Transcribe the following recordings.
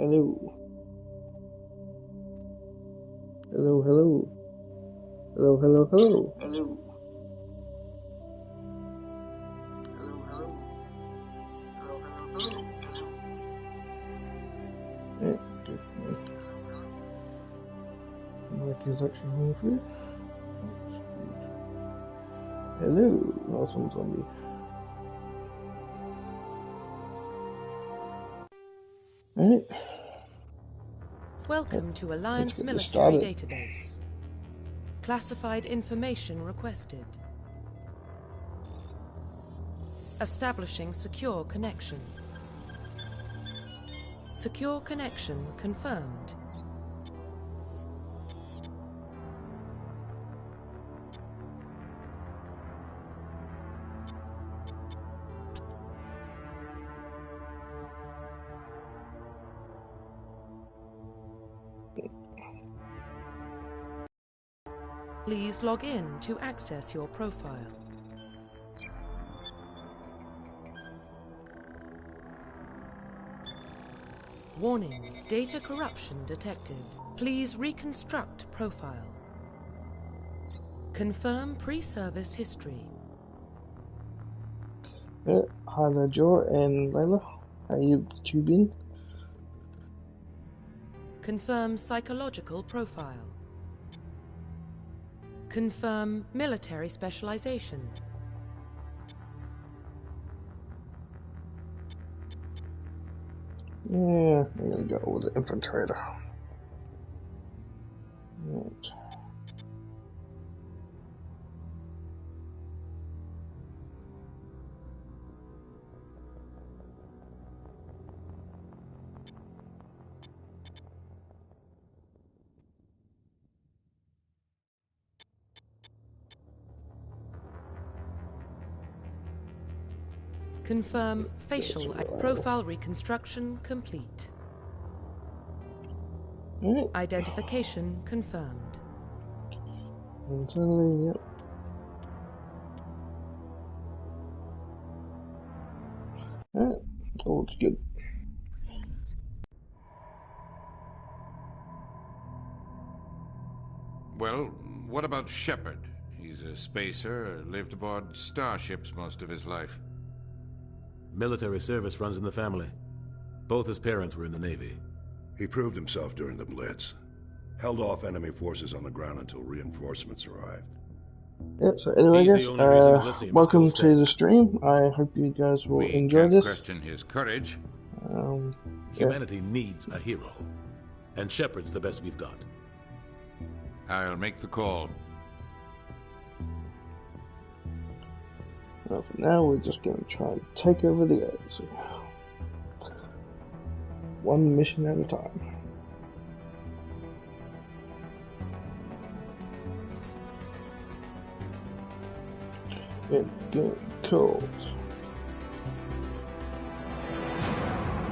Hello. Hello, hello. Hello, hello, hello. Hello. Hello, hello. Hello, hello, hello. Yeah, good. Mic is actually home for you. Hello. Awesome zombie. Alright. Welcome to Alliance Military Database. Classified information requested. Establishing secure connection. Secure connection confirmed. Please log in to access your profile. Warning, data corruption detected. Please reconstruct profile. Confirm pre-service history. Hi there, Joe and Layla. How you two been? Confirm psychological profile. Confirm military specialization. Yeah, I'm gonna go with the infiltrator. Right. Confirm facial profile reconstruction complete. Right. Identification confirmed. Internally, yep. Alright, all looks good. Well, what about Shepard? He's a spacer, lived aboard starships most of his life. Military service runs in the family. Both his parents were in the Navy. He proved himself during the Blitz. Held off enemy forces on the ground until reinforcements arrived. Yep, so anyway guys, welcome to the stream. I hope you guys will enjoy this. We can't question his courage. Humanity needs a hero. And Shepard's the best we've got. I'll make the call. Well, for now, we're just going to try and take over the galaxy. One mission at a time. It's getting cold.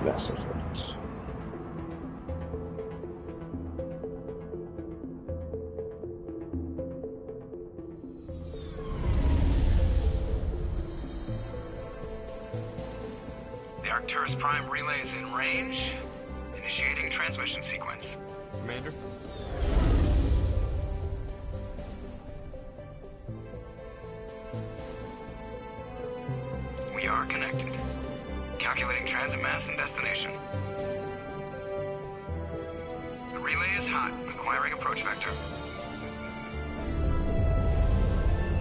Mass Effect. The Arcturus Prime relay is in range. Initiating transmission sequence. Commander? We are connected. Calculating transit mass and destination. The relay is hot, acquiring approach vector.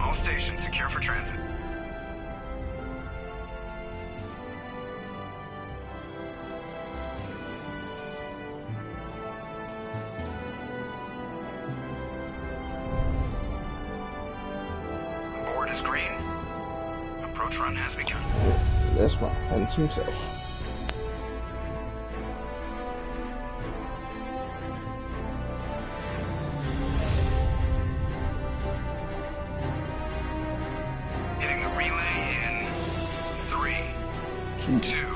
All stations secure for transit. The board is green. Approach run has begun. That's my handsome self. Hitting the relay in 3, 2,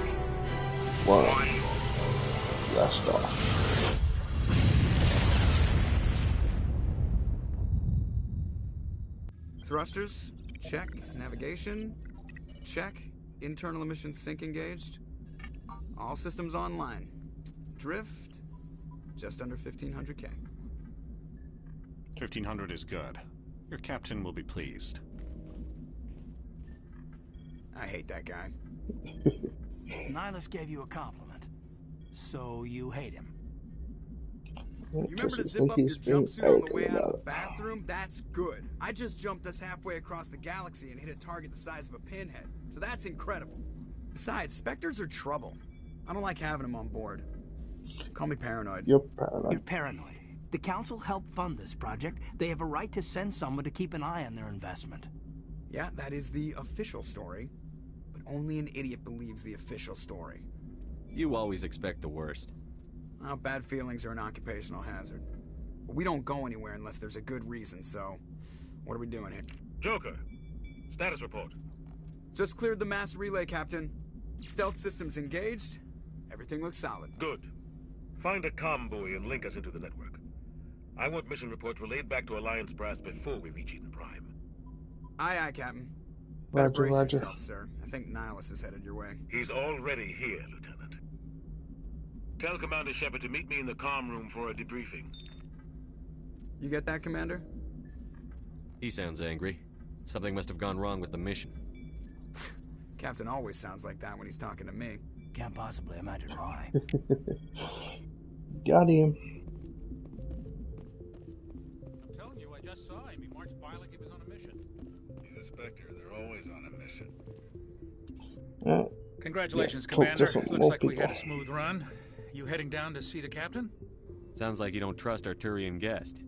1. 1. Blast off. Thrusters, check. Navigation, check. Internal emissions sync engaged. All systems online. drift, just under 1,500K. 1,500 is good. Your captain will be pleased. I hate that guy. Nihilus gave you a compliment, so you hate him. You remember to zip up your jumpsuit on the way out of the bathroom? That's good. I just jumped us halfway across the galaxy and hit a target the size of a pinhead, so that's incredible. Besides, Spectres are trouble. I don't like having them on board. Call me paranoid. You're paranoid. You're paranoid. The Council helped fund this project. They have a right to send someone to keep an eye on their investment. Yeah, that is the official story. But only an idiot believes the official story. You always expect the worst. Well, bad feelings are an occupational hazard. But we don't go anywhere unless there's a good reason, so... What are we doing here? Joker, status report. Just cleared the mass relay, Captain. Stealth systems engaged. Everything looks solid. Good. Find a comm buoy and link us into the network. I want mission reports relayed back to Alliance Brass before we reach Eden Prime. Aye, aye, Captain. Roger, Better brace roger. yourself, sir. I think Nihilus is headed your way. He's already here, Lieutenant. Tell Commander Shepard to meet me in the comm room for a debriefing. You get that, Commander? He sounds angry. Something must have gone wrong with the mission. Captain always sounds like that when he's talking to me. Can't possibly imagine why. Got him. I'm telling you, I just saw him. He marched by like he was on a mission. He's a Spectre. They're always on a mission. Congratulations, yeah, Commander. Looks like we had a smooth run. You heading down to see the captain? Sounds like you don't trust our Turian guest.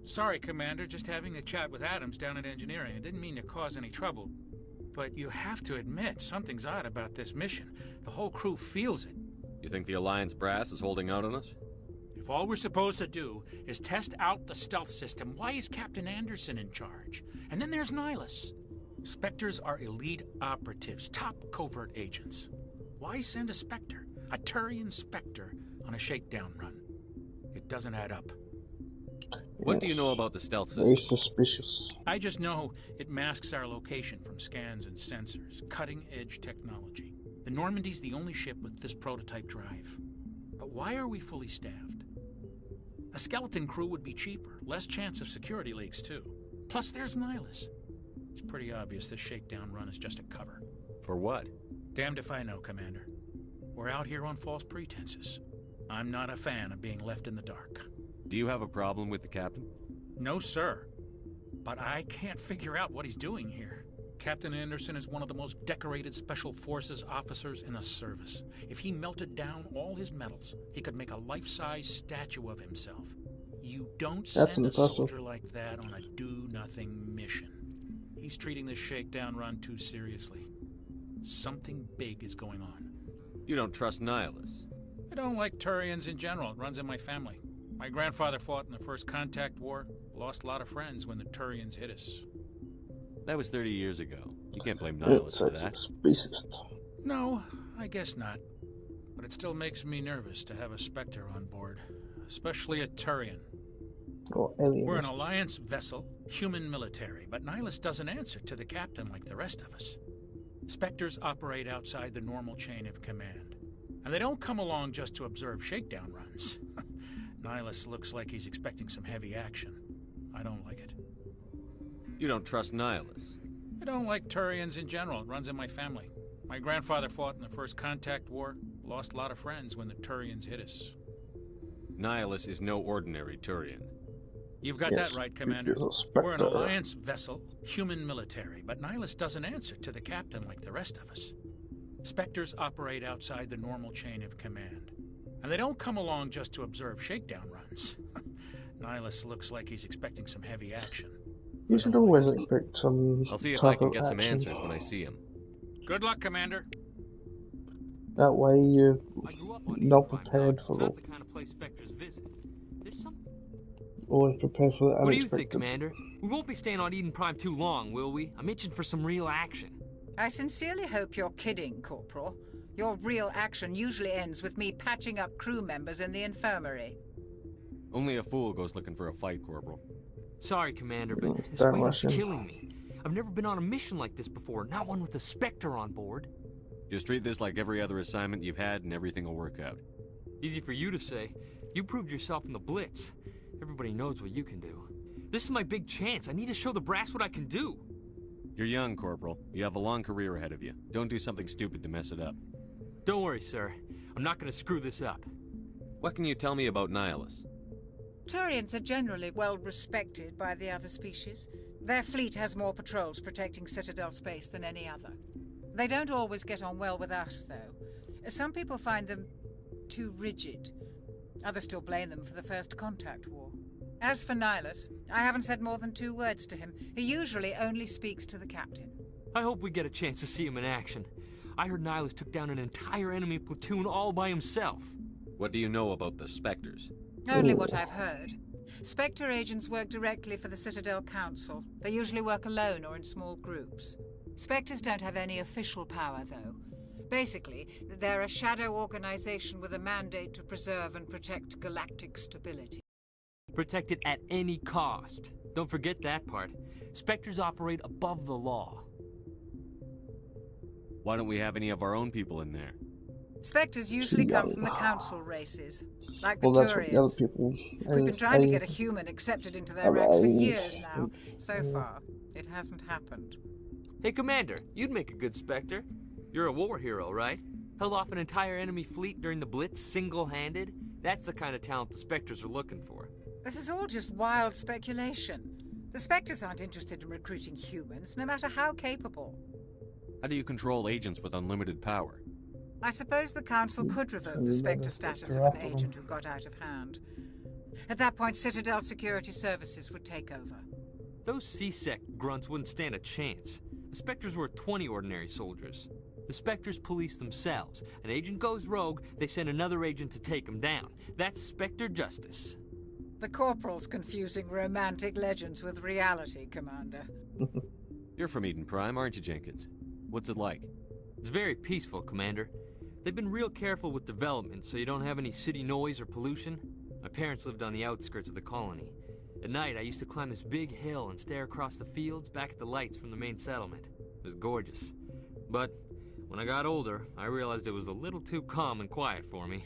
Sorry, Commander. Just having a chat with Adams down at engineering. I didn't mean to cause any trouble. But you have to admit, something's odd about this mission. The whole crew feels it. You think the Alliance brass is holding out on us? If all we're supposed to do is test out the stealth system, why is Captain Anderson in charge? And then there's Nihilus. Spectres are elite operatives, top covert agents. Why send a Spectre, a Turian Spectre, on a shakedown run? It doesn't add up. What do you know about the stealth system? Very suspicious. I just know it masks our location from scans and sensors. Cutting-edge technology. The Normandy's the only ship with this prototype drive. But why are we fully staffed? A skeleton crew would be cheaper. Less chance of security leaks, too. Plus, there's Nihilus. It's pretty obvious this shakedown run is just a cover. For what? Damned if I know, Commander. We're out here on false pretenses. I'm not a fan of being left in the dark. Do you have a problem with the captain? No, sir. But I can't figure out what he's doing here. Captain Anderson is one of the most decorated Special Forces officers in the service. If he melted down all his medals, he could make a life-size statue of himself. You don't send a soldier like that on a do-nothing mission. He's treating this shakedown run too seriously. Something big is going on. You don't trust Nihilus? I don't like Turians in general. It runs in my family. My grandfather fought in the First Contact War, lost a lot of friends when the Turians hit us. That was 30 years ago. You can't blame Nihilus for that. No, I guess not. But it still makes me nervous to have a Spectre on board, especially a Turian. We're an Alliance vessel, human military, but Nihilus doesn't answer to the captain like the rest of us. Spectres operate outside the normal chain of command, and they don't come along just to observe shakedown runs. Nihilus looks like he's expecting some heavy action. I don't like it. You don't trust Nihilus? I don't like Turians in general. It runs in my family. My grandfather fought in the First Contact War, lost a lot of friends when the Turians hit us. Nihilus is no ordinary Turian. You've got that right, Commander. We're an Alliance vessel, human military, but Nihilus doesn't answer to the captain like the rest of us. Spectres operate outside the normal chain of command, and they don't come along just to observe shakedown runs. Nihilus looks like he's expecting some heavy action. You should always expect some. I'll see if I can get some answers when I see him. Good luck, Commander. That way you're not prepared for Not the kind of place Spectres visit. There's some. Always prepared for that. What do you think, Commander? We won't be staying on Eden Prime too long, will we? I'm itching for some real action. I sincerely hope you're kidding, Corporal. Your real action usually ends with me patching up crew members in the infirmary. Only a fool goes looking for a fight, Corporal. Sorry, Commander, but this weight up's killing me. I've never been on a mission like this before, not one with a Spectre on board. Just treat this like every other assignment you've had and everything will work out. Easy for you to say. You proved yourself in the Blitz. Everybody knows what you can do. This is my big chance. I need to show the brass what I can do. You're young, Corporal. You have a long career ahead of you. Don't do something stupid to mess it up. Don't worry, sir. I'm not gonna screw this up. What can you tell me about Nihilus? Turians are generally well respected by the other species. Their fleet has more patrols protecting Citadel space than any other. They don't always get on well with us, though. Some people find them too rigid. Others still blame them for the First Contact War. As for Nihilus, I haven't said more than 2 words to him. He usually only speaks to the captain. I hope we get a chance to see him in action. I heard Nihilus took down an entire enemy platoon all by himself. What do you know about the Spectres? Only what I've heard. Spectre agents work directly for the Citadel Council. They usually work alone or in small groups. Spectres don't have any official power, though. Basically, they're a shadow organization with a mandate to preserve and protect galactic stability. Protect it at any cost. Don't forget that part. Spectres operate above the law. Why don't we have any of our own people in there? Spectres usually come from the council races, like the Turians. We've been trying to get a human accepted into their ranks for years now. So far, it hasn't happened. Hey, Commander, you'd make a good Spectre. You're a war hero, right? Held off an entire enemy fleet during the Blitz single-handed? That's the kind of talent the Spectres are looking for. This is all just wild speculation. The Spectres aren't interested in recruiting humans, no matter how capable. How do you control agents with unlimited power? I suppose the Council could revoke the Spectre status of an agent who got out of hand. At that point, Citadel Security Services would take over. Those C-Sec grunts wouldn't stand a chance. The Spectres were 20 ordinary soldiers. The Spectres police themselves. An agent goes rogue, they send another agent to take him down. That's Spectre justice. The Corporal's confusing romantic legends with reality, Commander. You're from Eden Prime, aren't you, Jenkins? What's it like? It's very peaceful, Commander. They've been real careful with development, so you don't have any city noise or pollution. My parents lived on the outskirts of the colony. At night, I used to climb this big hill and stare across the fields back at the lights from the main settlement. It was gorgeous. But when I got older, I realized it was a little too calm and quiet for me.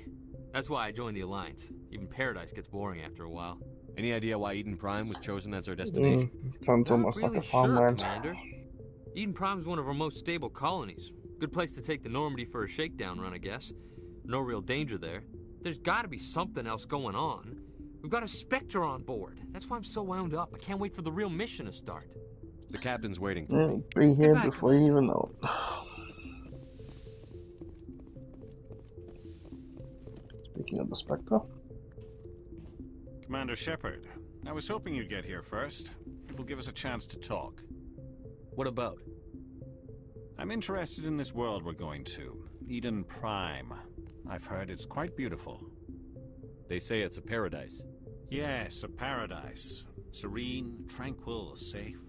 That's why I joined the Alliance. Even Paradise gets boring after a while. Any idea why Eden Prime was chosen as our destination? Sounds almost really like a farmland. Sure, Commander. Eden Prime's one of our most stable colonies. Good place to take the Normandy for a shakedown run, I guess. No real danger there. There's gotta be something else going on. We've got a Spectre on board. That's why I'm so wound up. I can't wait for the real mission to start. The captain's waiting for me. Be here before you even know it. Speaking of the Spectre. Commander Shepard, I was hoping you'd get here first. It will give us a chance to talk. What about? I'm interested in this world we're going to, Eden Prime. I've heard it's quite beautiful. They say it's a paradise. Yes, a paradise. Serene, tranquil, safe.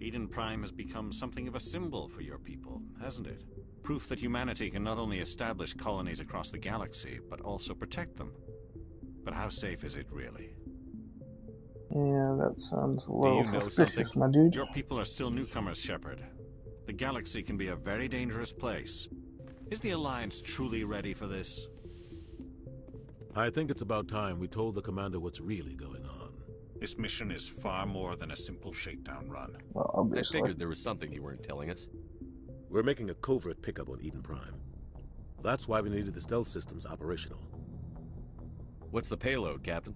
Eden Prime has become something of a symbol for your people, hasn't it? Proof that humanity can not only establish colonies across the galaxy, but also protect them. But how safe is it really? Yeah, that sounds a little suspicious, my dude. Your people are still newcomers, Shepard. The galaxy can be a very dangerous place. Is the Alliance truly ready for this? I think it's about time we told the commander what's really going on. This mission is far more than a simple shakedown run. Well, obviously. I figured there was something you weren't telling us. We're making a covert pickup on Eden Prime. That's why we needed the stealth systems operational. What's the payload, Captain?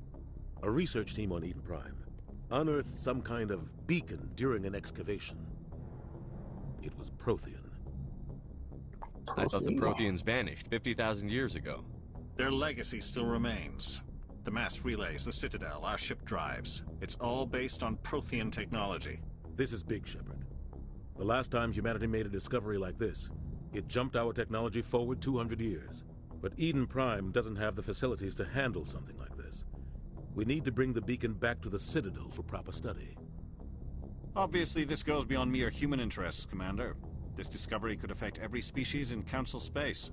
A research team on Eden Prime unearthed some kind of beacon during an excavation. It was Prothean. I thought the Protheans vanished 50,000 years ago. Their legacy still remains. The mass relays, the Citadel, our ship drives. It's all based on Prothean technology. This is big, Shepard. The last time humanity made a discovery like this, it jumped our technology forward 200 years. But Eden Prime doesn't have the facilities to handle something like this. We need to bring the beacon back to the Citadel for proper study. Obviously, this goes beyond mere human interests, Commander. This discovery could affect every species in Council space.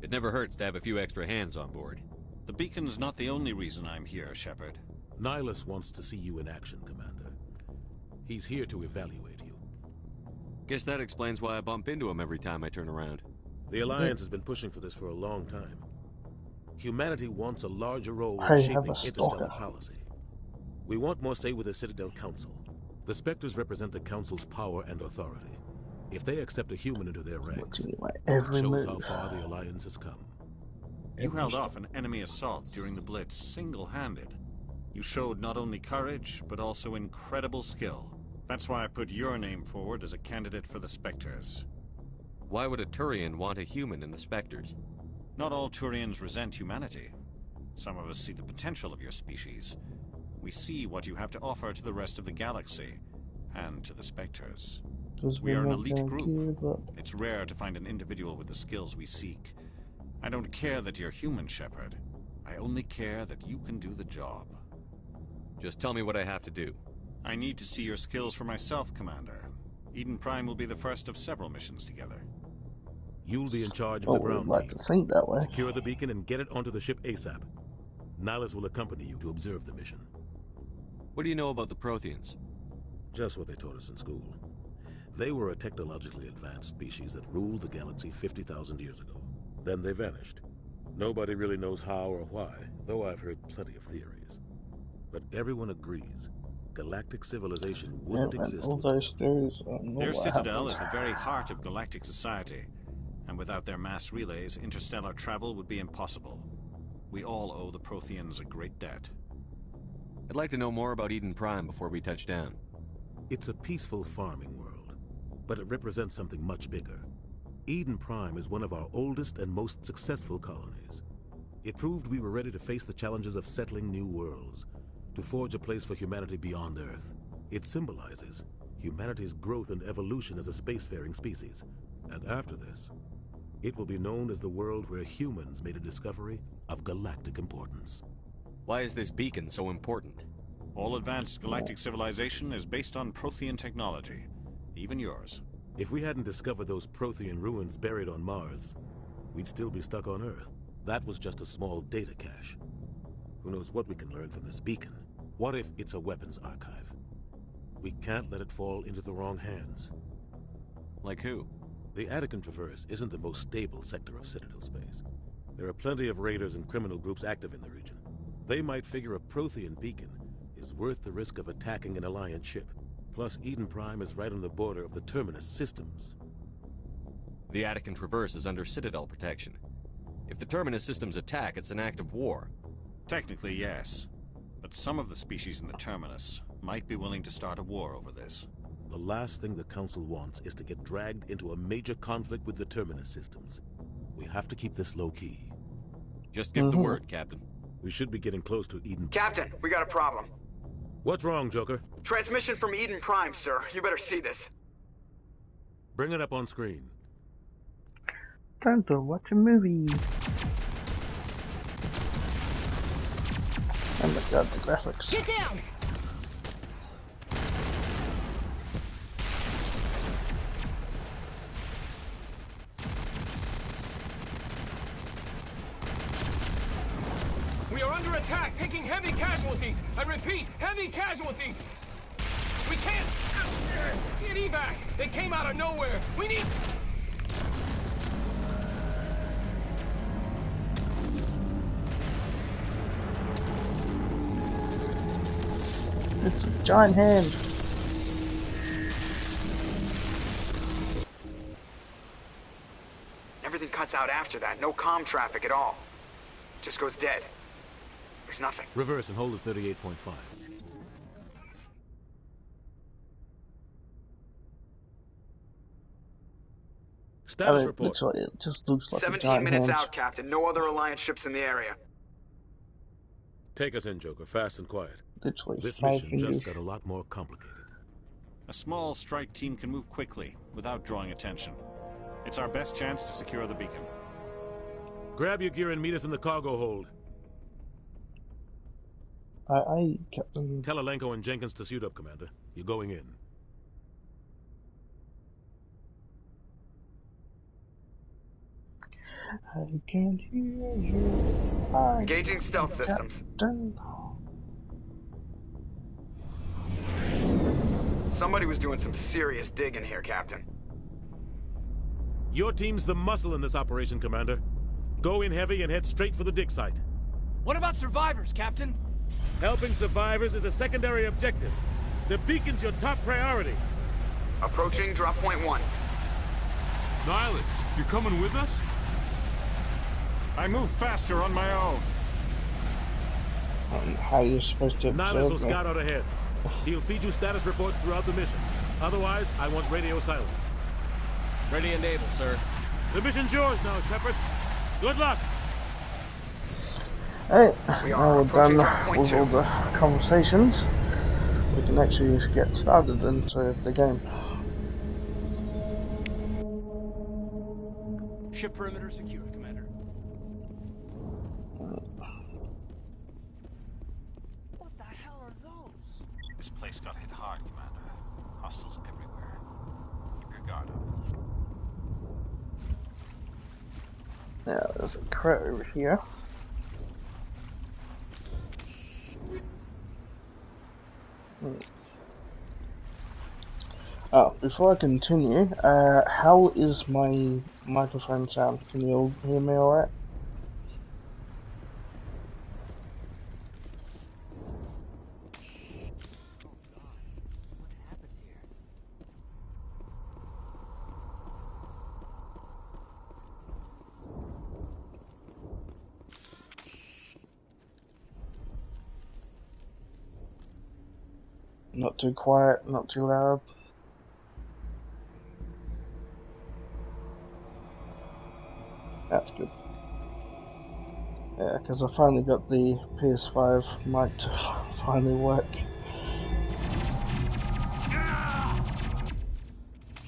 It never hurts to have a few extra hands on board. The beacon's not the only reason I'm here, Shepard. Nihilus wants to see you in action, Commander. He's here to evaluate you. Guess that explains why I bump into him every time I turn around. The Alliance has been pushing for this for a long time. Humanity wants a larger role in shaping interstellar policy. We want more say with the Citadel Council. The Spectres represent the Council's power and authority. If they accept a human into their ranks, it shows how far the Alliance has come. You held off an enemy assault during the Blitz single-handed. You showed not only courage, but also incredible skill. That's why I put your name forward as a candidate for the Spectres. Why would a Turian want a human in the Spectres? Not all Turians resent humanity. Some of us see the potential of your species. We see what you have to offer to the rest of the galaxy, and to the Spectres. We are an elite group. It's rare to find an individual with the skills we seek. I don't care that you're human, Shepard. I only care that you can do the job. Just tell me what I have to do. I need to see your skills for myself, Commander. Eden Prime will be the first of several missions together. You'll be in charge of the ground like team. To think that way. Secure the beacon and get it onto the ship ASAP. Nihilus will accompany you to observe the mission. What do you know about the Protheans? Just what they taught us in school. They were a technologically advanced species that ruled the galaxy 50,000 years ago. Then they vanished. Nobody really knows how or why, though I've heard plenty of theories. But everyone agrees galactic civilization wouldn't exist all those theories, their citadel is the very heart of galactic society, and without their mass relays, interstellar travel would be impossible. We all owe the Protheans a great debt. I'd like to know more about Eden Prime before we touch down. It's a peaceful farming world, but it represents something much bigger. Eden Prime is one of our oldest and most successful colonies. It proved we were ready to face the challenges of settling new worlds, to forge a place for humanity beyond Earth. It symbolizes humanity's growth and evolution as a spacefaring species. And after this, it will be known as the world where humans made a discovery of galactic importance. Why is this beacon so important? All advanced galactic civilization is based on Prothean technology, even yours. If we hadn't discovered those Prothean ruins buried on Mars, we'd still be stuck on Earth. That was just a small data cache. Who knows what we can learn from this beacon? What if it's a weapons archive? We can't let it fall into the wrong hands. Like who? The Attican Traverse isn't the most stable sector of Citadel space. There are plenty of raiders and criminal groups active in the region. They might figure a Prothean beacon is worth the risk of attacking an Alliance ship. Plus, Eden Prime is right on the border of the Terminus systems. The Attican Traverse is under Citadel protection. If the Terminus systems attack, it's an act of war. Technically, yes. But some of the species in the Terminus might be willing to start a war over this. The last thing the Council wants is to get dragged into a major conflict with the Terminus systems. We have to keep this low-key. Just give the word, Captain. We should be getting close to Eden. Captain, we got a problem. What's wrong, Joker? Transmission from Eden Prime, sir. You better see this. Bring it up on screen. Time to watch a movie. Oh my god, the graphics. Get down! We are under attack, taking heavy casualties. I repeat, heavy casualties. We can't get evac. They came out of nowhere. We need... It's a giant hand. Everything cuts out after that. No comm traffic at all. Just goes dead. There's nothing. Reverse and hold at 38.5. Status report. It just looks like 17 minutes out, Captain. No other Alliance ships in the area. Take us in, Joker. Fast and quiet. Literally this mission just got a lot more complicated. A small strike team can move quickly, without drawing attention. It's our best chance to secure the beacon. Grab your gear and meet us in the cargo hold. I Captain. Tell Alenko and Jenkins to suit up, Commander. You're going in. I can hear you. Engaging stealth systems. Captain. Somebody was doing some serious digging here, Captain. Your team's the muscle in this operation, Commander. Go in heavy and head straight for the dig site. What about survivors, Captain? Helping survivors is a secondary objective. The beacon's your top priority. Approaching drop point 1. Nihilus, you're coming with us? I move faster on my own. How are you supposed to... Nihilus will scout out ahead. He'll feed you status reports throughout the mission. Otherwise, I want radio silence. Ready and able, sir. The mission's yours now, Shepard. Good luck! Alright, now we're done with all the conversations. We can actually get started into the game. Ship perimeter secured, Commander. What the hell are those? This place got hit hard, Commander. Hostiles everywhere. Keep your guard up. Now, there's a crate over here. Oh, before I continue, how is my microphone sound? Can you all hear me alright? Not too quiet, not too loud. That's good. Yeah, because I finally got the PS5 mic to finally work.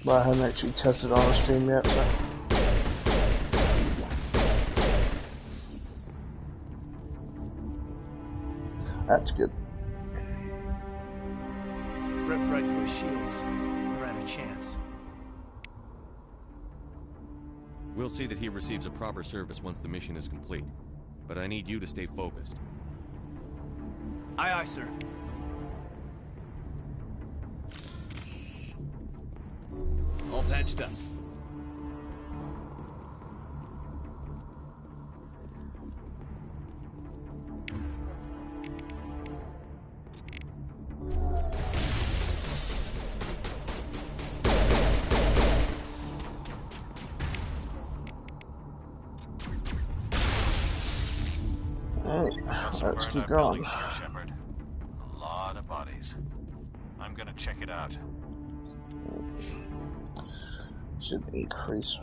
But I haven't actually tested on the stream yet, so. That's good. Ripped right through his shields. Never had a chance. We'll see that he receives a proper service once the mission is complete. But I need you to stay focused. Aye, aye, sir. All patched up. Let's keep going. Here, Shepard. A lot of bodies. I'm gonna check it out. Should increase.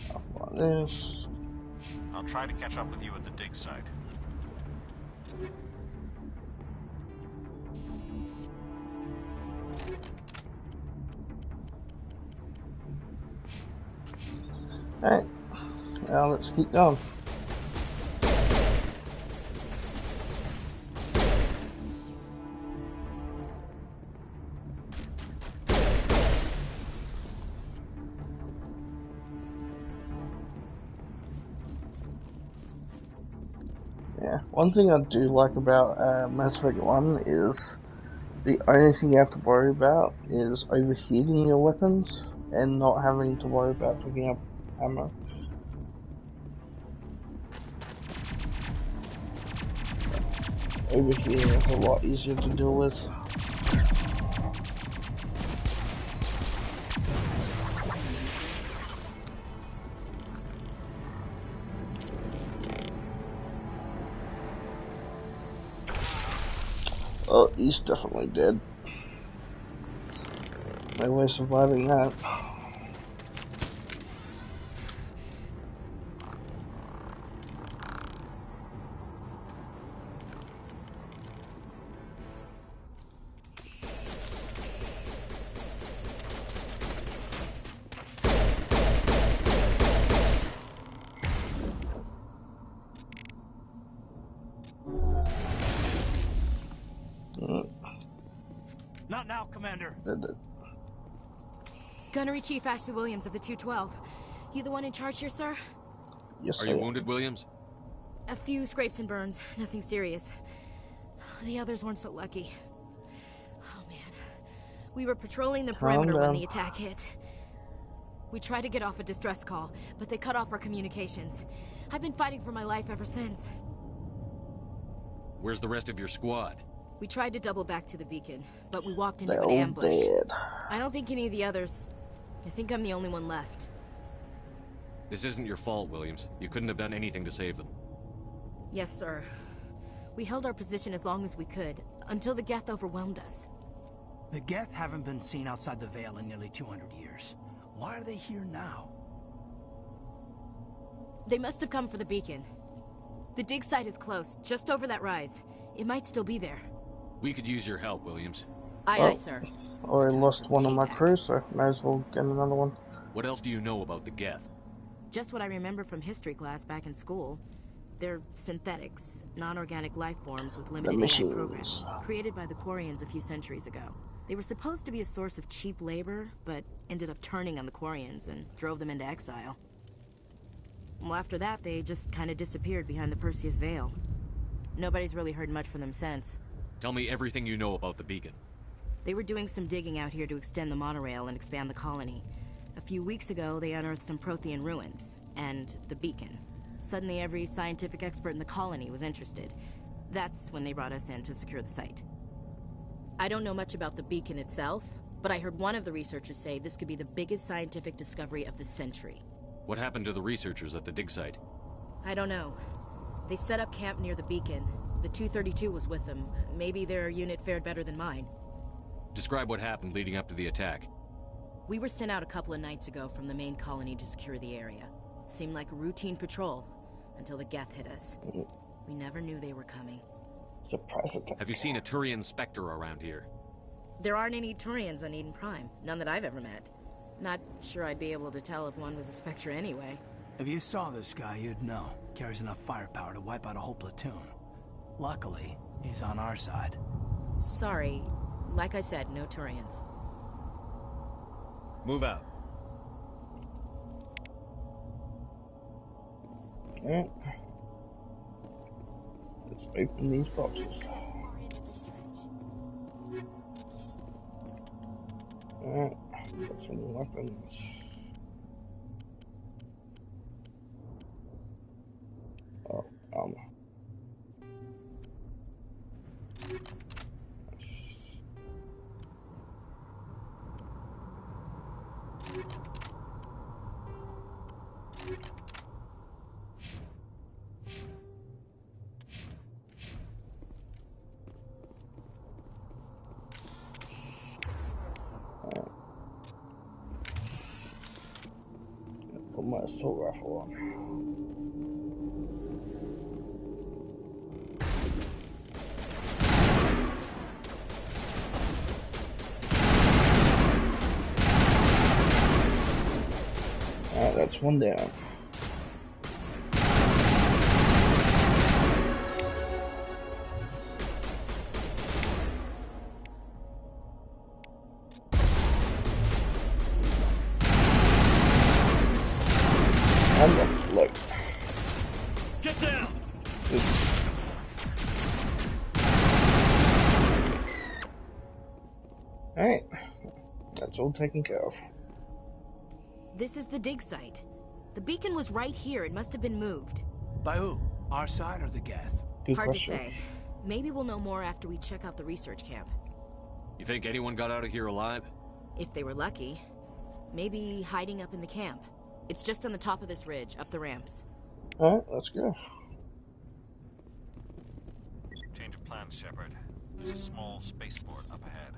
Up on this. I'll try to catch up with you at the dig site. Alright, now let's keep going. Yeah, one thing I do like about Mass Effect 1 is the only thing you have to worry about is overheating your weapons and not having to worry about picking up ammo. Overheating is a lot easier to deal with. Oh, he's definitely dead. No way surviving that. Not now, Commander. Gunnery Chief Ashley Williams of the 212. You the one in charge here, sir? Yes, Are you wounded, Williams? A few scrapes and burns. Nothing serious. The others weren't so lucky. Oh man. We were patrolling the perimeter when the attack hit. We tried to get off a distress call, but they cut off our communications. I've been fighting for my life ever since. Where's the rest of your squad? We tried to double back to the beacon, but we walked into They're an all ambush. dead. I don't think any of the others... I think I'm the only one left. This isn't your fault, Williams. You couldn't have done anything to save them. Yes, sir. We held our position as long as we could, until the Geth overwhelmed us. The Geth haven't been seen outside the Veil in nearly 200 years. Why are they here now? They must have come for the beacon. The dig site is close, just over that rise. It might still be there. We could use your help, Williams. Aye, sir. I already lost one of my crew, so may as well get another one. What else do you know about the Geth? Just what I remember from history class back in school. They're synthetics, non-organic life forms with limited AI programs, created by the Quarians a few centuries ago. They were supposed to be a source of cheap labor, but ended up turning on the Quarians and drove them into exile. Well, after that, they just kind of disappeared behind the Perseus Veil. Nobody's really heard much from them since. Tell me everything you know about the beacon. They were doing some digging out here to extend the monorail and expand the colony. A few weeks ago, they unearthed some Prothean ruins, and the beacon. Suddenly, every scientific expert in the colony was interested. That's when they brought us in to secure the site. I don't know much about the beacon itself, but I heard one of the researchers say this could be the biggest scientific discovery of the century. What happened to the researchers at the dig site? I don't know. They set up camp near the beacon. The 232 was with them. Maybe their unit fared better than mine. Describe what happened leading up to the attack. We were sent out a couple of nights ago from the main colony to secure the area. Seemed like a routine patrol, until the Geth hit us. We never knew they were coming. Surprise attack. Have you seen a Turian Spectre around here? There aren't any Turians on Eden Prime. None that I've ever met. Not sure I'd be able to tell if one was a Spectre anyway. If you saw this guy, you'd know. Carries enough firepower to wipe out a whole platoon. Luckily, he's on our side. Sorry. Like I said, no Turians. Move out. Alright. Let's open these boxes. Alright, got some weapons. Oh, armor. Put my assault rifle on. Alright, that's one down. I'm gonna float. Get down! Alright, that's all taken care of. This is the dig site. The beacon was right here. It must have been moved. By who? Our side or the Geth? Hard to say. Maybe we'll know more after we check out the research camp. You think anyone got out of here alive? If they were lucky. Maybe hiding up in the camp. It's just on the top of this ridge, up the ramps. Alright, let's go. Change of plans, Shepard. There's a small spaceport up ahead.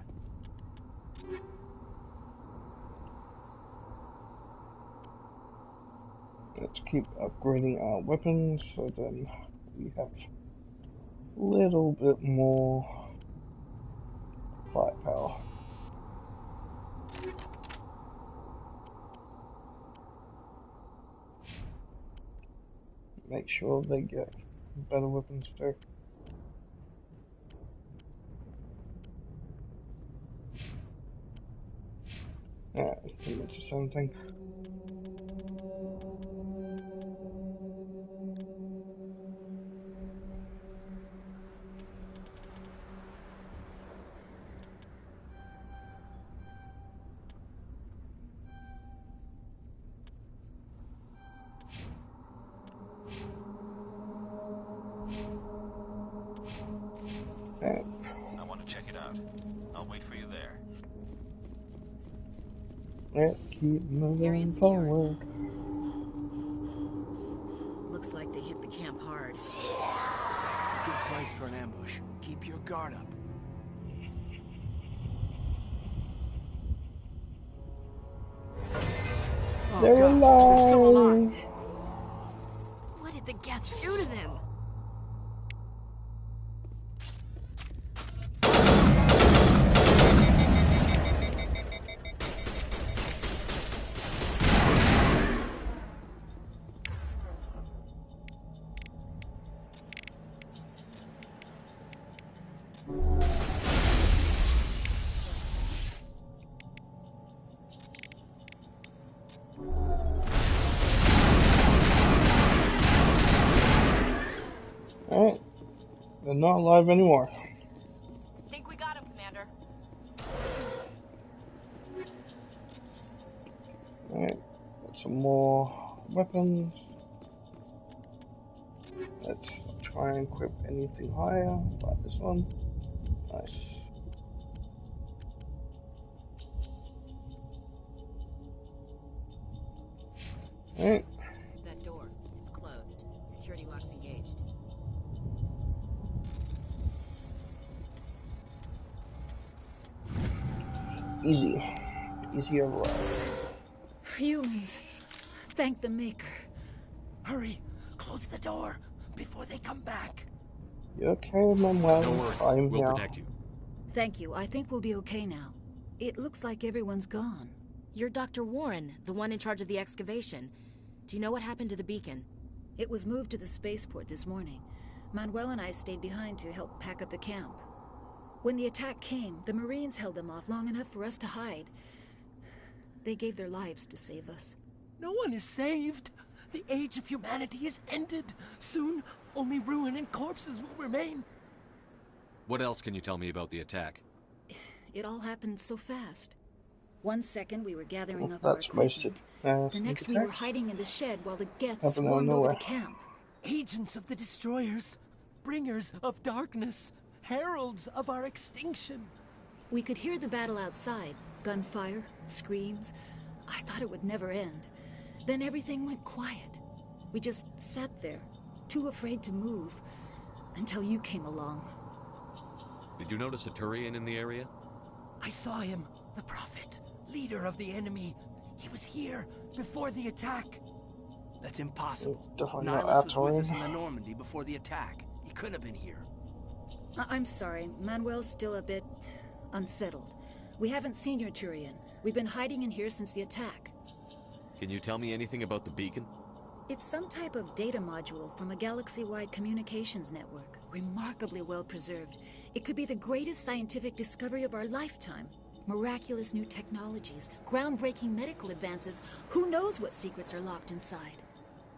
Let's keep upgrading our weapons so then we have a little bit more firepower. Make sure they get better weapons too. Yeah, pretty much the same thing. I'll wait for you there. Yeah, keep moving forward. Looks like they hit the camp hard. It's a good place for an ambush. Keep your guard up. Oh, They're God, alive. they're still alive. What did the Geth do to them? Alright. They're not alive anymore. Think we got him, Commander. Alright. Got some more weapons. Let's try and equip anything higher, like this one. Nice. Alright. That door, it's closed. Security lock's engaged. Easy. Easy override. Humans. Thank the Maker. Hurry, close the door before they come back. You okay, Manuel? Don't worry, I'm we'll here. protect you. Thank you. I think we'll be okay now. It looks like everyone's gone. You're Dr. Warren, the one in charge of the excavation. Do you know what happened to the beacon? It was moved to the spaceport this morning. Manuel and I stayed behind to help pack up the camp. When the attack came, the Marines held them off long enough for us to hide. They gave their lives to save us. No one is saved. The age of humanity is ended. Soon, only ruin and corpses will remain. What else can you tell me about the attack? It all happened so fast. 1 second we were gathering up our That's wasted. equipment. The next we were hiding in the shed while the Geth Happened out of swarmed over nowhere. the camp. Agents of the destroyers, bringers of darkness, heralds of our extinction. We could hear the battle outside. Gunfire, screams. I thought it would never end. Then everything went quiet. We just sat there, too afraid to move, until you came along. Did you notice a Turian in the area? I saw him, the Prophet, leader of the enemy. He was here before the attack. That's impossible. Definitely not Nihilus was with Altair. us in the Normandy before the attack. He couldn't have been here. I'm sorry. Manuel's still a bit unsettled. We haven't seen your Turian. We've been hiding in here since the attack. Can you tell me anything about the beacon? It's some type of data module from a galaxy-wide communications network. Remarkably well preserved. It could be the greatest scientific discovery of our lifetime. Miraculous new technologies, groundbreaking medical advances. Who knows what secrets are locked inside?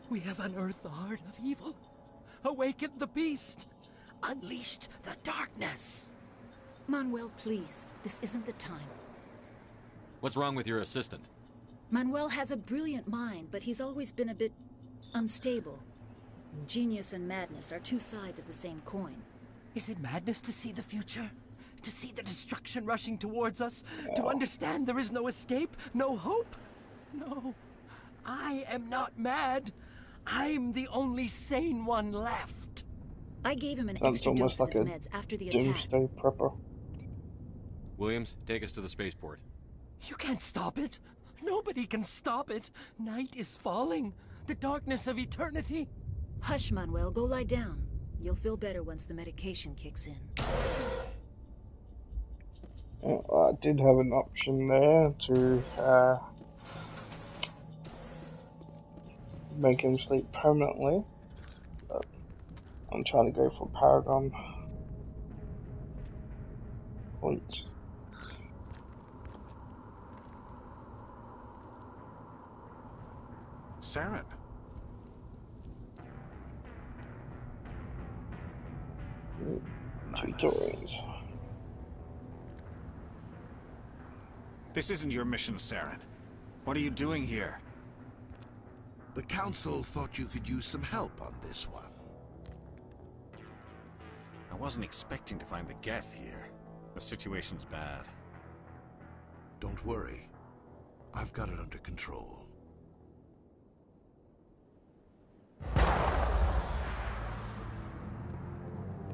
We have unearthed the heart of evil, awakened the beast, unleashed the darkness. Manuel, please. This isn't the time. What's wrong with your assistant? Manuel has a brilliant mind, but he's always been a bit unstable. Genius and madness are two sides of the same coin. Is it madness to see the future? To see the destruction rushing towards us? To understand there is no escape, no hope? No, I am not mad. I'm the only sane one left. I gave him an Sounds extra dose almost of like his a meds after the attack. doomsday prepper. Williams, take us to the spaceport. You can't stop it. Nobody can stop it. Night is falling. The darkness of eternity. Hush, Manuel. Go lie down. You'll feel better once the medication kicks in. I did have an option there to make him sleep permanently, but I'm trying to go for Paragon points. Saren. Tutorials. This isn't your mission, Saren. What are you doing here? The Council thought you could use some help on this one. I wasn't expecting to find the Geth here. The situation's bad. Don't worry. I've got it under control.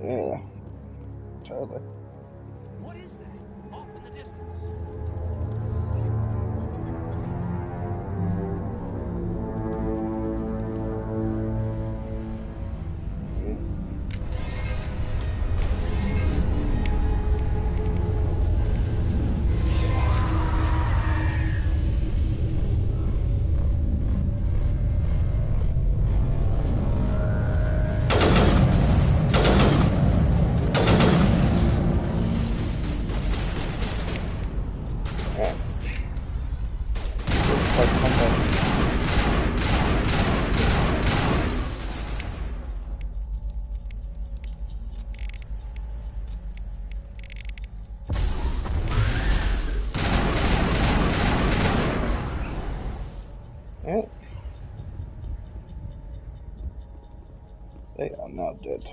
Yeah. Totally. What is that? Off in the distance. They are now dead.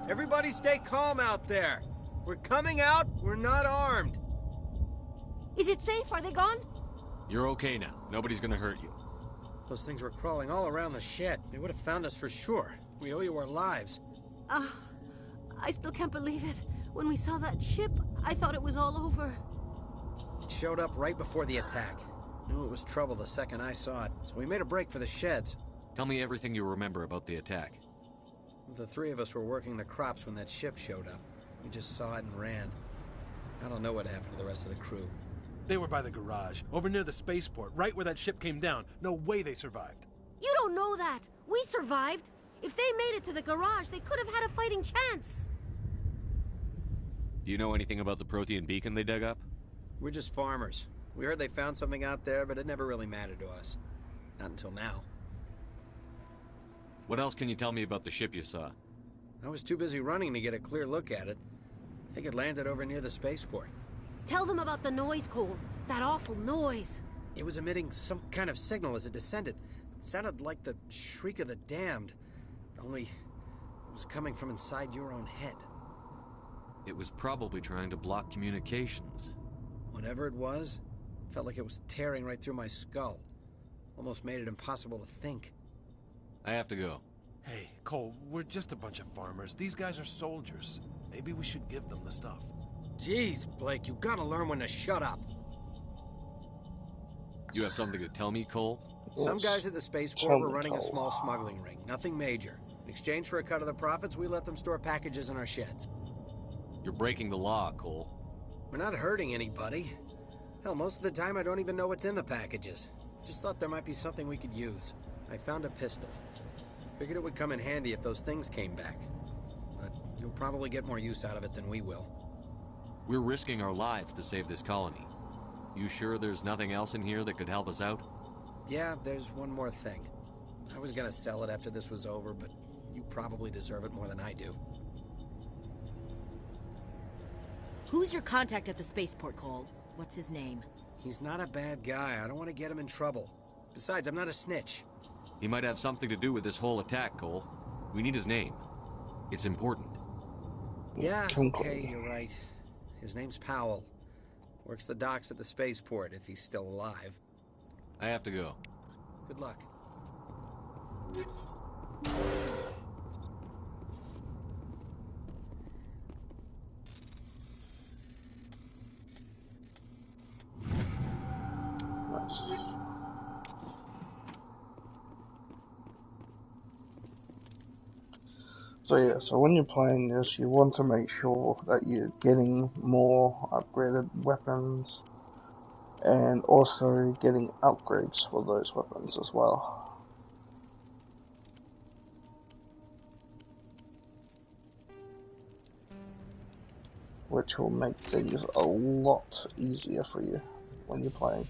Everybody stay calm out there. We're coming out, we're not armed. Is it safe? Are they gone? You're okay now. Nobody's gonna hurt you. Those things were crawling all around the shed. They would have found us for sure. We owe you our lives. I still can't believe it. When we saw that ship, I thought it was all over. It showed up right before the attack. Knew it was trouble the second I saw it, so we made a break for the sheds. Tell me everything you remember about the attack. The three of us were working the crops when that ship showed up. We just saw it and ran. I don't know what happened to the rest of the crew. They were by the garage, over near the spaceport, right where that ship came down. No way they survived. You don't know that. We survived. If they made it to the garage, they could have had a fighting chance. Do you know anything about the Prothean beacon they dug up? We're just farmers. We heard they found something out there, but it never really mattered to us. Not until now. What else can you tell me about the ship you saw? I was too busy running to get a clear look at it. I think it landed over near the spaceport. Tell them about the noise, Cole. That awful noise. It was emitting some kind of signal as it descended. It sounded like the shriek of the damned. Only it was coming from inside your own head. It was probably trying to block communications. Whatever it was, felt like it was tearing right through my skull. Almost made it impossible to think. I have to go. Hey, Cole, we're just a bunch of farmers. These guys are soldiers. Maybe we should give them the stuff. Jeez, Blake, you gotta learn when to shut up. You have something to tell me, Cole? Some guys at the spaceport were running a small smuggling ring. Nothing major. In exchange for a cut of the profits, we let them store packages in our sheds. You're breaking the law, Cole. We're not hurting anybody. Hell, most of the time I don't even know what's in the packages. Just thought there might be something we could use. I found a pistol. Figured it would come in handy if those things came back. But you'll probably get more use out of it than we will. We're risking our lives to save this colony. You sure there's nothing else in here that could help us out? Yeah, there's one more thing. I was gonna sell it after this was over, but you probably deserve it more than I do. Who's your contact at the spaceport, Cole? What's his name? He's not a bad guy. I don't want to get him in trouble. Besides, I'm not a snitch. He might have something to do with this whole attack, Cole. We need his name. It's important. Yeah, okay, you're right. His name's Powell. Works the docks at the spaceport, if he's still alive. I have to go. Good luck. So yeah, so when you're playing this, you want to make sure that you're getting more upgraded weapons, and also getting upgrades for those weapons as well. Which will make things a lot easier for you when you're playing.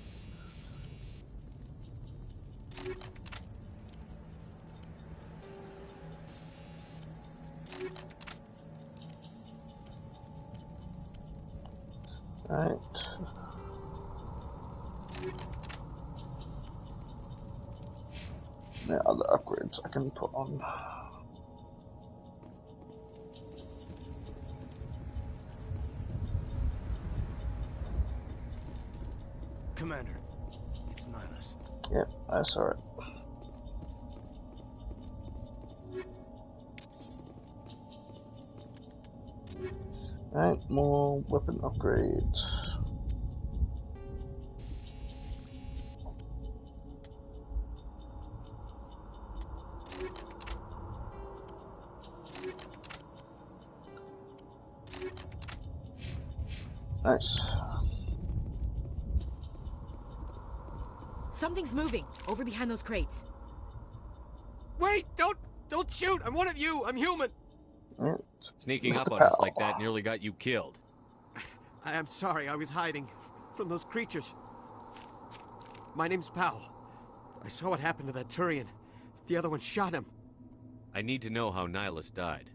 Right. Now other upgrades I can put on. Commander, it's Nihilus. Yep, I saw it. Alright, more weapon upgrades. Nice. Something's moving over behind those crates. Wait! Don't shoot! I'm one of you! I'm human! Sneaking up on us like that nearly got you killed. I am sorry, I was hiding from those creatures. My name's Powell. I saw what happened to that Turian. The other one shot him. I need to know how Nihilus died.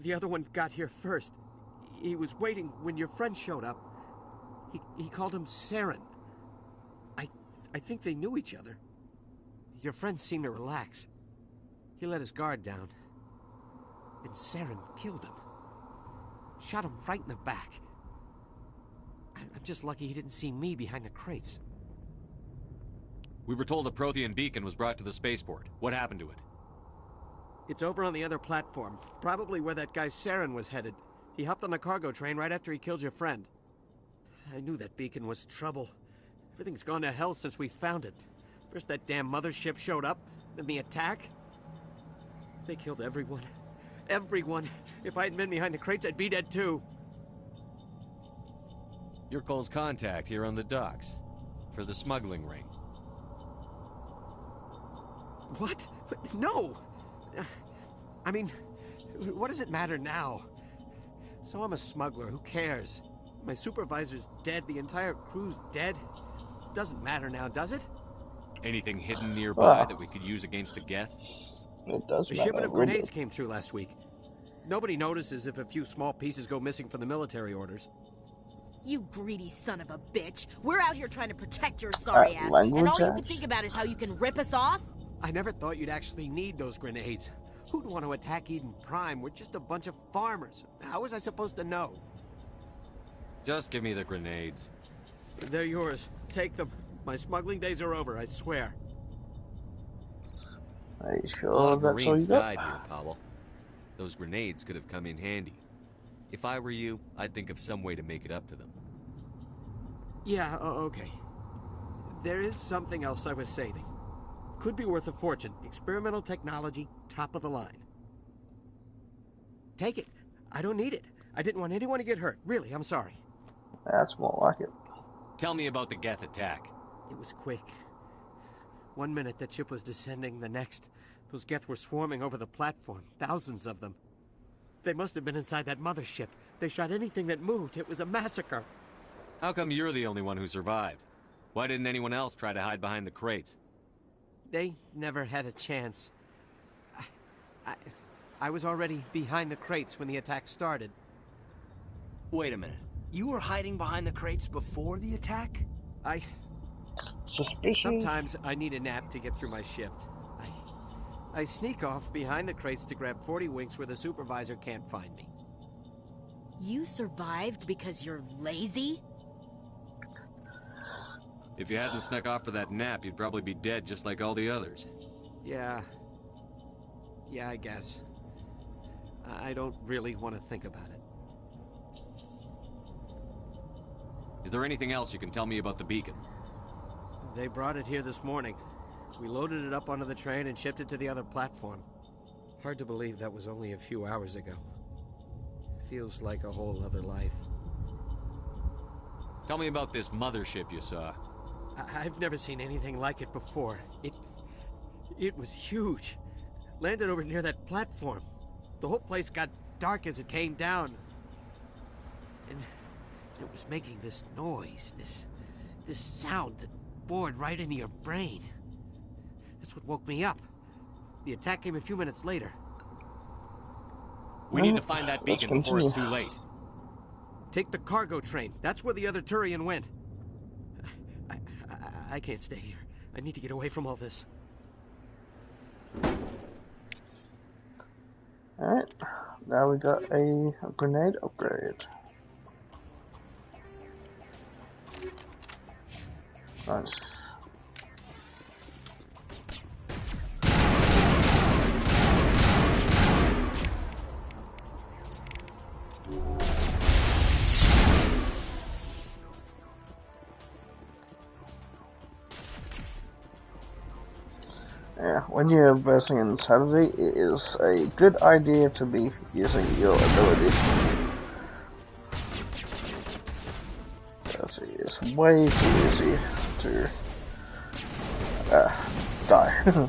The other one got here first. He was waiting when your friend showed up. He called him Saren. I think they knew each other. Your friend seemed to relax. He let his guard down. And Saren killed him. Shot him right in the back. I'm just lucky he didn't see me behind the crates. We were told a Prothean beacon was brought to the spaceport. What happened to it? It's over on the other platform. Probably where that guy Saren was headed. He hopped on the cargo train right after he killed your friend. I knew that beacon was trouble. Everything's gone to hell since we found it. First that damn mothership showed up, then the attack. They killed everyone. Everyone. If I hadn't been behind the crates, I'd be dead too. You're Cole's contact here on the docks. For the smuggling ring. What? No! I mean, what does it matter now? So I'm a smuggler, who cares? My supervisor's dead, the entire crew's dead. Doesn't matter now, does it? Anything hidden nearby that we could use against the Geth? It does A matter. shipment of grenades came through last week. Nobody notices if a few small pieces go missing from the military orders. You greedy son of a bitch. We're out here trying to protect your sorry ass, and all you can think about is how you can rip us off? I never thought you'd actually need those grenades. Who'd want to attack Eden Prime? We're just a bunch of farmers. How was I supposed to know? Just give me the grenades. They're yours. Take them. My smuggling days are over, I swear. Are you sure A lot of that's all Marines you got? died here, Powell. Those grenades could have come in handy. If I were you, I'd think of some way to make it up to them. Yeah, okay. There is something else I was saving. Could be worth a fortune. Experimental technology, top of the line. Take it. I don't need it. I didn't want anyone to get hurt. Really, I'm sorry. That's more like it. Tell me about the Geth attack. It was quick. 1 minute that ship was descending, the next, those Geth were swarming over the platform. Thousands of them. They must have been inside that mothership. They shot anything that moved. It was a massacre. How come you're the only one who survived? Why didn't anyone else try to hide behind the crates? They never had a chance. I was already behind the crates when the attack started. Wait a minute. You were hiding behind the crates before the attack? Suspicious. Sometimes I need a nap to get through my shift. I sneak off behind the crates to grab 40 winks where the supervisor can't find me. You survived because you're lazy? If you hadn't snuck off for that nap, you'd probably be dead just like all the others. Yeah, I guess. I don't really want to think about it. Is there anything else you can tell me about the beacon? They brought it here this morning. We loaded it up onto the train and shipped it to the other platform. Hard to believe that was only a few hours ago. Feels like a whole other life. Tell me about this mothership you saw. I've never seen anything like it before. It was huge. Landed over near that platform. The whole place got dark as it came down. And it was making this noise, this sound that bored right into your brain. That's what woke me up. The attack came a few minutes later. We need to find that beacon before it's too late. Take the cargo train. That's where the other Turian went. I can't stay here. I need to get away from all this. Alright, now we got a grenade upgrade. Nice. Yeah, when you're versing insanity, it is a good idea to be using your ability. It's way too easy to die.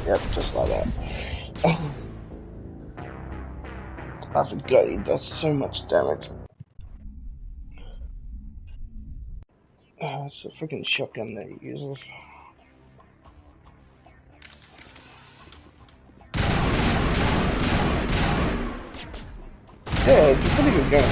Yep, just like that. I forgot he does so much damage. It's a freaking shotgun that he uses. Yeah, it's a pretty good gun.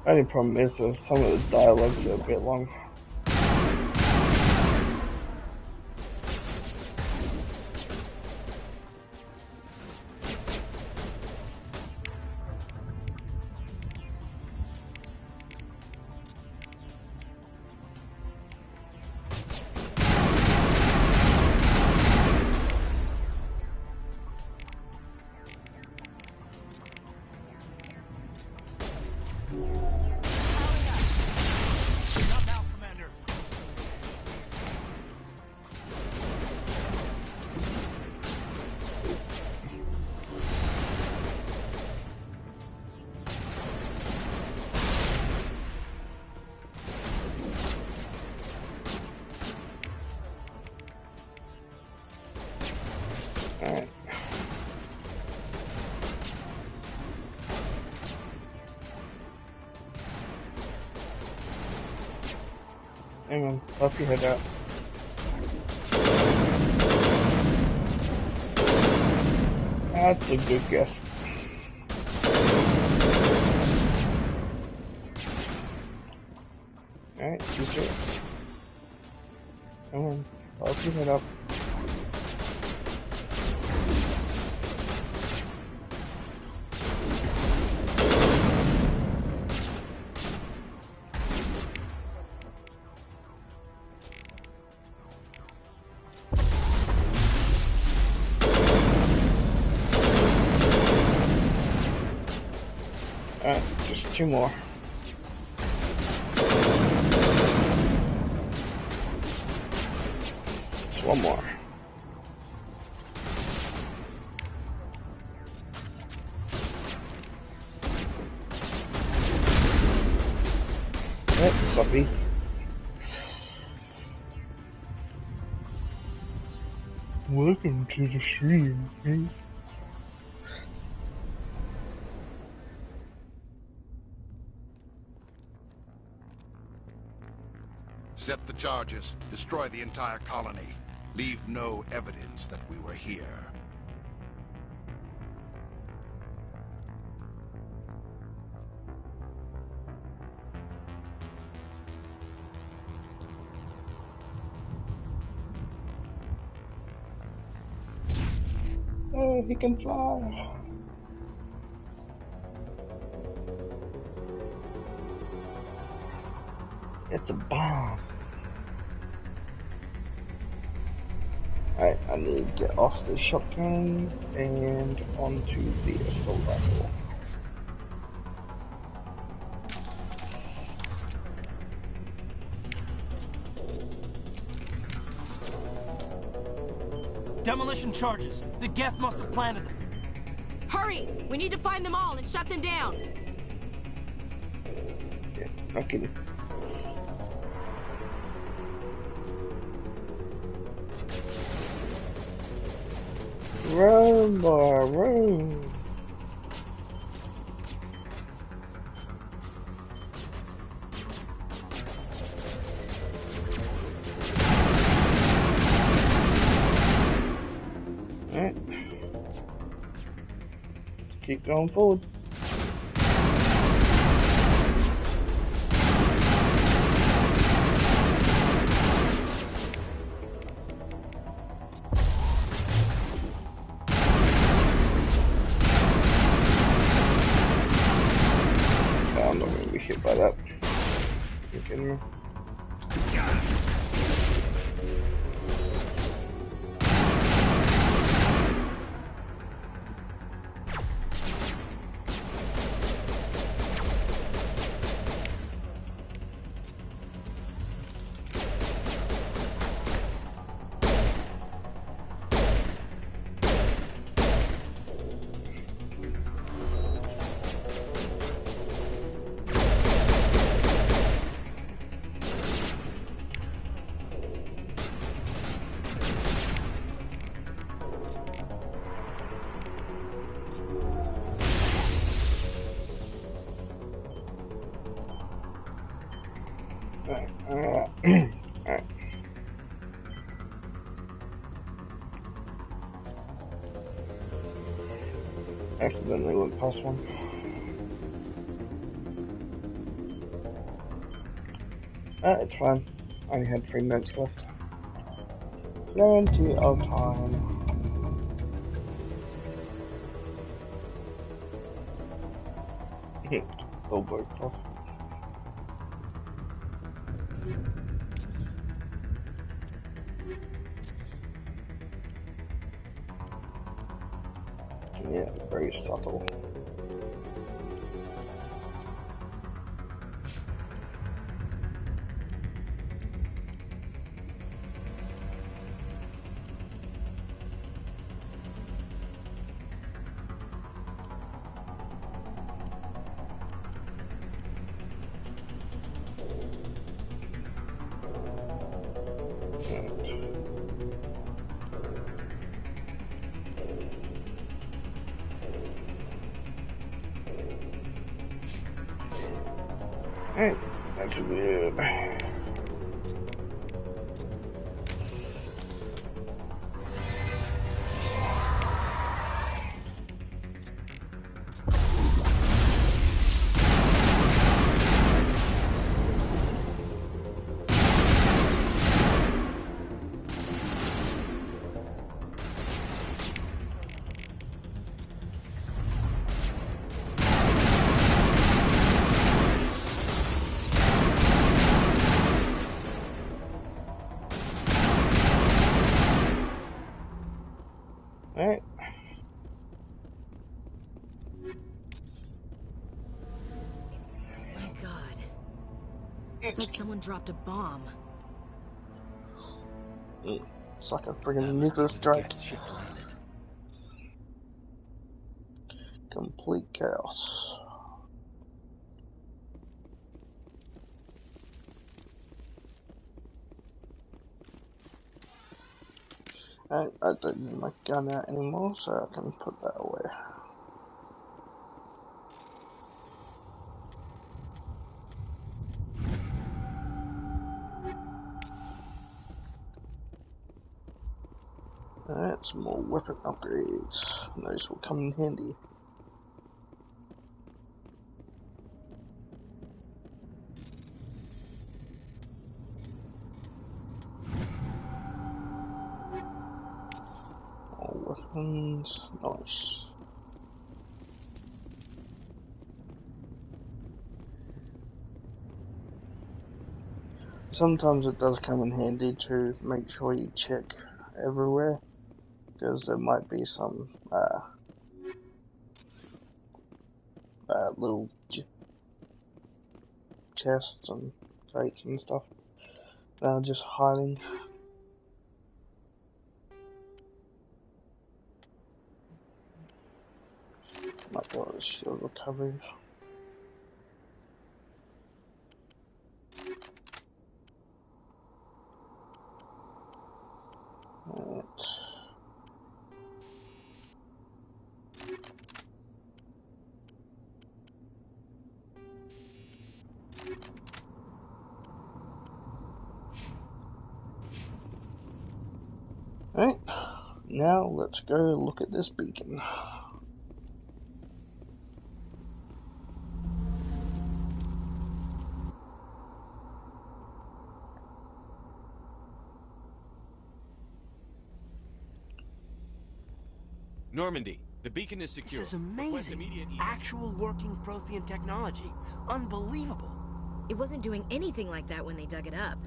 Only problem is that some of the dialogues are a bit long. Alright. Hang on, pop your head out. That's a good guess. Alright, shoot it. Come on, pop your head up. Alright, just two more. Just one more. Alright, sloppy. Welcome to the stream, eh? Set the charges. Destroy the entire colony. Leave no evidence that we were here. Oh, he can fly. It's a bomb. Alright, I need to get off the shotgun and onto the assault rifle. Demolition charges. The Geth must have planted them. Hurry! We need to find them all and shut them down. Yeah, not kidding. Tomorrow. Alright. Keep going forward. I'm not going to be hit by that. You kidding me? Alright. Accidentally went past one. It's fine. I only had 3 minutes left. Plenty of time. All broke off. Yeah, very subtle. Alright, that's good. Alright. My God. It's like someone dropped a bomb. It's like a friggin' nuclear strike. Complete chaos. I don't need my gun out anymore, so I can put that away. Alright, some more weapon upgrades. Those will come in handy. More weapons, nice. Sometimes it does come in handy to make sure you check everywhere, because there might be some little chests and crates and stuff that are just hiding. My God, shield recovery. Alright. Now let's go look at this beacon. Normandy, the beacon is secure. This is amazing. Actual working Prothean technology. Unbelievable. It wasn't doing anything like that when they dug it up.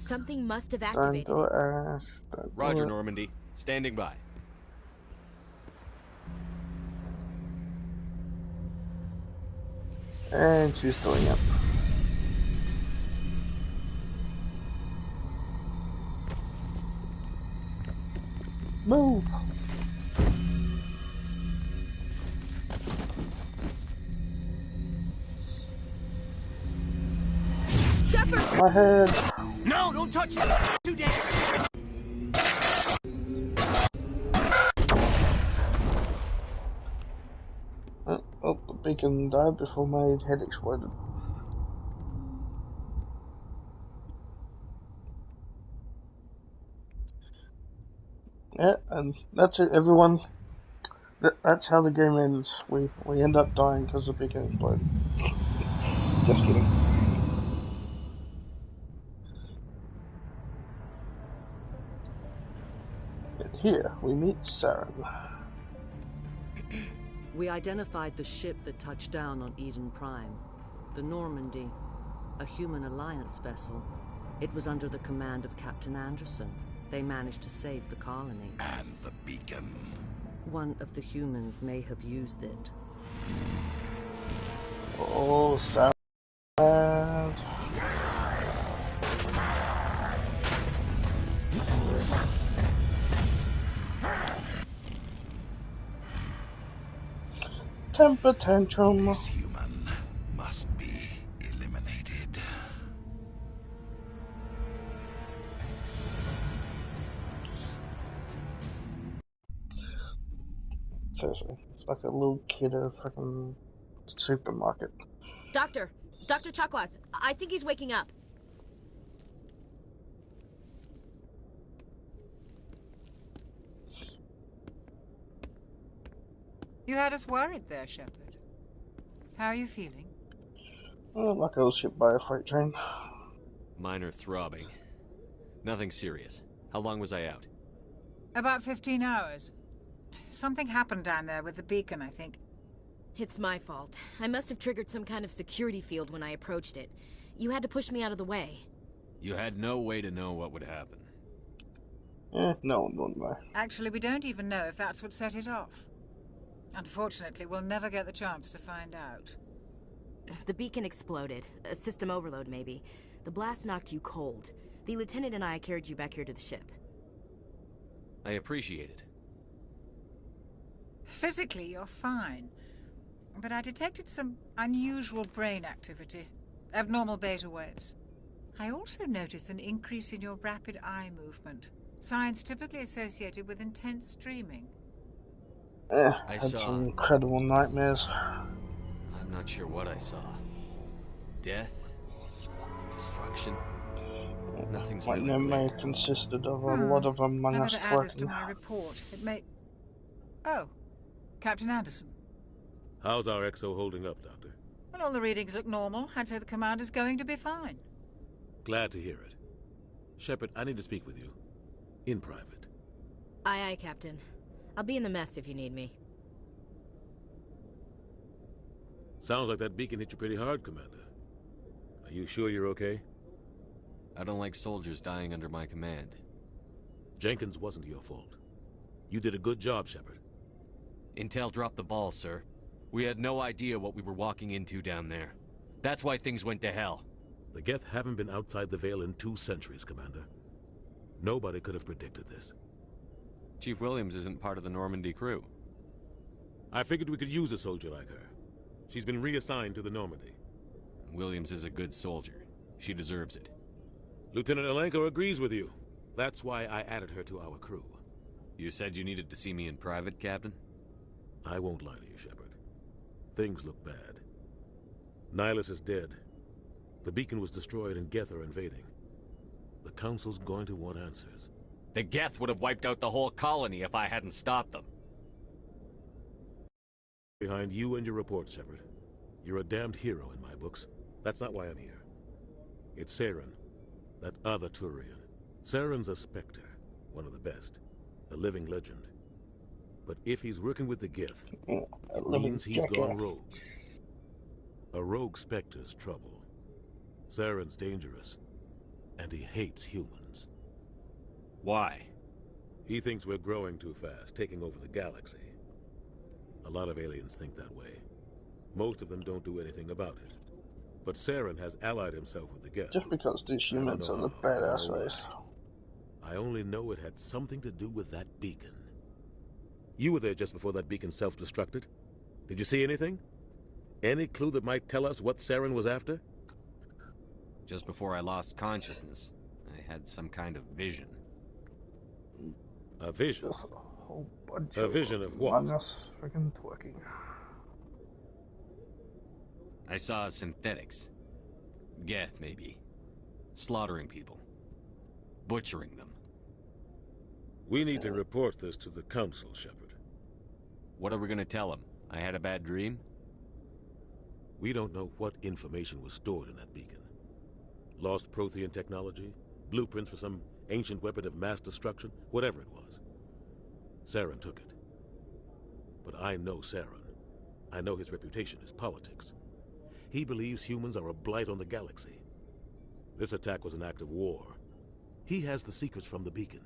Something must have activated it. Roger, Normandy. Standing by. And she's doing it. Move! Shepard! My head! No, don't touch it! Too dangerous! Oh, the beacon died before my head exploded. Yeah, and that's it, everyone. That's how the game ends. We end up dying because the beacon exploded. Just kidding. And here we meet Saren. We identified the ship that touched down on Eden Prime. The Normandy, a human alliance vessel. It was under the command of Captain Anderson. They managed to save the colony. And the beacon. One of the humans may have used it. Oh, sad. Temper tantrum. This human must be eliminated. Seriously, it's like a little kid at a freaking supermarket. Doctor Chakwas, I think he's waking up. You had us worried there, Shepard. How are you feeling? Oh, like I was hit by a freight train. Minor throbbing. Nothing serious. How long was I out? About 15 hours. Something happened down there with the beacon, I think. It's my fault. I must have triggered some kind of security field when I approached it. You had to push me out of the way. You had no way to know what would happen. No one would know. Actually, we don't even know if that's what set it off. Unfortunately, we'll never get the chance to find out. The beacon exploded. A system overload, maybe. The blast knocked you cold. The lieutenant and I carried you back here to the ship. I appreciate it. Physically, you're fine. But I detected some unusual brain activity. Abnormal beta waves. I also noticed an increase in your rapid eye movement. Signs typically associated with intense dreaming. I had some incredible nightmares. I'm not sure what I saw. Death? Destruction? Nothing's My really nightmare clear. consisted of a lot of Among I Us better add this to twerking. my report. It may... Oh, Captain Anderson. How's our XO holding up, Doctor? Well, all the readings look normal. I'd say the commander's going to be fine. Glad to hear it. Shepard, I need to speak with you. In private. Aye, aye, Captain. I'll be in the mess if you need me. Sounds like that beacon hit you pretty hard, Commander. Are you sure you're okay? I don't like soldiers dying under my command. Jenkins wasn't your fault. You did a good job, Shepard. Intel dropped the ball, sir. We had no idea what we were walking into down there. That's why things went to hell. The Geth haven't been outside the Veil in 2 centuries, Commander. Nobody could have predicted this. Chief Williams isn't part of the Normandy crew. I figured we could use a soldier like her. She's been reassigned to the Normandy. Williams is a good soldier. She deserves it. Lieutenant Alenko agrees with you. That's why I added her to our crew. You said you needed to see me in private, Captain? I won't lie to you, Shepard. Things look bad. Nihilus is dead. The beacon was destroyed and Geth are invading. The Council's going to want answers. The Geth would have wiped out the whole colony if I hadn't stopped them. Behind you and your report, Shepard. You're a damned hero in my books. That's not why I'm here. It's Saren, that other Turian. Saren's a Spectre, one of the best. A living legend. But if he's working with the Geth, it means he's gone rogue. A rogue Spectre's trouble. Saren's dangerous, and he hates humans. Why? He thinks we're growing too fast, taking over the galaxy. A lot of aliens think that way. Most of them don't do anything about it. But Saren has allied himself with the Geth. Just because these humans are the badass race. I only know it had something to do with that beacon. You were there just before that beacon self-destructed. Did you see anything? Any clue that might tell us what Saren was after? Just before I lost consciousness, I had some kind of vision. A vision? A vision of what? Freaking twerking. I saw synthetics. Geth, maybe. Slaughtering people. Butchering them. We need to report this to the Council, Shepard. What are we gonna tell them? I had a bad dream? We don't know what information was stored in that beacon. Lost Prothean technology? Blueprints for some ancient weapon of mass destruction? Whatever it was. Saren took it. But I know Saren. I know his reputation is politics. He believes humans are a blight on the galaxy. This attack was an act of war. He has the secrets from the beacon.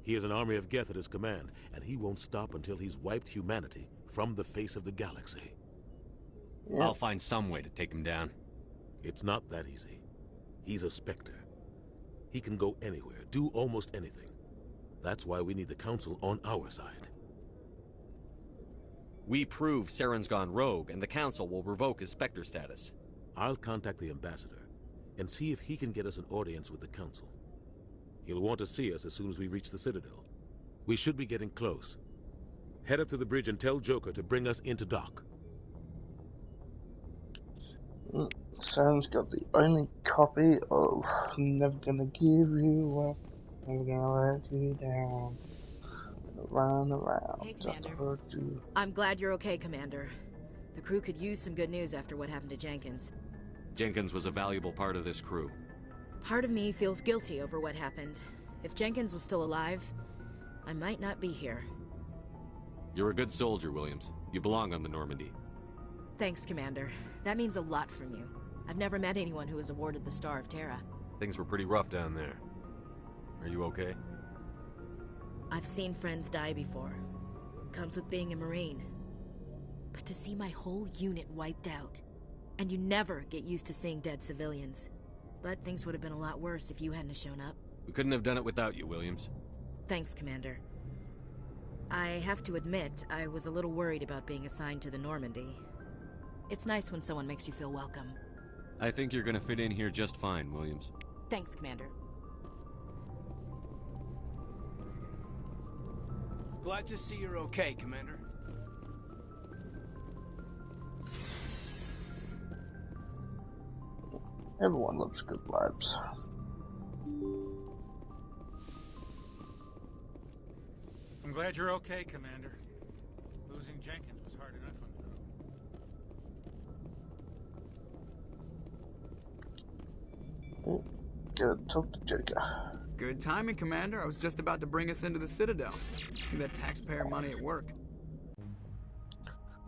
He has an army of Geth at his command, and he won't stop until he's wiped humanity from the face of the galaxy. Yeah. I'll find some way to take him down. It's not that easy. He's a Spectre. He can go anywhere, do almost anything. That's why we need the Council on our side. We prove Saren's gone rogue, and the Council will revoke his Spectre status. I'll contact the Ambassador, and see if he can get us an audience with the Council. He'll want to see us as soon as we reach the Citadel. We should be getting close. Head up to the bridge and tell Joker to bring us into dock. Saren's got the only copy of Never Gonna Give You Up, Never Gonna Let You Down. Run around. Hey, Commander. I'm glad you're okay, Commander. The crew could use some good news after what happened to Jenkins. Jenkins was a valuable part of this crew. Part of me feels guilty over what happened. If Jenkins was still alive, I might not be here. You're a good soldier, Williams. You belong on the Normandy. Thanks, Commander. That means a lot from you. I've never met anyone who was awarded the Star of Terra. Things were pretty rough down there. Are you okay? I've seen friends die before. Comes with being a Marine. But to see my whole unit wiped out, and you never get used to seeing dead civilians. But things would have been a lot worse if you hadn't shown up. We couldn't have done it without you, Williams. Thanks, Commander. I have to admit, I was a little worried about being assigned to the Normandy. It's nice when someone makes you feel welcome. I think you're gonna fit in here just fine, Williams. Thanks, Commander. Glad to see you're okay, Commander. Everyone loves good vibes. I'm glad you're okay, Commander. Losing Jenkins was hard enough on the crew. Gotta talk to Joker. Good timing, Commander. I was just about to bring us into the Citadel. See that taxpayer money at work.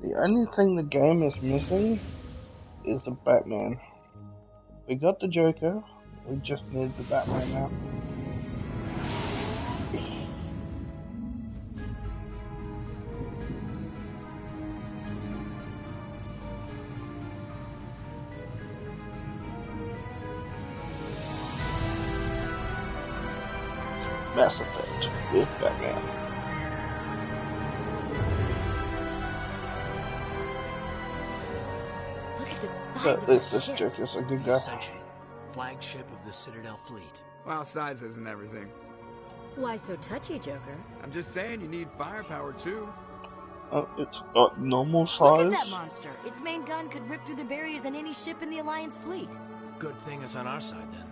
The only thing the game is missing is the Batman. We got the Joker, we just need the Batman now. Mass Effect with Batman. Look at the size But of this ship. Joker's a good guy. Ascension, flagship of the Citadel fleet. Well, size isn't everything. Why so touchy, Joker? I'm just saying you need firepower too. It's got normal size. Look at that monster. Its main gun could rip through the barriers in any ship in the Alliance fleet. Good thing it's on our side, then.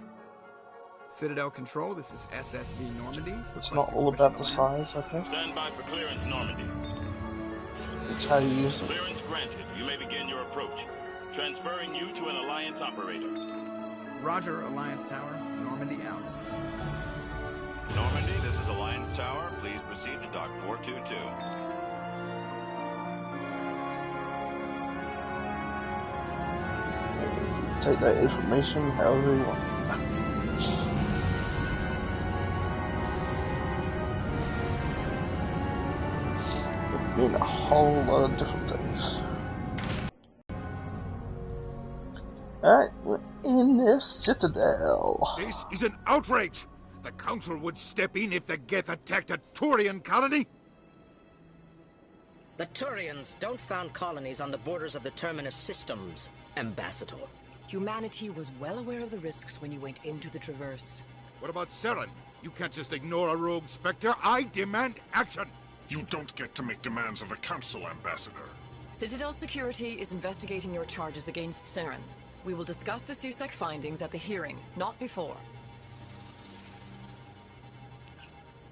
Citadel Control, this is SSV Normandy. It's not all about the size, okay? Stand by for clearance, Normandy. It's how you use it. Clearance granted. You may begin your approach. Transferring you to an Alliance operator. Roger, Alliance Tower. Normandy out. Normandy, this is Alliance Tower. Please proceed to Dock 422. Take that information however you want. It mean a whole lot of different things. Alright, we're in this citadel. This is an outrage! The Council would step in if the Geth attacked a Turian colony? The Turians don't found colonies on the borders of the Terminus systems, Ambassador. Humanity was well aware of the risks when you went into the Traverse. What about Saren? You can't just ignore a rogue Spectre. I demand action! You don't get to make demands of the Council, Ambassador. Citadel Security is investigating your charges against Saren. We will discuss the CSEC findings at the hearing, not before.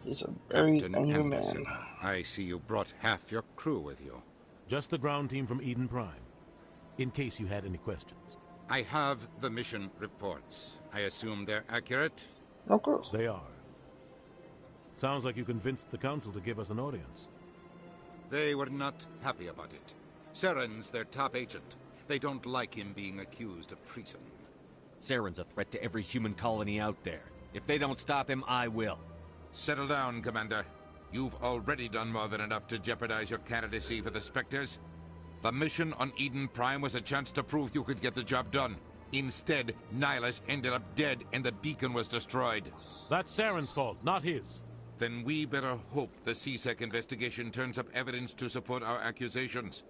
He's a very Captain angry Anderson, man. I see you brought half your crew with you. Just the ground team from Eden Prime, in case you had any questions. I have the mission reports. I assume they're accurate? Of course. They are. Sounds like you convinced the Council to give us an audience. They were not happy about it. Saren's their top agent. They don't like him being accused of treason. Saren's a threat to every human colony out there. If they don't stop him, I will. Settle down, Commander. You've already done more than enough to jeopardize your candidacy for the Spectres. The mission on Eden Prime was a chance to prove you could get the job done. Instead, Nihilus ended up dead and the beacon was destroyed. That's Saren's fault, not his. Then we better hope the CSEC investigation turns up evidence to support our accusations.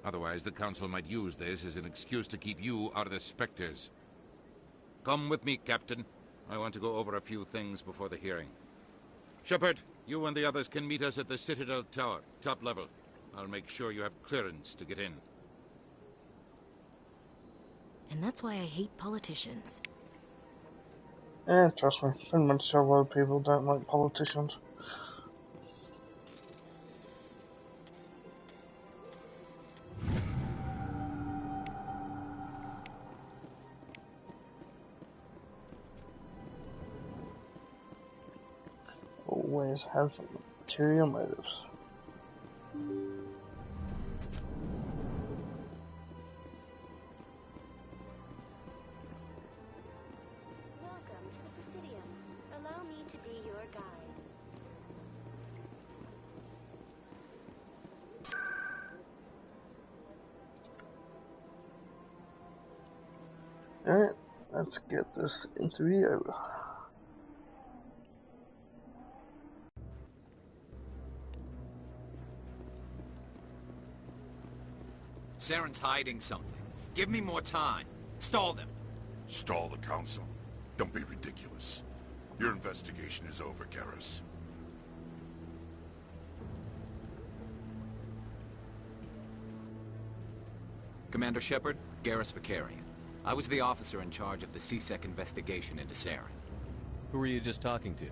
Otherwise, the Council might use this as an excuse to keep you out of the Spectres. Come with me, Captain. I want to go over a few things before the hearing. Shepard, you and the others can meet us at the Citadel Tower, top level. I'll make sure you have clearance to get in. And that's why I hate politicians. Yeah, trust me, pretty much a lot of people don't like politicians. Always have ulterior motives. Welcome to the Presidium. Allow me to be your guide. Alright, let's get this interview over. Saren's hiding something. Give me more time. Stall them. Stall the Council? Don't be ridiculous. Your investigation is over, Garrus. Commander Shepard, Garrus Vicarian. I was the officer in charge of the CSEC investigation into Saren. Who were you just talking to?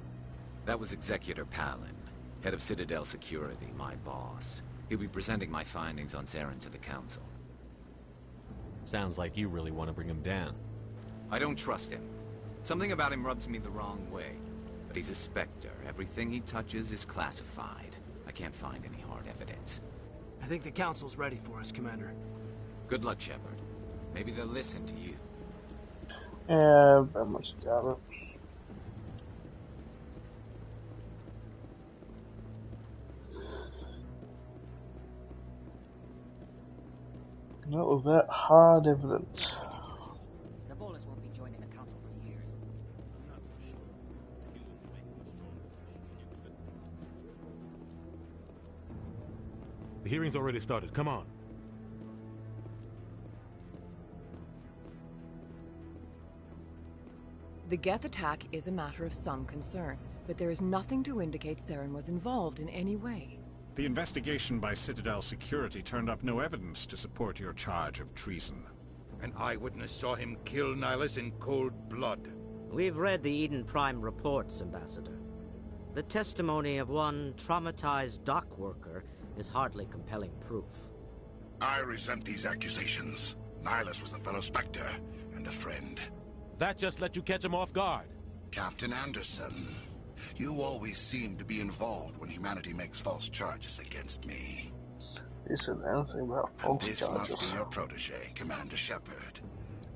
That was Executor Palin, head of Citadel Security, my boss. He'll be presenting my findings on Saren to the Council. Sounds like you really want to bring him down. I don't trust him. Something about him rubs me the wrong way. But he's a Spectre. Everything he touches is classified. I can't find any hard evidence. I think the Council's ready for us, Commander. Good luck, Shepard. Maybe they'll listen to you. Yeah, very much doubt it. Not without hard evidence. The Volus won't be joining the Council for years. The hearing's already started. Come on. The Geth attack is a matter of some concern, but there is nothing to indicate Saren was involved in any way. The investigation by Citadel Security turned up no evidence to support your charge of treason. An eyewitness saw him kill Nihilus in cold blood. We've read the Eden Prime reports, Ambassador. The testimony of one traumatized dock worker is hardly compelling proof. I resent these accusations. Nihilus was a fellow Spectre and a friend. That just let you catch him off guard. Captain Anderson, you always seem to be involved when humanity makes false charges against me. This is anything about false this charges. Must be your protege, Commander Shepard.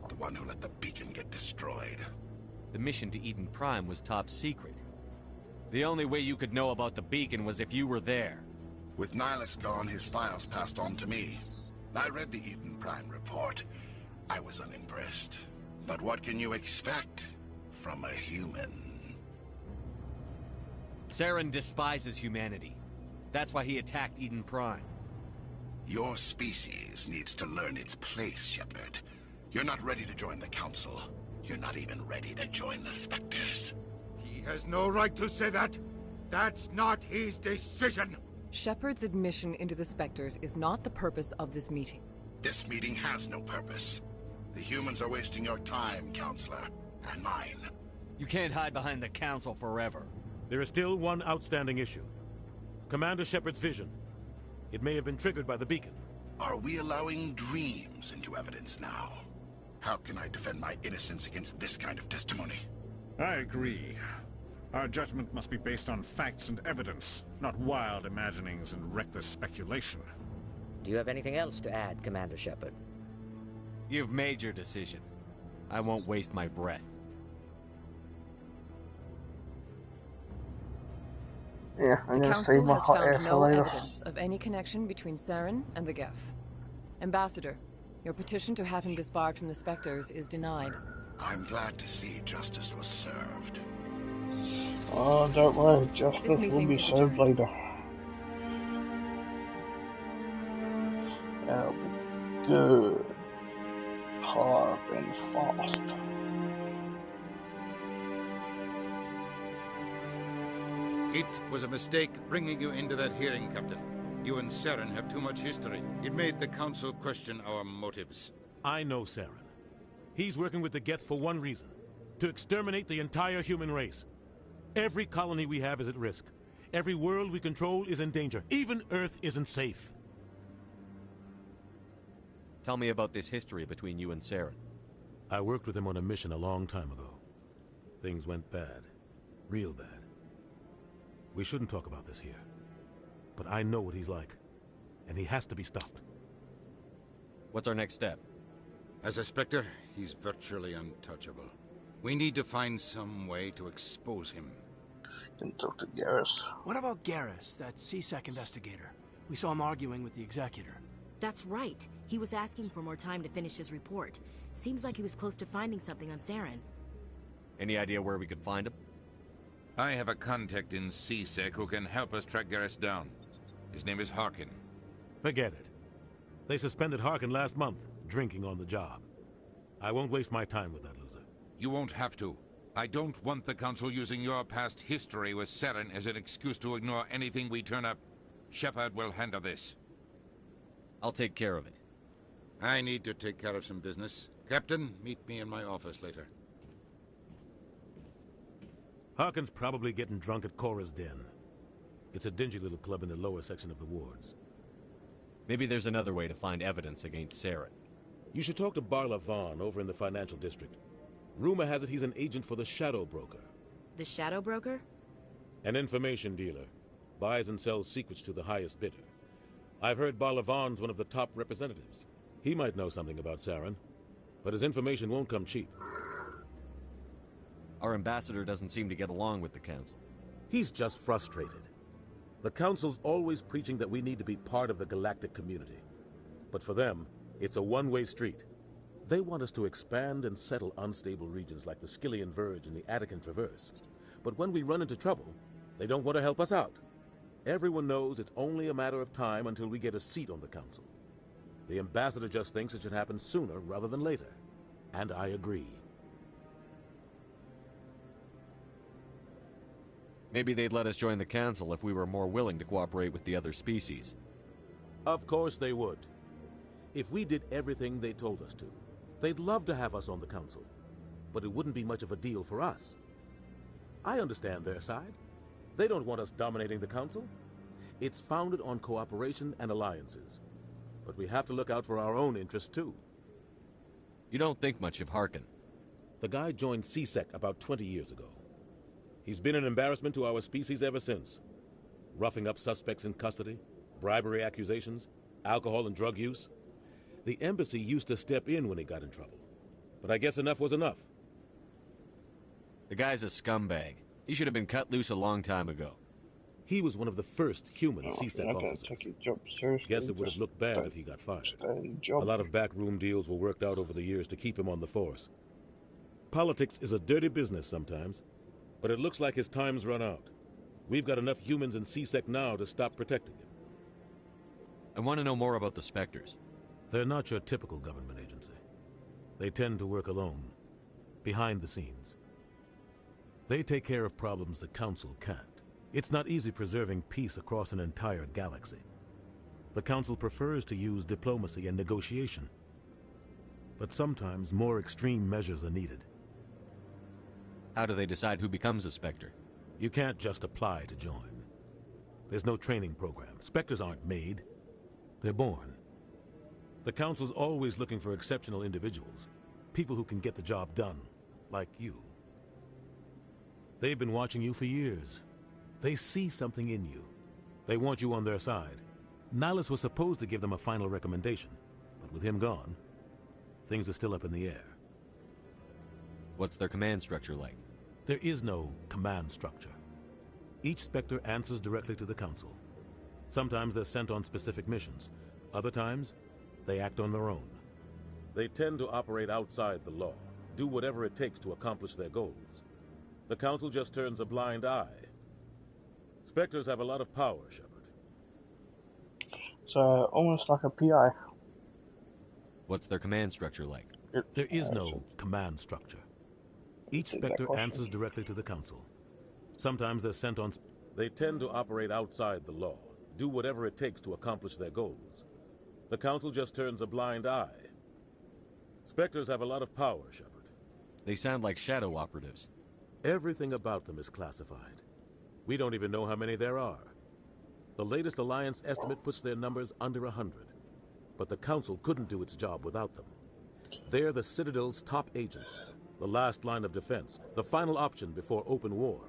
The one who let the beacon get destroyed. The mission to Eden Prime was top secret. The only way you could know about the beacon was if you were there. With Nihilus gone, his files passed on to me. I read the Eden Prime report. I was unimpressed. But what can you expect from a human? Saren despises humanity. That's why he attacked Eden Prime. Your species needs to learn its place, Shepard. You're not ready to join the Council. You're not even ready to join the Spectres. He has no right to say that. That's not his decision. Shepard's admission into the Spectres is not the purpose of this meeting. This meeting has no purpose. The humans are wasting your time, Counselor, and mine. You can't hide behind the Council forever. There is still one outstanding issue. Commander Shepard's vision. It may have been triggered by the beacon. Are we allowing dreams into evidence now? How can I defend my innocence against this kind of testimony? I agree. Our judgment must be based on facts and evidence, not wild imaginings and reckless speculation. Do you have anything else to add, Commander Shepard? You've made your decision. I won't waste my breath. Yeah, I'm the gonna save Council my has hot air found for no later. evidence of any connection between Saren and the Geth. Ambassador, your petition to have him disbarred from the Spectres is denied. I'm glad to see justice was served. Oh, don't worry, justice will be served later. That'll be good, hard, and fast. It was a mistake bringing you into that hearing, Captain. You and Saren have too much history. It made the Council question our motives. I know Saren. He's working with the Geth for one reason. To exterminate the entire human race. Every colony we have is at risk. Every world we control is in danger. Even Earth isn't safe. Tell me about this history between you and Saren. I worked with him on a mission a long time ago. Things went bad. Real bad. We shouldn't talk about this here. But I know what he's like. And he has to be stopped. What's our next step? As a Spectre, he's virtually untouchable. We need to find some way to expose him. Can talk to Garrus. What about Garrus, that CSEC investigator? We saw him arguing with the Executor. That's right. He was asking for more time to finish his report. Seems like he was close to finding something on Saren. Any idea where we could find him? I have a contact in CSEC who can help us track Garrus down. His name is Harkin. Forget it. They suspended Harkin last month, drinking on the job. I won't waste my time with that loser. You won't have to. I don't want the Council using your past history with Saren as an excuse to ignore anything we turn up. Shepard will handle this. I'll take care of it. I need to take care of some business. Captain, meet me in my office later. Harkin's probably getting drunk at Cora's Den. It's a dingy little club in the lower section of the wards. Maybe there's another way to find evidence against Saren. You should talk to Barla Vaughn over in the financial district. Rumor has it he's an agent for the Shadow Broker. The Shadow Broker? An information dealer. Buys and sells secrets to the highest bidder. I've heard Barla Vaughn's one of the top representatives. He might know something about Saren, but his information won't come cheap. Our ambassador doesn't seem to get along with the Council. He's just frustrated. The Council's always preaching that we need to be part of the galactic community. But for them, it's a one-way street. They want us to expand and settle unstable regions like the Skillian Verge and the Attican Traverse. But when we run into trouble, they don't want to help us out. Everyone knows it's only a matter of time until we get a seat on the Council. The ambassador just thinks it should happen sooner rather than later. And I agree. Maybe they'd let us join the Council if we were more willing to cooperate with the other species. Of course they would. If we did everything they told us to, they'd love to have us on the Council. but it wouldn't be much of a deal for us. I understand their side. They don't want us dominating the Council. It's founded on cooperation and alliances. But we have to look out for our own interests, too. You don't think much of Harkin. The guy joined CSEC about 20 years ago. He's been an embarrassment to our species ever since. Roughing up suspects in custody, bribery accusations, alcohol and drug use. The embassy used to step in when he got in trouble. But I guess enough was enough. The guy's a scumbag. He should have been cut loose a long time ago. He was one of the first human CSEC officers. Guess it would have looked bad if he got fired. A lot of backroom deals were worked out over the years to keep him on the force. Politics is a dirty business sometimes, but it looks like his time's run out. We've got enough humans in CSEC now to stop protecting him. I want to know more about the Spectres. They're not your typical government agency. They tend to work alone, behind the scenes. They take care of problems the Council can't. It's not easy preserving peace across an entire galaxy. The Council prefers to use diplomacy and negotiation. But sometimes more extreme measures are needed. How do they decide who becomes a Spectre? You can't just apply to join. There's no training program. Spectres aren't made. They're born. The Council's always looking for exceptional individuals. People who can get the job done, like you. They've been watching you for years. They see something in you. They want you on their side. Nihilus was supposed to give them a final recommendation, but with him gone, things are still up in the air. What's their command structure like? There is no command structure. Each Spectre answers directly to the Council. Sometimes they're sent on specific missions. Other times, they act on their own. They tend to operate outside the law, do whatever it takes to accomplish their goals. The Council just turns a blind eye. Spectres have a lot of power, Shepard. So, almost like a PI. What's their command structure like? There is no command structure. Each Spectre answers directly to the Council. Sometimes they're sent on... They tend to operate outside the law, do whatever it takes to accomplish their goals. The Council just turns a blind eye. Spectres have a lot of power, Shepard. They sound like shadow operatives. Everything about them is classified. We don't even know how many there are. The latest Alliance estimate puts their numbers under 100. But the Council couldn't do its job without them. They're the Citadel's top agents, the last line of defense, the final option before open war.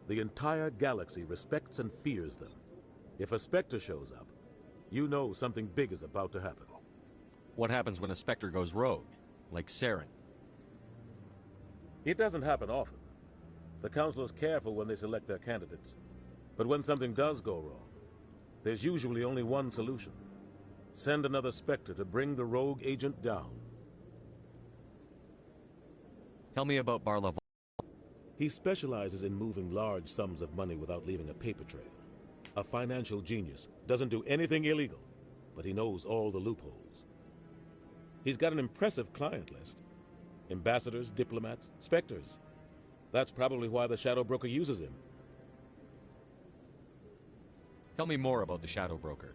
The entire galaxy respects and fears them. If a Spectre shows up, you know something big is about to happen. What happens when a Spectre goes rogue, like Saren? It doesn't happen often. The Council is careful when they select their candidates. But when something does go wrong, there's usually only one solution. Send another Spectre to bring the rogue agent down. Tell me about Barlaval. He specializes in moving large sums of money without leaving a paper trail. A financial genius, doesn't do anything illegal, but he knows all the loopholes. He's got an impressive client list. Ambassadors, diplomats, Spectres. That's probably why the Shadow Broker uses him. Tell me more about the Shadow Broker.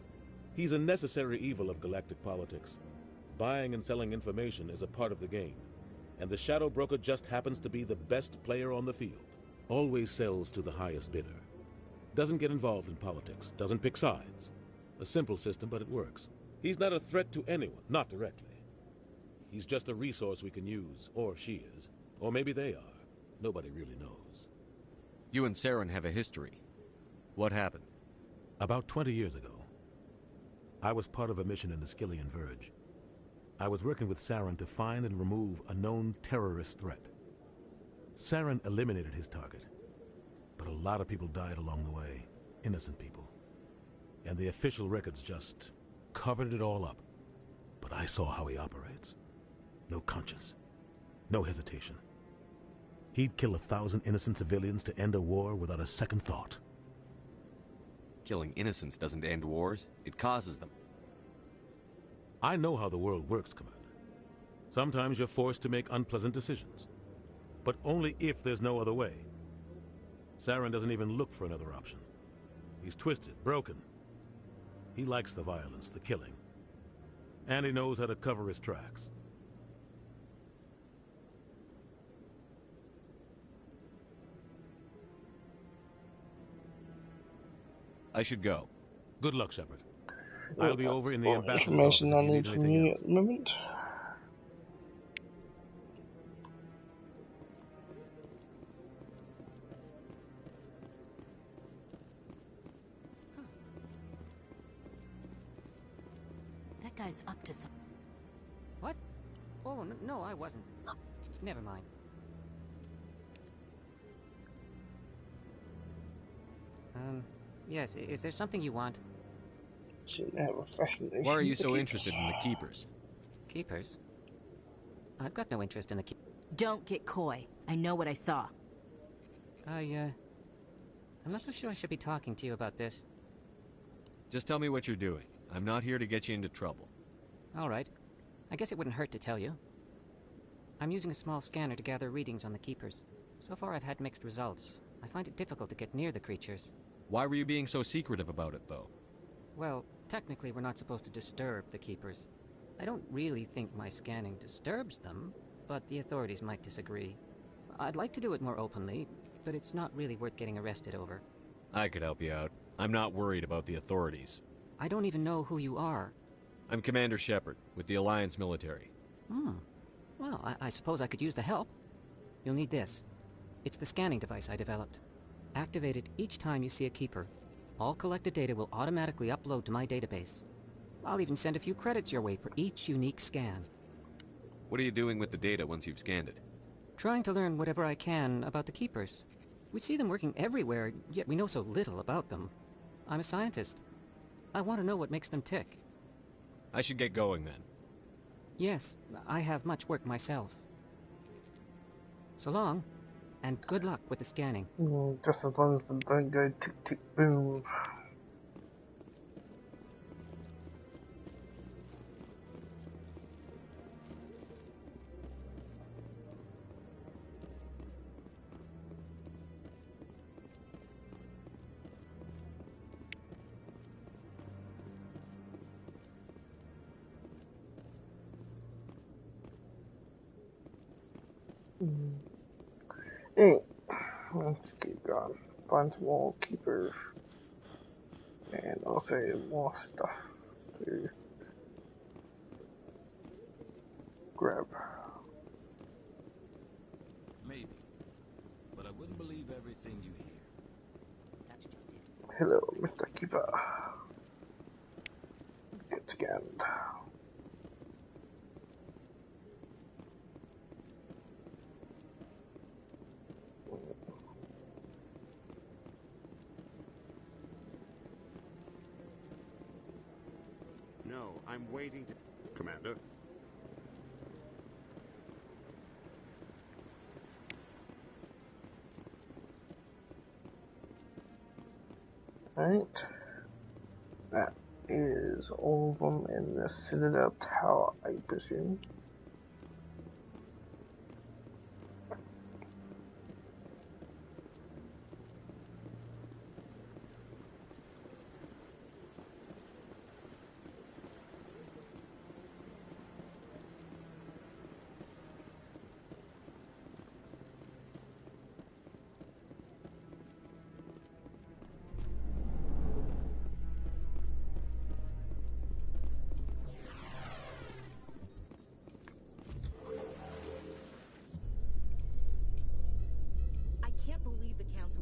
He's a necessary evil of galactic politics. Buying and selling information is a part of the game, and the Shadow Broker just happens to be the best player on the field. Always sells to the highest bidder. Doesn't get involved in politics, doesn't pick sides. A simple system, but it works. He's not a threat to anyone, not directly. He's just a resource we can use, or she is. Or maybe they are. Nobody really knows. You and Saren have a history. What happened? About 20 years ago, I was part of a mission in the Skillian Verge. I was working with Saren to find and remove a known terrorist threat. Saren eliminated his target, but a lot of people died along the way, innocent people. And the official records just covered it all up. But I saw how he operates. No conscience, no hesitation. He'd kill 1,000 innocent civilians to end a war without a second thought. Killing innocents doesn't end wars, it causes them. I know how the world works, Commander. Sometimes you're forced to make unpleasant decisions. But only if there's no other way. Saren doesn't even look for another option. He's twisted, broken. He likes the violence, the killing. And he knows how to cover his tracks. I should go. Good luck, Shepard. I'll be over in the All ambassador's office if information I you need need from anything you else. at the moment. That guy's up to some. What? Oh, no, I wasn't. Never mind. Yes, is there something you want? Shouldn't have a fascination. Why are you so interested in the Keepers? Keepers? I've got no interest in the Keepers. Don't get coy. I know what I saw. I'm not so sure I should be talking to you about this. Just tell me what you're doing. I'm not here to get you into trouble. All right. I guess it wouldn't hurt to tell you. I'm using a small scanner to gather readings on the Keepers. So far I've had mixed results. I find it difficult to get near the creatures. Why were you being so secretive about it, though? Well, technically we're not supposed to disturb the Keepers. I don't really think my scanning disturbs them, but the authorities might disagree. I'd like to do it more openly, but it's not really worth getting arrested over. I could help you out. I'm not worried about the authorities. I don't even know who you are. I'm Commander Shepard, with the Alliance military. Well, I suppose I could use the help. You'll need this. It's the scanning device I developed. Activate it each time you see a Keeper. All collected data will automatically upload to my database. I'll even send a few credits your way for each unique scan. What are you doing with the data once you've scanned it? Trying to learn whatever I can about the Keepers. We see them working everywhere, yet we know so little about them. I'm a scientist. I want to know what makes them tick. I should get going then. Yes, I have much work myself. So long, and good luck with the scanning. Just as long as they don't go tick tick boom. Hey, let's keep going. Find some more Keepers. And also more stuff to grab. Maybe. But I wouldn't believe everything you hear. That's just it. Hello, Mr. Keeper. Get scanned. No, I'm waiting to... Commander? Right. That is all of them in the Citadel Tower, I presume.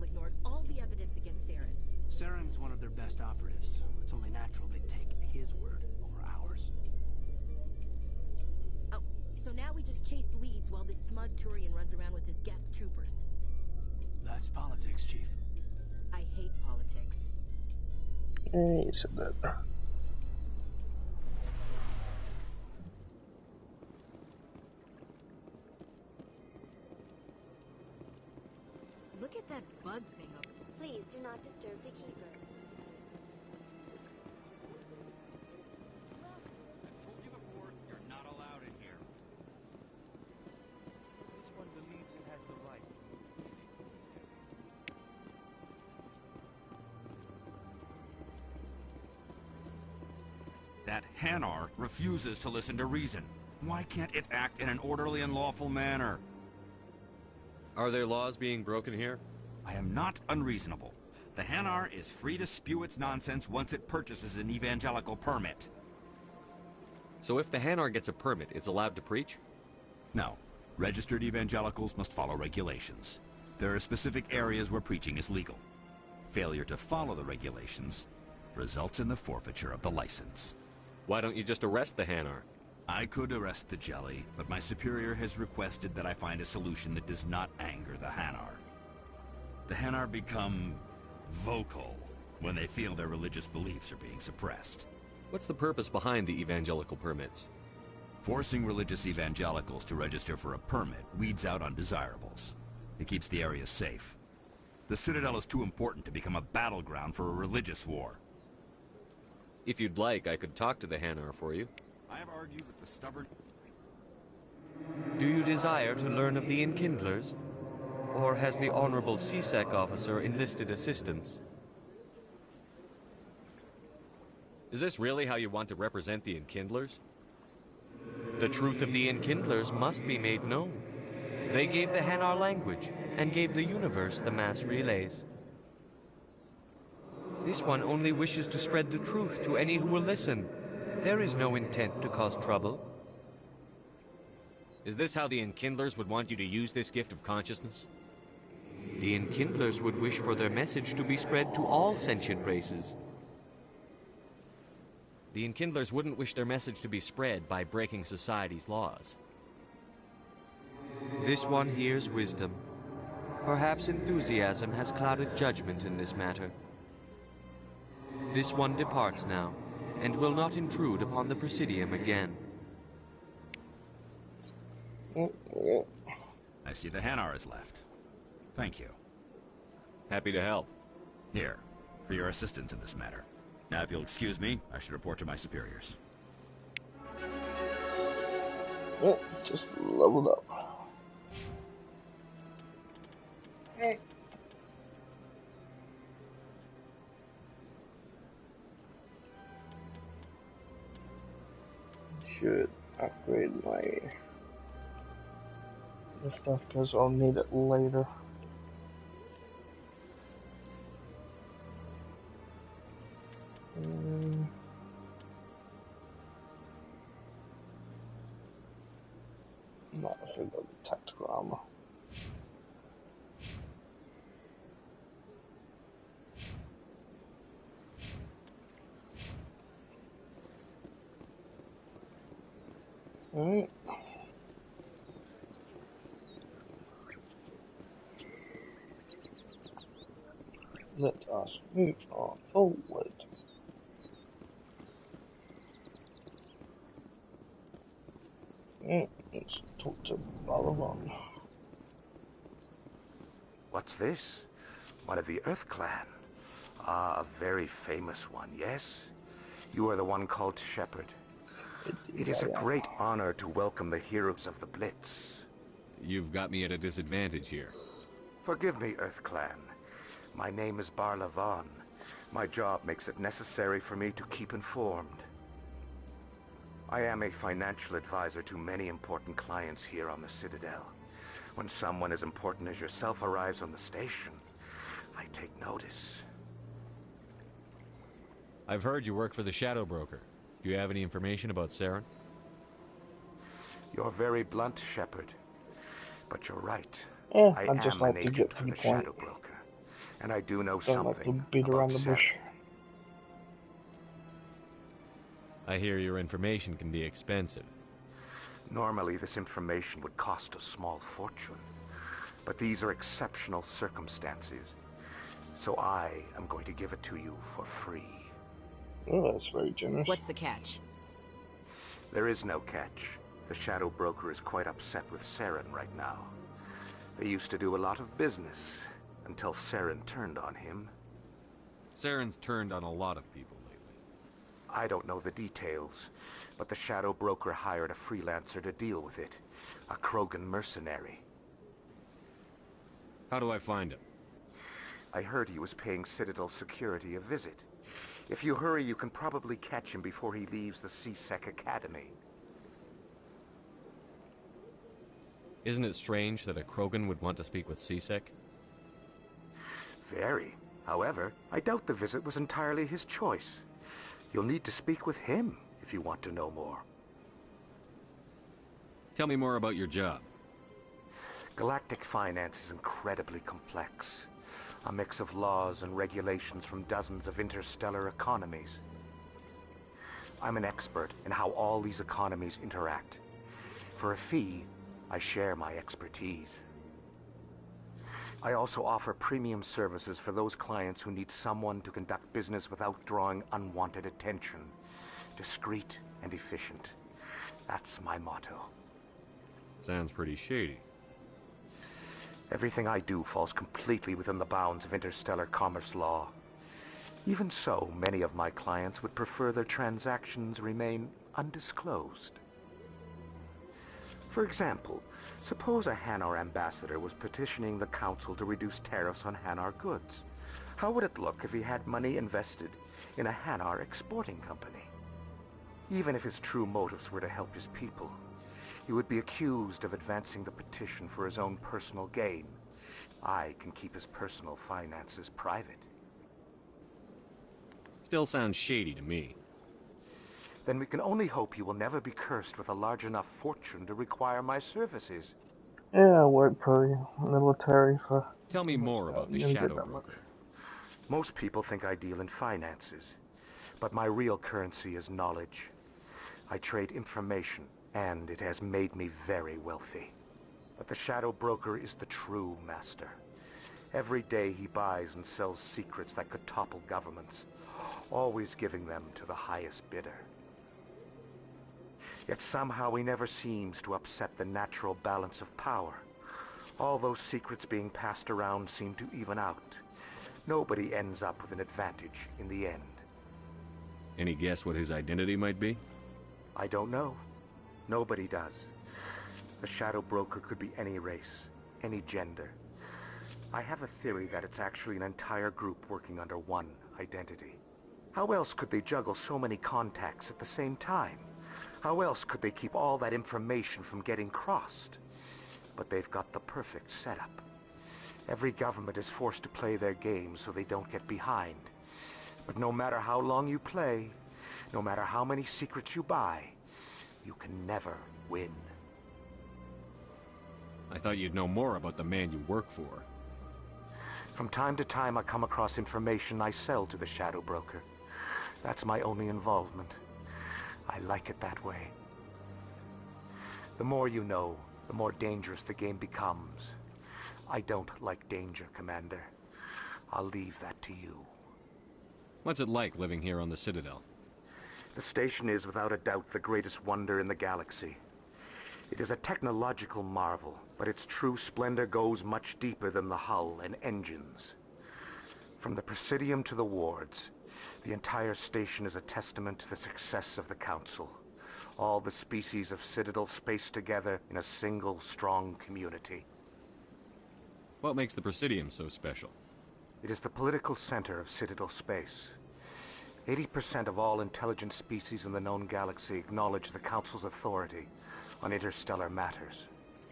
Ignored all the evidence against Saren. Saren's one of their best operatives. It's only natural they take his word over ours. Oh, so now we just chase leads while this smug Turian runs around with his Geth troopers. That's politics, Chief. I hate politics. Yeah, you said that. Look at that bug thing up. Please do not disturb the Keepers. I've told you before, you're not allowed in here. This one believes it has the right. That Hanar refuses to listen to reason. Why can't it act in an orderly and lawful manner? Are there laws being broken here? I am not unreasonable. The Hanar is free to spew its nonsense once it purchases an evangelical permit. So if the Hanar gets a permit, it's allowed to preach? No. Registered evangelicals must follow regulations. There are specific areas where preaching is legal. Failure to follow the regulations results in the forfeiture of the license. Why don't you just arrest the Hanar? I could arrest the jelly, but my superior has requested that I find a solution that does not anger the Hanar. The Hanar become vocal when they feel their religious beliefs are being suppressed. What's the purpose behind the evangelical permits? Forcing religious evangelicals to register for a permit weeds out undesirables. It keeps the area safe. The Citadel is too important to become a battleground for a religious war. If you'd like, I could talk to the Hanar for you. I have argued with the stubborn... Do you desire to learn of the Enkindlers? Or has the Honorable CSEC officer enlisted assistance? Is this really how you want to represent the Enkindlers? The truth of the Enkindlers must be made known. They gave the Hanar language, and gave the universe the mass relays. This one only wishes to spread the truth to any who will listen. There is no intent to cause trouble. Is this how the Enkindlers would want you to use this gift of consciousness? The Enkindlers would wish for their message to be spread to all sentient races. The Enkindlers wouldn't wish their message to be spread by breaking society's laws. This one hears wisdom. Perhaps enthusiasm has clouded judgment in this matter. This one departs now, and will not intrude upon the Presidium again. I see the Hanar is left. Thank you. Happy to help. Here, for your assistance in this matter. Now, if you'll excuse me, I should report to my superiors. Oh, just leveled up. Should upgrade my stuff because I'll need it later. Not if I go to tactical armor. Alright. Let us move on forward. Let's talk to Balavan. What's this? One of the Earth Clan. Ah, a very famous one, yes? You are the one called Shepard. It is a great honor to welcome the heroes of the Blitz. You've got me at a disadvantage here. Forgive me, Earth Clan. My name is Barlavan. My job makes it necessary for me to keep informed. I am a financial advisor to many important clients here on the Citadel. When someone as important as yourself arrives on the station, I take notice. I've heard you work for the Shadow Broker. Do you have any information about Saren? You're very blunt, Shepard. But you're right. Yeah, I I'd just am like an to agent get for to the the point. Shadow Broker. And I do know Don't like to something beat about around the bush. Saren. I hear your information can be expensive. Normally, this information would cost a small fortune. But these are exceptional circumstances. So I am going to give it to you for free. Oh, that's very generous. What's the catch? There is no catch. The Shadow Broker is quite upset with Saren right now. They used to do a lot of business until Saren turned on him. Saren's turned on a lot of people lately. I don't know the details, but the Shadow Broker hired a freelancer to deal with it. A Krogan mercenary. How do I find him? I heard he was paying Citadel security a visit. If you hurry, you can probably catch him before he leaves the CSEC Academy. Isn't it strange that a Krogan would want to speak with CSEC? Very. However, I doubt the visit was entirely his choice. You'll need to speak with him if you want to know more. Tell me more about your job. Galactic finance is incredibly complex. A mix of laws and regulations from dozens of interstellar economies. I'm an expert in how all these economies interact. For a fee, I share my expertise. I also offer premium services for those clients who need someone to conduct business without drawing unwanted attention. Discreet and efficient. That's my motto. Sounds pretty shady. Everything I do falls completely within the bounds of interstellar commerce law. Even so, many of my clients would prefer their transactions remain undisclosed. For example, suppose a Hanar ambassador was petitioning the Council to reduce tariffs on Hanar goods. How would it look if he had money invested in a Hanar exporting company? Even if his true motives were to help his people, he would be accused of advancing the petition for his own personal gain. I can keep his personal finances private. Still sounds shady to me. Then we can only hope you will never be cursed with a large enough fortune to require my services. Yeah, I work for the military for... Tell me more about the Shadow Broker. Most people think I deal in finances, but my real currency is knowledge. I trade information, and it has made me very wealthy. But the Shadow Broker is the true master. Every day he buys and sells secrets that could topple governments, always giving them to the highest bidder. Yet somehow he never seems to upset the natural balance of power. All those secrets being passed around seem to even out. Nobody ends up with an advantage in the end. Any guess what his identity might be? I don't know. Nobody does. The Shadow Broker could be any race, any gender. I have a theory that it's actually an entire group working under one identity. How else could they juggle so many contacts at the same time? How else could they keep all that information from getting crossed? But they've got the perfect setup. Every government is forced to play their game so they don't get behind. But no matter how long you play, no matter how many secrets you buy, you can never win. I thought you'd know more about the man you work for. From time to time I come across information I sell to the Shadow Broker. That's my only involvement. I like it that way. The more you know, the more dangerous the game becomes. I don't like danger, Commander. I'll leave that to you. What's it like living here on the Citadel? The station is without a doubt the greatest wonder in the galaxy. It is a technological marvel, but its true splendor goes much deeper than the hull and engines. From the Presidium to the wards, the entire station is a testament to the success of the Council. All the species of Citadel spaced together in a single strong community. What makes the Presidium so special? It is the political center of Citadel space. 80% of all intelligent species in the known galaxy acknowledge the Council's authority on interstellar matters.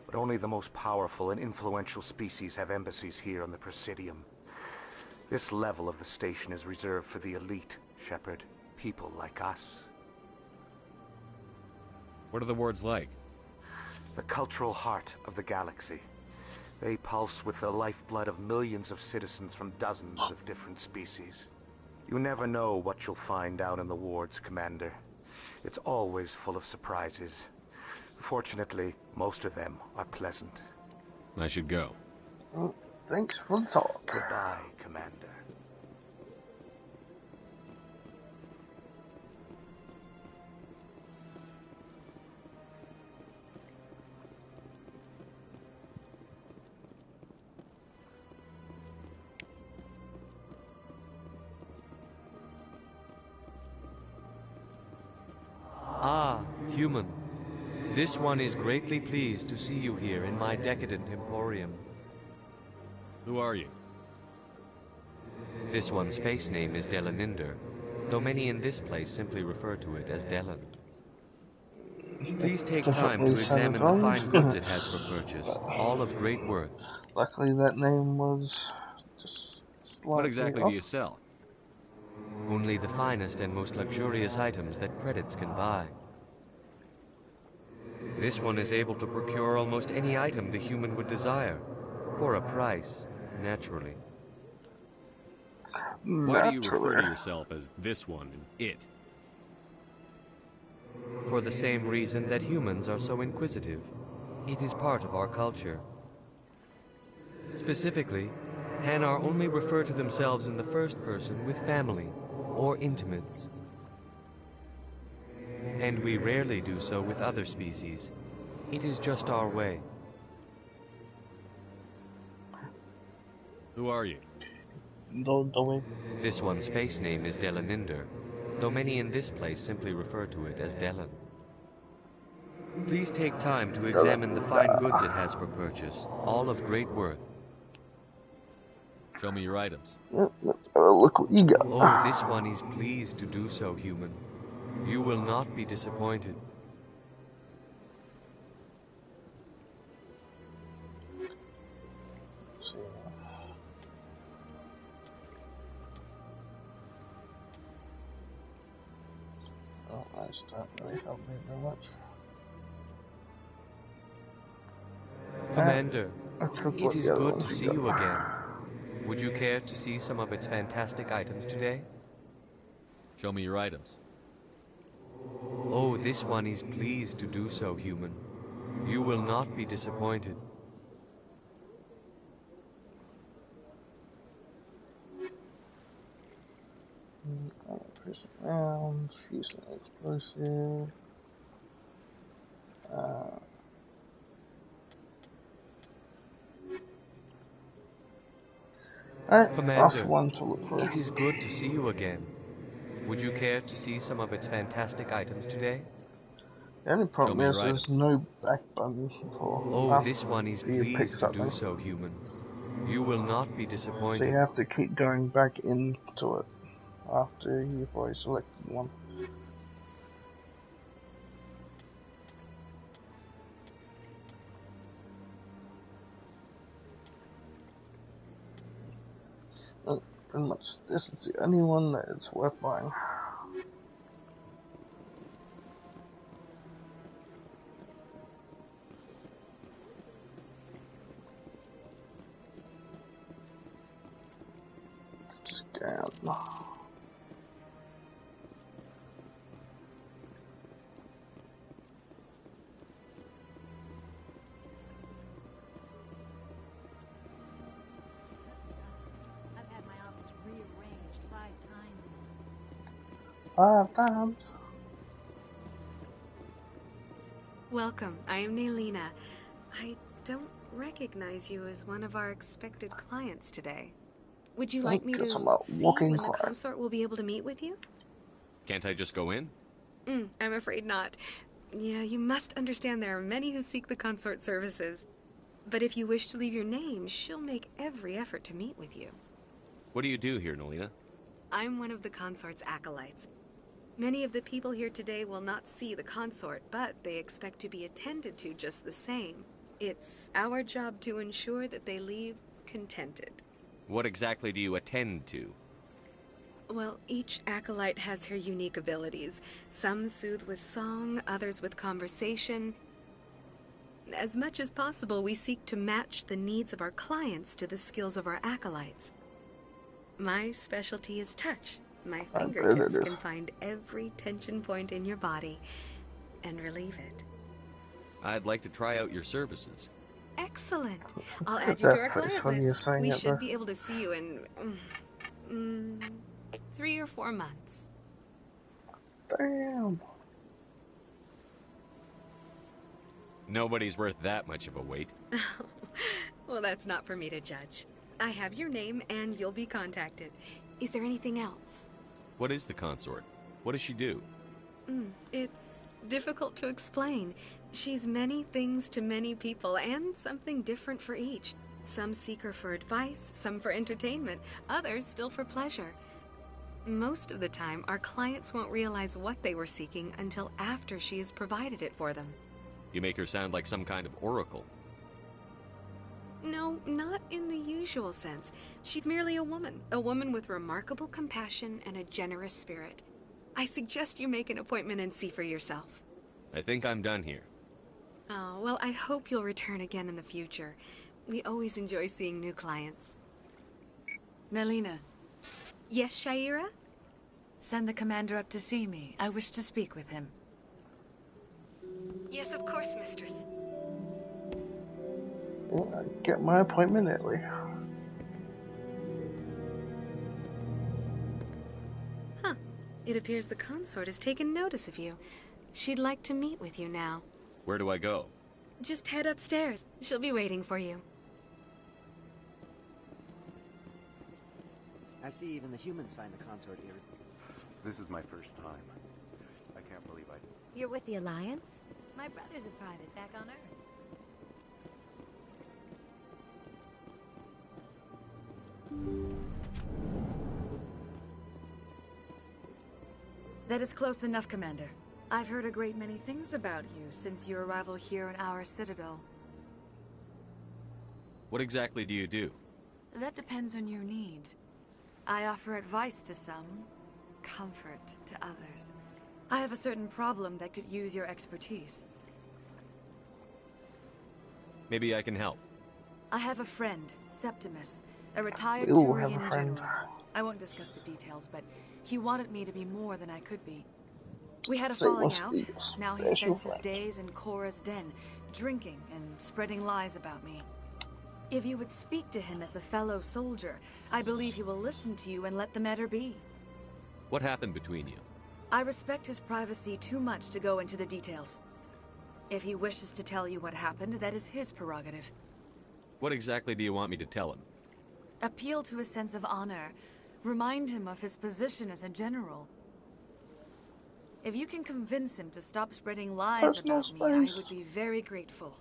But only the most powerful and influential species have embassies here on the Presidium. This level of the station is reserved for the elite, Shepard. People like us. What are the wards like? The cultural heart of the galaxy. They pulse with the lifeblood of millions of citizens from dozens of different species. You never know what you'll find down in the wards, Commander. It's always full of surprises. Fortunately, most of them are pleasant. I should go. Thanks for the talk. Goodbye, Commander. Ah, human. This one is greatly pleased to see you here in my decadent emporium. Who are you? This one's face name is Delaninder, though many in this place simply refer to it as Delan. Please take time to examine the fine goods it has for purchase, all of great worth. Luckily that name was just What exactly do you sell? Only the finest and most luxurious items that credits can buy. This one is able to procure almost any item the human would desire, for a price, naturally. Why do you refer to yourself as this one and it? For the same reason that humans are so inquisitive. It is part of our culture. Specifically, Hanar only refer to themselves in the first person with family or intimates. And we rarely do so with other species. It is just our way. Who are you? This one's face name is Delaninder, though many in this place simply refer to it as Delan. Please take time to examine the fine goods it has for purchase, all of great worth. Show me your items. Look what you got. Oh, this one is pleased to do so, human. You will not be disappointed. Oh, that's not really helped me very much. Commander, it is good to see you again. Would you care to see some of its fantastic items today? Show me your items. Oh, this one is pleased to do so, human. You will not be disappointed. Prison rounds, fusing explosive. Commander, one to look for. It is good to see you again. Would you care to see some of its fantastic items today? The only problem is there's no back button for. Oh, this one is pleased to do so, human. You will not be disappointed. So you have to keep going back into it after you've already selected one. Pretty much, this is the only one that is worth buying. Scan. Rearranged 5 times. 5 times? Welcome, I am Nelina. I don't recognize you as one of our expected clients today. Would you like me to see when the consort will be able to meet with you? Can't I just go in? I'm afraid not. Yeah, you must understand there are many who seek the consort services. But if you wish to leave your name, she'll make every effort to meet with you. What do you do here, Nelina? I'm one of the consort's acolytes. Many of the people here today will not see the consort, but they expect to be attended to just the same. It's our job to ensure that they leave contented. What exactly do you attend to? Well, each acolyte has her unique abilities. Some soothe with song, others with conversation. As much as possible, we seek to match the needs of our clients to the skills of our acolytes. My specialty is touch. My fingertips can find every tension point in your body and relieve it. I'd like to try out your services. Excellent. I'll add you to our client list. We should be able to see you in 3 or 4 months. Damn. Nobody's worth that much of a wait. Well, that's not for me to judge. I have your name and you'll be contacted. Is there anything else? What is the consort? What does she do? It's difficult to explain. She's many things to many people and something different for each. Some seek her for advice, some for entertainment, others still for pleasure. Most of the time, our clients won't realize what they were seeking until after she has provided it for them. You make her sound like some kind of oracle. No, not in the usual sense. She's merely a woman with remarkable compassion and a generous spirit. I suggest you make an appointment and see for yourself. I think I'm done here. Oh, well, I hope you'll return again in the future. We always enjoy seeing new clients. Nelina. Yes, Shaira? Send the commander up to see me. I wish to speak with him. Yes, of course, mistress. I get my appointment early. Huh. It appears the consort has taken notice of you. She'd like to meet with you now. Where do I go? Just head upstairs. She'll be waiting for you. I see even the humans find the consort here. This is my first time. I can't believe I... You're with the Alliance? My brother's a private back on Earth. That is close enough, Commander. I've heard a great many things about you since your arrival here in our citadel. What exactly do you do? That depends on your needs. I offer advice to some, comfort to others. I have a certain problem that could use your expertise. Maybe I can help. I have a friend, Septimus, a retired We all have a Turian friend. general. I won't discuss the details, but he wanted me to be more than I could be. We had a So it falling must out. be a Now he special spends his friend. days in Cora's den, drinking and spreading lies about me. If you would speak to him as a fellow soldier, I believe he will listen to you and let the matter be. What happened between you? I respect his privacy too much to go into the details. If he wishes to tell you what happened, that is his prerogative. What exactly do you want me to tell him? Appeal to a sense of honor. Remind him of his position as a general. If you can convince him to stop spreading lies Personal about me, I space. would be very grateful.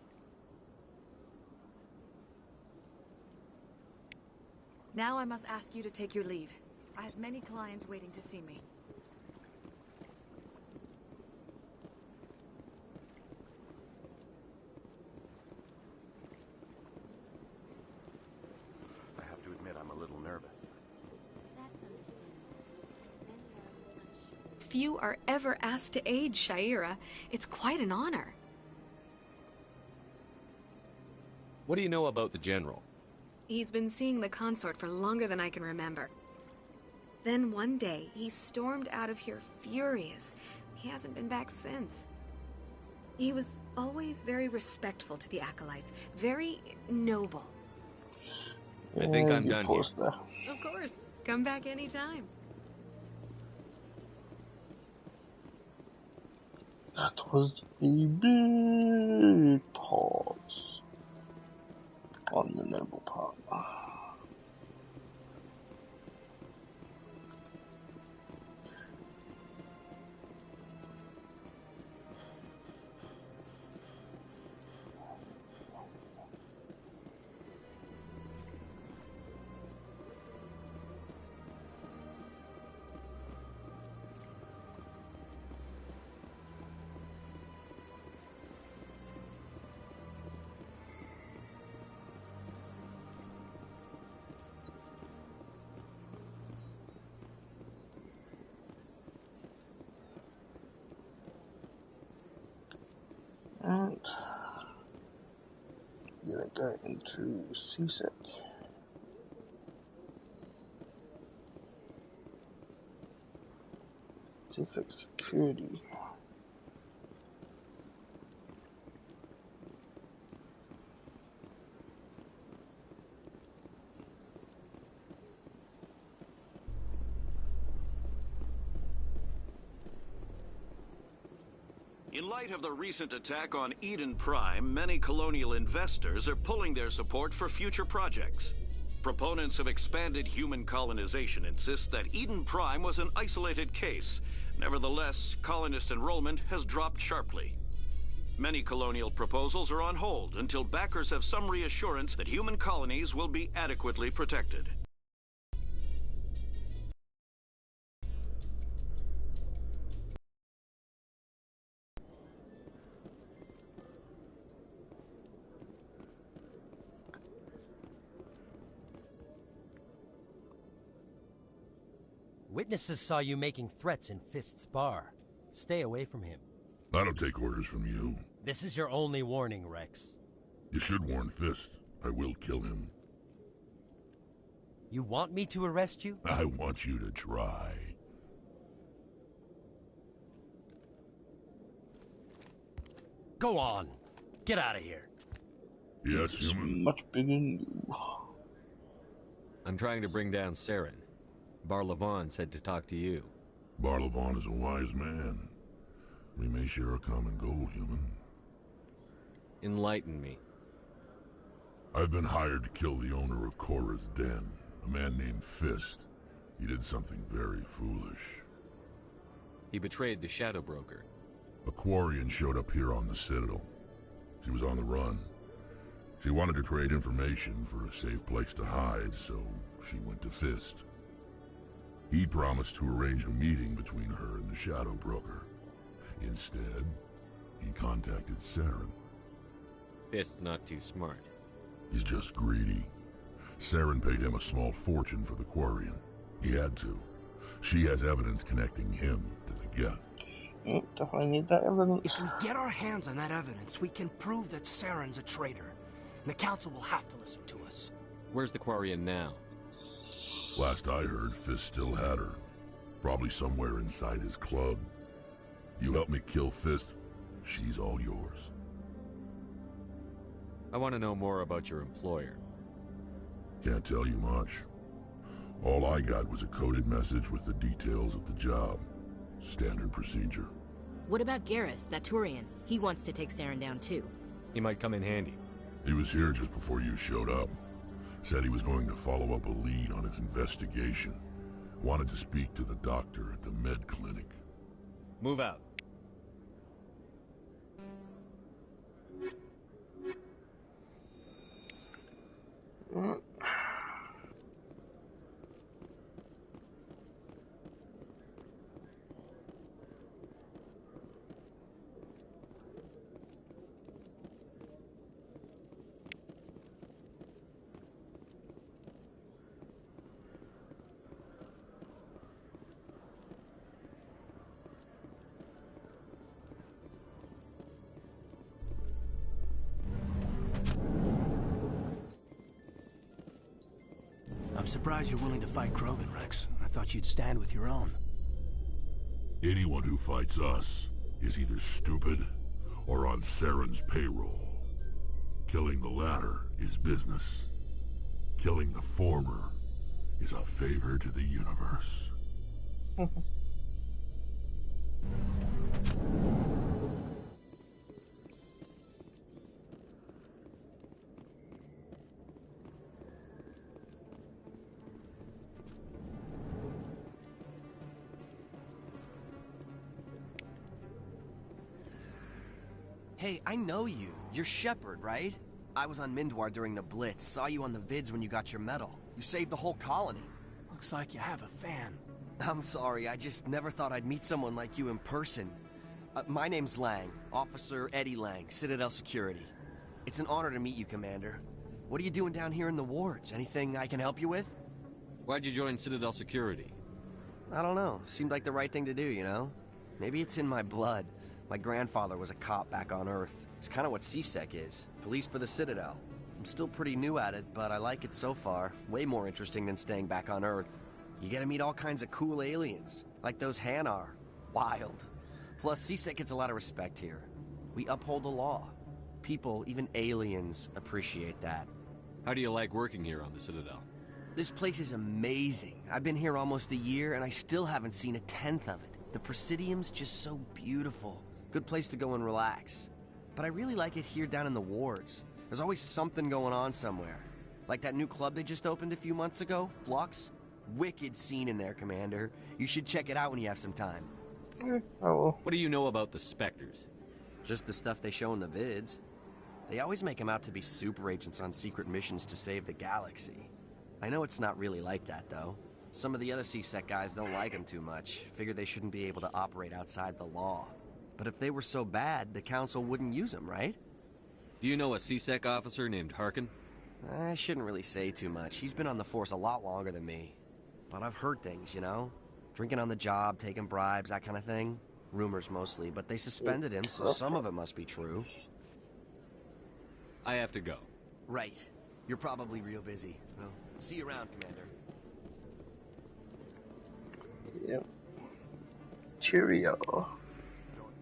Now I must ask you to take your leave. I have many clients waiting to see me. I have to admit I'm a little nervous. That's understandable. Many are unsure. Few are ever asked to aid Shaira. It's quite an honor. What do you know about the General? He's been seeing the consort for longer than I can remember. Then one day, he stormed out of here furious. He hasn't been back since. He was always very respectful to the acolytes, very noble. I think I'm you done poor here. stuff. Of course, come back anytime. That was a big pause on the noble part. And I'm gonna go into CSEC. CSEC security. In light of the recent attack on Eden Prime, many colonial investors are pulling their support for future projects. Proponents of expanded human colonization insist that Eden Prime was an isolated case. Nevertheless, colonist enrollment has dropped sharply. Many colonial proposals are on hold until backers have some reassurance that human colonies will be adequately protected. Witnesses saw you making threats in Fist's bar. Stay away from him. I don't take orders from you. This is your only warning, Rex. You should warn Fist. I will kill him. You want me to arrest you? I want you to try. Go on. Get out of here. Yes, human. Much bigger than you. I'm trying to bring down Saren. Barlavon said to talk to you. Barlavon is a wise man. We may share a common goal, human. Enlighten me. I've been hired to kill the owner of Korra's Den, a man named Fist. He did something very foolish. He betrayed the Shadow Broker. A Quarian showed up here on the Citadel. She was on the run. She wanted to trade information for a safe place to hide, so she went to Fist. He promised to arrange a meeting between her and the Shadow Broker. Instead, he contacted Saren. Fist's not too smart. He's just greedy. Saren paid him a small fortune for the Quarian. He had to. She has evidence connecting him to the Geth. Definitely need that evidence. If we get our hands on that evidence, we can prove that Saren's a traitor. And the Council will have to listen to us. Where's the Quarian now? Last I heard, Fist still had her. Probably somewhere inside his club. You help me kill Fist, she's all yours. I want to know more about your employer. Can't tell you much. All I got was a coded message with the details of the job. Standard procedure. What about Garrus, that Turian? He wants to take Saren down too. He might come in handy. He was here just before you showed up. Said he was going to follow up a lead on his investigation. Wanted to speak to the doctor at the med clinic. Move out. I'm surprised you're willing to fight Krogan, Rex. I thought you'd stand with your own. Anyone who fights us is either stupid or on Saren's payroll. Killing the latter is business. Killing the former is a favor to the universe. Hey, I know you. You're Shepard, right? I was on Mindwar during the Blitz. Saw you on the vids when you got your medal. You saved the whole colony. Looks like you have a fan. I'm sorry, I just never thought I'd meet someone like you in person. My name's Lang, Officer Eddie Lang, Citadel Security. It's an honor to meet you, Commander. What are you doing down here in the wards? Anything I can help you with? Why'd you join Citadel Security? I don't know. Seemed like the right thing to do, you know? Maybe it's in my blood. My grandfather was a cop back on Earth. It's kind of what CSEC is. Police for the Citadel. I'm still pretty new at it, but I like it so far. Way more interesting than staying back on Earth. You get to meet all kinds of cool aliens, like those Hanar. Wild. Plus, CSEC gets a lot of respect here. We uphold the law. People, even aliens, appreciate that. How do you like working here on the Citadel? This place is amazing. I've been here almost a year, and I still haven't seen a tenth of it. The Presidium's just so beautiful. Good place to go and relax. But I really like it here down in the wards. There's always something going on somewhere. Like that new club they just opened a few months ago, Flux. Wicked scene in there, Commander. You should check it out when you have some time. What do you know about the Spectres? Just the stuff they show in the vids. They always make them out to be super agents on secret missions to save the galaxy. I know it's not really like that, though. Some of the other CSEC guys don't like them too much. Figure they shouldn't be able to operate outside the law. But if they were so bad, the Council wouldn't use them, right? Do you know a CSEC officer named Harkin? I shouldn't really say too much. He's been on the force a lot longer than me. But I've heard things, you know? Drinking on the job, taking bribes, that kind of thing. Rumors mostly, but they suspended him, so some of it must be true. I have to go. Right. You're probably real busy. Well, see you around, Commander. Yep. Cheerio. Don't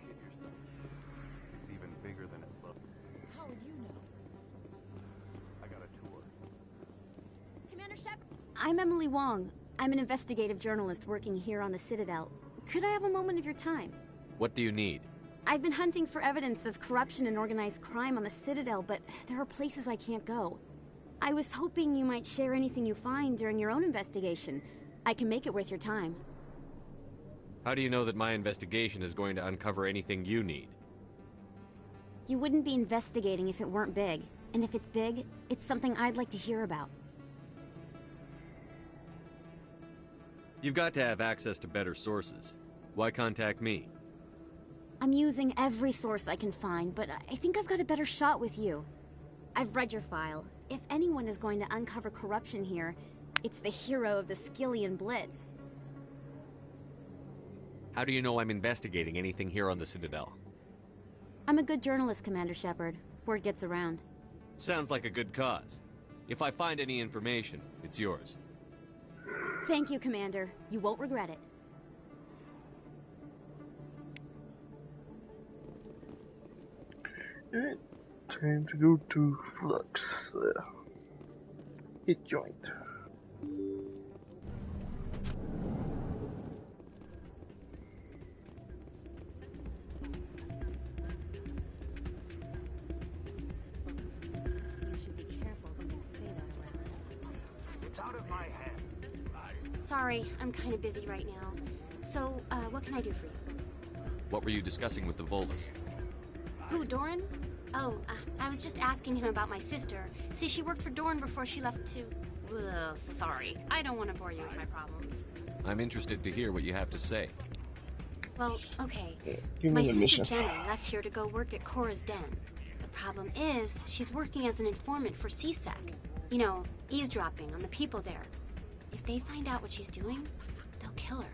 kid yourself. It's even bigger than it looks. How would you know? I got a tour. Commander Shepard. I'm Emily Wong. I'm an investigative journalist working here on the Citadel. Could I have a moment of your time? What do you need? I've been hunting for evidence of corruption and organized crime on the Citadel, but there are places I can't go. I was hoping you might share anything you find during your own investigation. I can make it worth your time. How do you know that my investigation is going to uncover anything you need? You wouldn't be investigating if it weren't big. And if it's big, it's something I'd like to hear about. You've got to have access to better sources. Why contact me? I'm using every source I can find, but I think I've got a better shot with you. I've read your file. If anyone is going to uncover corruption here, it's the hero of the Skillian Blitz. How do you know I'm investigating anything here on the Citadel? I'm a good journalist, Commander Shepard. Word gets around. Sounds like a good cause. If I find any information, it's yours. Thank you, Commander. You won't regret it. Alright, time to go to Flux. Hit joint. You should be careful when you say that around. It's out of my head. Sorry, I'm kind of busy right now. So, what can I do for you? What were you discussing with the Volus? Who, Doran? Oh, I was just asking him about my sister. See, she worked for Doran before she left to... Ugh, sorry. I don't want to bore you with my problems. I'm interested to hear what you have to say. Well, okay. Give My me the sister mission. Jenna left here to go work at Cora's Den. The problem is, she's working as an informant for CSEC. You know, eavesdropping on the people there. If they find out what she's doing, they'll kill her.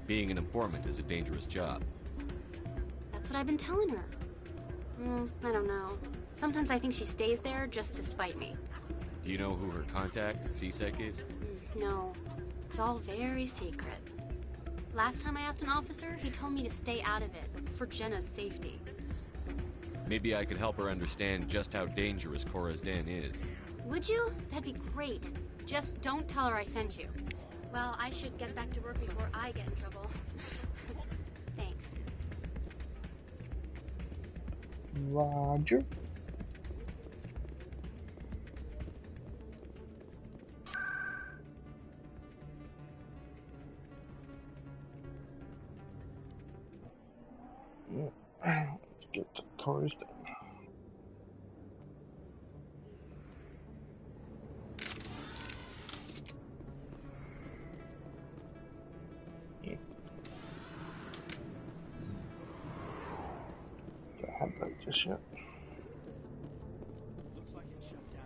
Being an informant is a dangerous job. That's what I've been telling her. I don't know. Sometimes I think she stays there just to spite me. Do you know who her contact at CSEC is? No, it's all very secret. Last time I asked an officer, he told me to stay out of it, for Jenna's safety. Maybe I could help her understand just how dangerous Cora's Den is. Would you? That'd be great. Just don't tell her I sent you. Well, I should get back to work before I get in trouble. Thanks. Roger. Let's get the cars done. I haven't played just yet. Looks like it's shut down.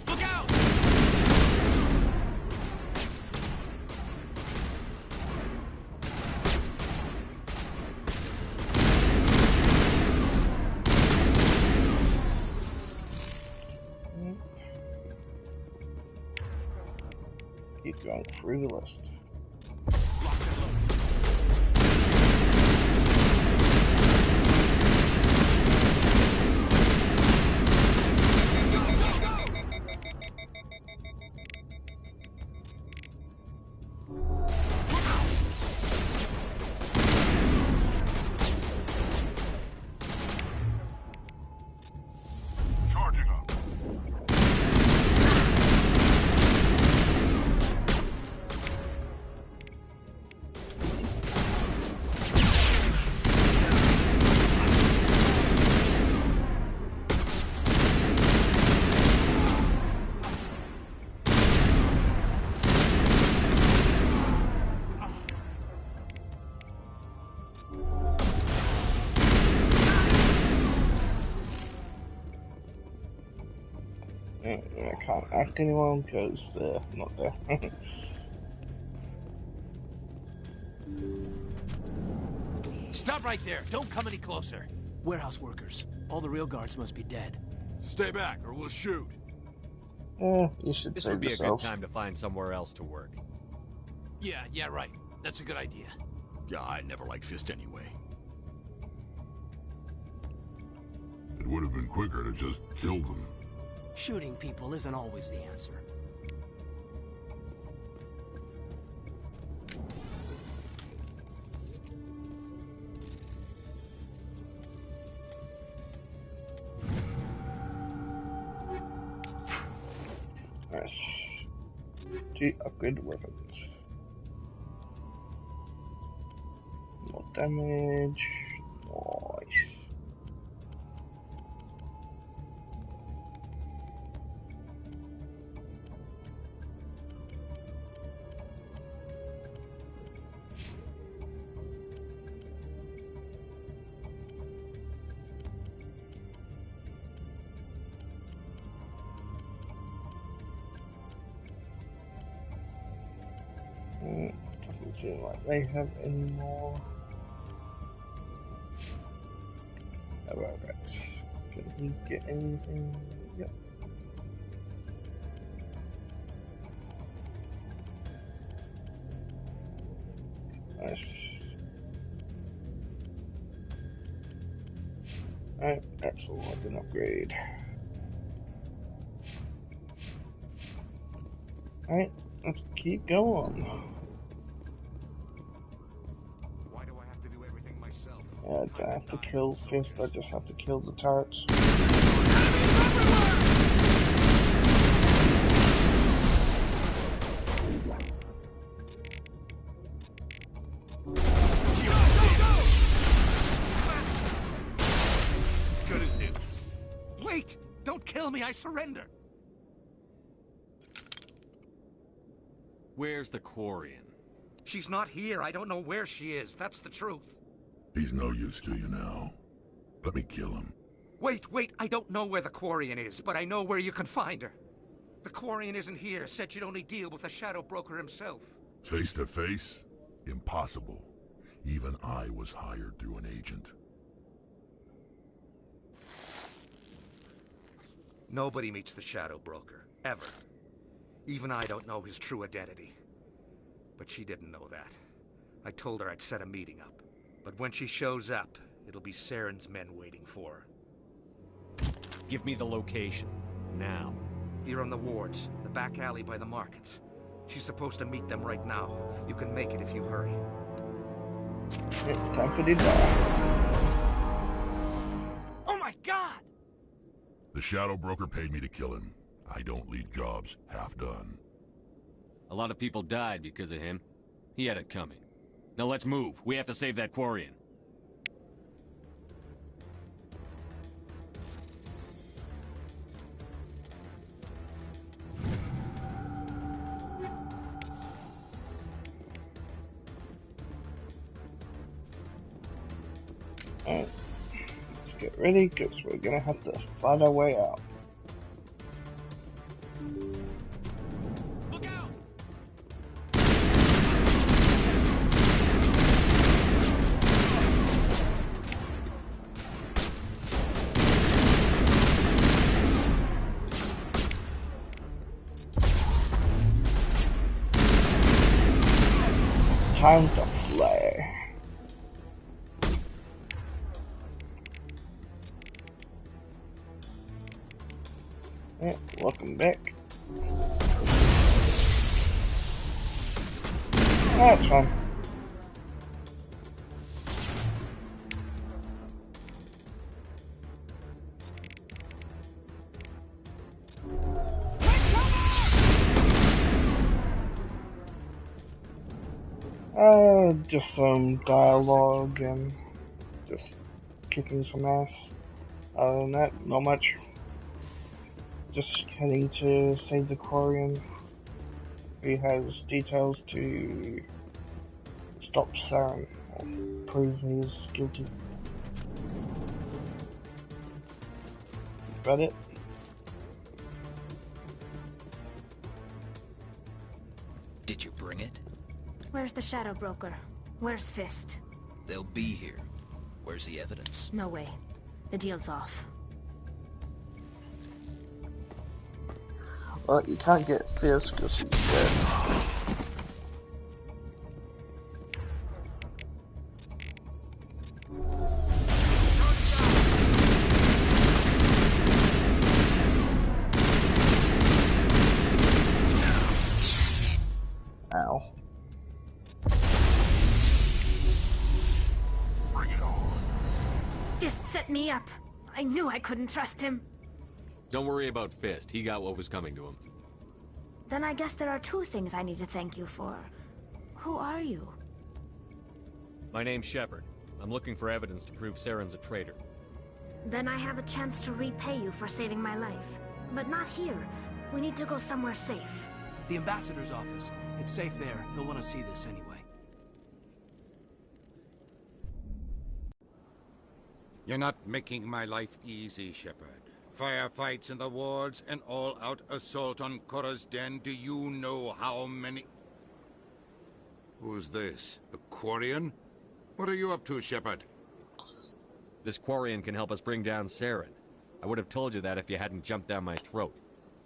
Look out! Keep going through the list. Charging up. I can't act anyone because they're not there. Stop right there. Don't come any closer. Warehouse workers. All the real guards must be dead. Stay back or we'll shoot. Yeah, you should This save would be yourself. a good time to find somewhere else to work. Yeah, right. That's a good idea. Yeah, I never liked Fist anyway. It would have been quicker to just kill them. Shooting people isn't always the answer. Nice. To upgrade the weapons. More damage. Nice. Doesn't seem like they have any more. About that. Can he get anything? Yep. Nice. Alright, that's all I can upgrade. Alright, let's keep going. Why do I have to do everything myself? I don't have to kill Fist, I just have to kill the turrets. Good as new. Wait! Don't kill me, I surrender! Where's the Quarian? She's not here. I don't know where she is. That's the truth. He's no use to you now. Let me kill him. Wait. I don't know where the Quarian is, but I know where you can find her. The Quarian isn't here. Said she'd only deal with the Shadow Broker himself. Face to face? Impossible. Even I was hired through an agent. Nobody meets the Shadow Broker. Ever. Even I don't know his true identity. But she didn't know that. I told her I'd set a meeting up. But when she shows up, it'll be Saren's men waiting for her. Give me the location. Now. Here on the wards, the back alley by the markets. She's supposed to meet them right now. You can make it if you hurry. Time for the die. Oh my god! The Shadow Broker paid me to kill him. I don't leave jobs half done. A lot of people died because of him. He had it coming. Now let's move. We have to save that Quarian. Alright, let's get ready because we're gonna have to find our way out. Look out! Time to fly. Yeah, welcome back. That's fine. Just some dialogue and just kicking some ass. Other than that, not much. Just heading to save the Quarian. He has details to stop Saren or prove he is guilty. That's about it. Where's the Shadow Broker? Where's Fist? They'll be here. Where's the evidence? No way. The deal's off. Well, you can't get Fierce because he's dead. Ow. Bring it on. Fist set me up. I knew I couldn't trust him. Don't worry about Fist. He got what was coming to him. Then I guess there are two things I need to thank you for. Who are you? My name's Shepard. I'm looking for evidence to prove Saren's a traitor. Then I have a chance to repay you for saving my life. But not here. We need to go somewhere safe. The ambassador's office. It's safe there. He'll want to see this anyway. You're not making my life easy, Shepard. Firefights in the wards, an all-out assault on Korra's den. Do you know how many... Who's this? The Quarian? What are you up to, Shepard? This Quarian can help us bring down Saren. I would have told you that if you hadn't jumped down my throat.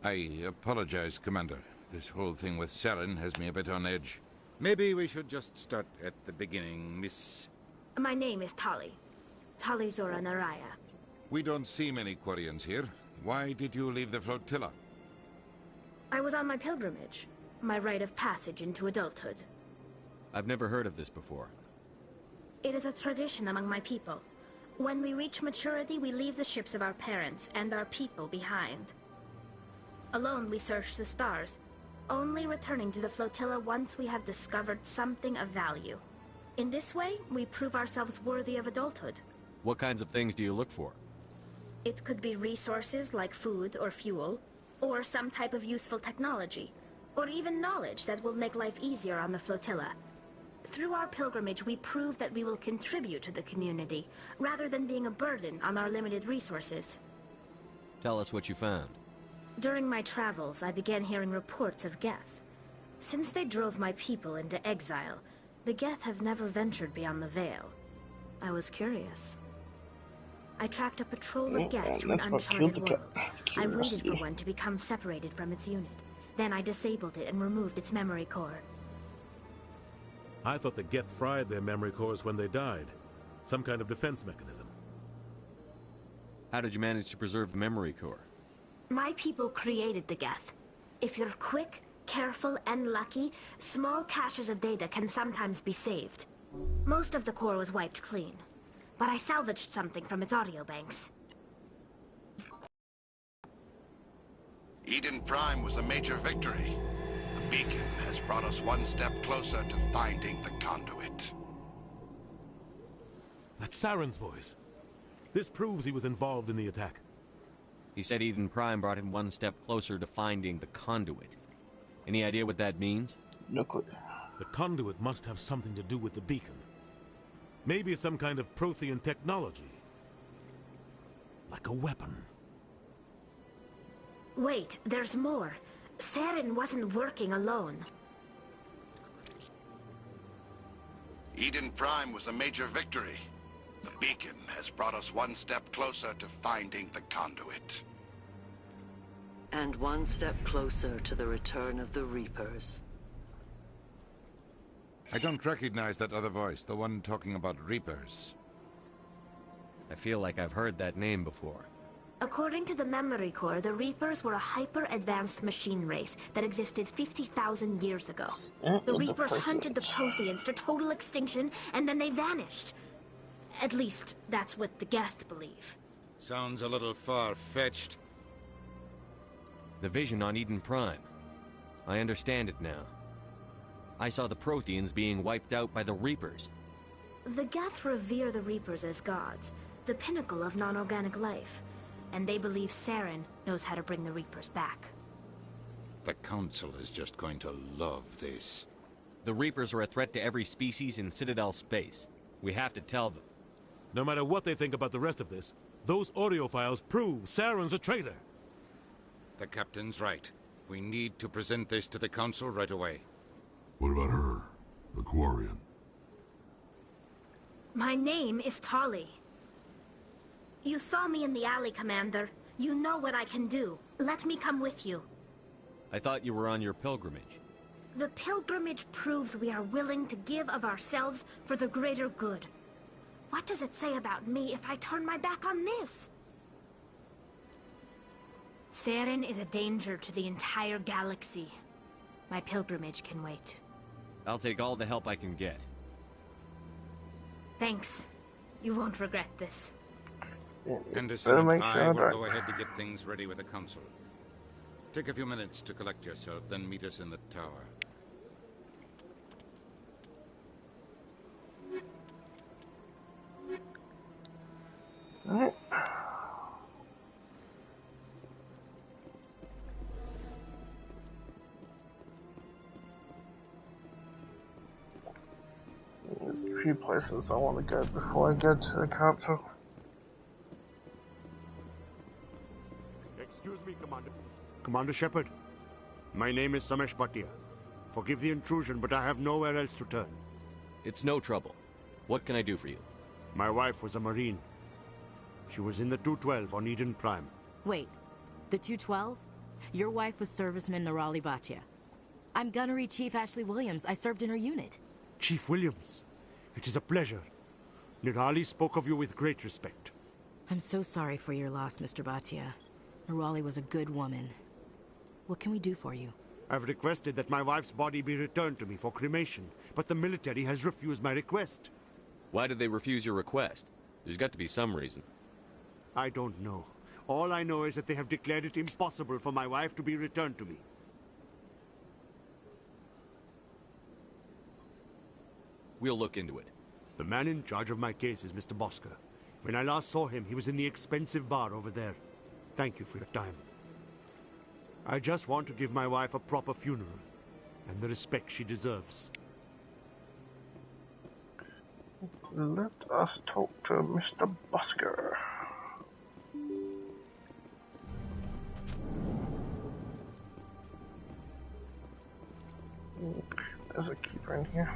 I apologize, Commander. This whole thing with Saren has me a bit on edge. Maybe we should just start at the beginning, Miss... My name is Tali. Tali Zora Naraya. We don't see many Quarians here. Why did you leave the flotilla? I was on my pilgrimage. My rite of passage into adulthood. I've never heard of this before. It is a tradition among my people. When we reach maturity, we leave the ships of our parents and our people behind. Alone, we search the stars, only returning to the flotilla once we have discovered something of value. In this way, we prove ourselves worthy of adulthood. What kinds of things do you look for? It could be resources like food or fuel, or some type of useful technology, or even knowledge that will make life easier on the flotilla. Through our pilgrimage, we prove that we will contribute to the community, rather than being a burden on our limited resources. Tell us what you found. During my travels, I began hearing reports of Geth. Since they drove my people into exile, the Geth have never ventured beyond the Veil. I was curious. I tracked a patrol of Geth to an uncharted world. I waited for one to become separated from its unit. Then I disabled it and removed its memory core. I thought the Geth fried their memory cores when they died. Some kind of defense mechanism. How did you manage to preserve the memory core? My people created the Geth. If you're quick, careful, and lucky, small caches of data can sometimes be saved. Most of the core was wiped clean, but I salvaged something from its audio banks. Eden Prime was a major victory. The beacon has brought us one step closer to finding the conduit. That's Saren's voice. This proves he was involved in the attack. He said Eden Prime brought him one step closer to finding the conduit. Any idea what that means? No clue. The conduit must have something to do with the beacon. Maybe it's some kind of Prothean technology. Like a weapon. Wait, there's more. Saren wasn't working alone. Eden Prime was a major victory. The beacon has brought us one step closer to finding the conduit. And one step closer to the return of the Reapers. I don't recognize that other voice, the one talking about Reapers. I feel like I've heard that name before. According to the memory core, the Reapers were a hyper-advanced machine race that existed 50,000 years ago. The Reapers hunted the Protheans to total extinction, and then they vanished. At least, that's what the Geth believe. Sounds a little far-fetched. The vision on Eden Prime. I understand it now. I saw the Protheans being wiped out by the Reapers. The Geth revere the Reapers as gods, the pinnacle of non-organic life. And they believe Saren knows how to bring the Reapers back. The Council is just going to love this. The Reapers are a threat to every species in Citadel space. We have to tell them. No matter what they think about the rest of this, those audio files prove Saren's a traitor. The Captain's right. We need to present this to the Council right away. What about her? the Quarian. My name is Tali. You saw me in the alley, Commander. You know what I can do. Let me come with you. I thought you were on your pilgrimage. The pilgrimage proves we are willing to give of ourselves for the greater good. What does it say about me if I turn my back on this? Saren is a danger to the entire galaxy. My pilgrimage can wait. I'll take all the help I can get. Thanks. You won't regret this. Henderson and I will go ahead to get things ready with the Council. Take a few minutes to collect yourself, then meet us in the tower. Alright. There's a few places I want to go before I go to the council. Excuse me, Commander. Commander Shepard, my name is Samesh Bhatia. Forgive the intrusion, but I have nowhere else to turn. It's no trouble. What can I do for you? My wife was a Marine. She was in the 212 on Eden Prime. Wait, the 212? Your wife was Serviceman Nirali Bhatia. I'm Gunnery Chief Ashley Williams. I served in her unit. Chief Williams, it is a pleasure. Nirali spoke of you with great respect. I'm so sorry for your loss, Mr. Bhatia. Nirali was a good woman. What can we do for you? I've requested that my wife's body be returned to me for cremation, but the military has refused my request. Why did they refuse your request? There's got to be some reason. I don't know. All I know is that they have declared it impossible for my wife to be returned to me. We'll look into it. The man in charge of my case is Mr. Bosker. When I last saw him, he was in the expensive bar over there. Thank you for your time. I just want to give my wife a proper funeral, and the respect she deserves. Let us talk to Mr. Bosker. There's a keeper in here.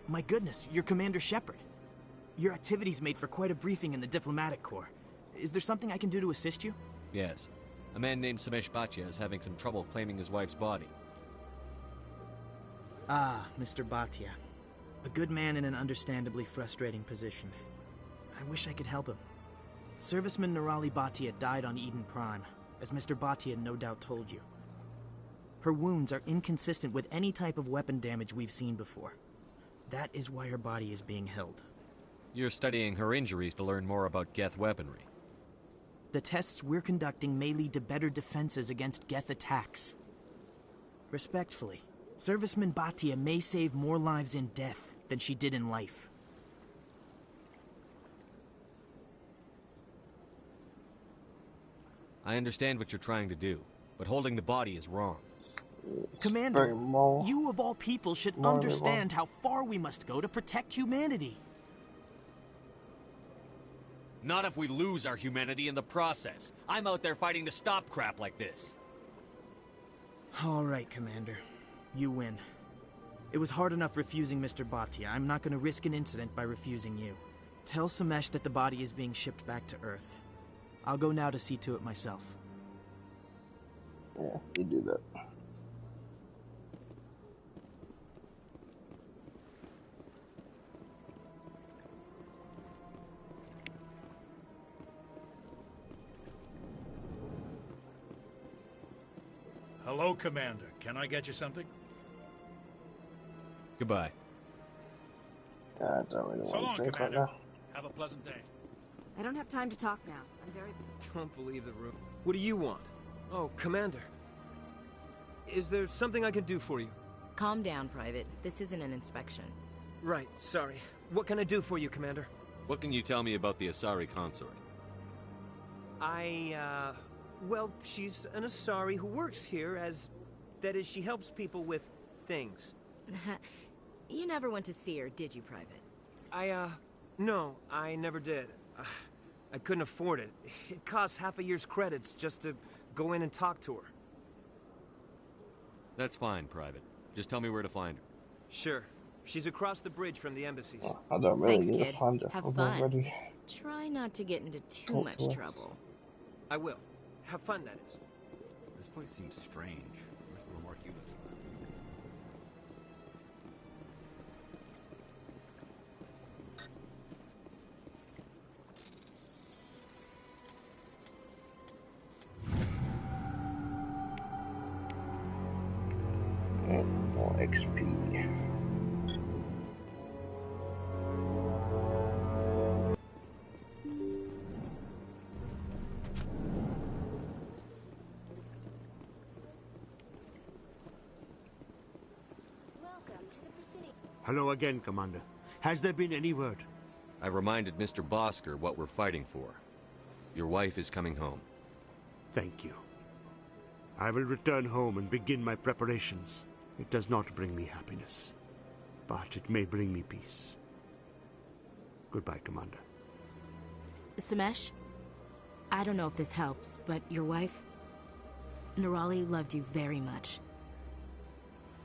My goodness, you're Commander Shepard. Your activities made for quite a briefing in the Diplomatic Corps. Is there something I can do to assist you? Yes. A man named Samesh Bhatia is having some trouble claiming his wife's body. Ah, Mr. Bhatia. A good man in an understandably frustrating position. I wish I could help him. Serviceman Nirali Bhatia died on Eden Prime, as Mr. Bhatia no doubt told you. Her wounds are inconsistent with any type of weapon damage we've seen before. That is why her body is being held. You're studying her injuries to learn more about Geth weaponry. The tests we're conducting may lead to better defenses against Geth attacks. Respectfully, Serviceman Bhatia may save more lives in death than she did in life. I understand what you're trying to do, but holding the body is wrong. Commander, you of all people should understand how far we must go to protect humanity. Not if we lose our humanity in the process. I'm out there fighting to stop crap like this. All right, Commander. You win. It was hard enough refusing Mr. Bhatia. I'm not going to risk an incident by refusing you. Tell Samesh that the body is being shipped back to Earth. I'll go now to see to it myself. Yeah, you do that. Hello, Commander. Can I get you something? Goodbye. I don't really So long, want to drink right Commander. now. Have a pleasant day. I don't have time to talk now. I'm very... Don't believe the room. What do you want? Oh, Commander. Is there something I can do for you? Calm down, Private. This isn't an inspection. Right, sorry. What can I do for you, Commander? What can you tell me about the Asari consort? Well, she's an Asari who works here as... That is, she helps people with things. You never went to see her, did you, Private? No, I never did. I couldn't afford it. It costs half a year's credits just to go in and talk to her. That's fine, Private. Just tell me where to find her. Sure. She's across the bridge from the embassies. Well, I don't really Thanks, need kid. to find her. Have I've fun. already Try not to get into too talked much to her. trouble. I will. Have fun, that is. This place seems strange. Wish there were more humans And more XP. Hello again, Commander. Has there been any word? I reminded Mr. Bosker what we're fighting for. Your wife is coming home. Thank you. I will return home and begin my preparations. It does not bring me happiness, but it may bring me peace. Goodbye, Commander. Samesh, I don't know if this helps, but your wife, Nerali, loved you very much.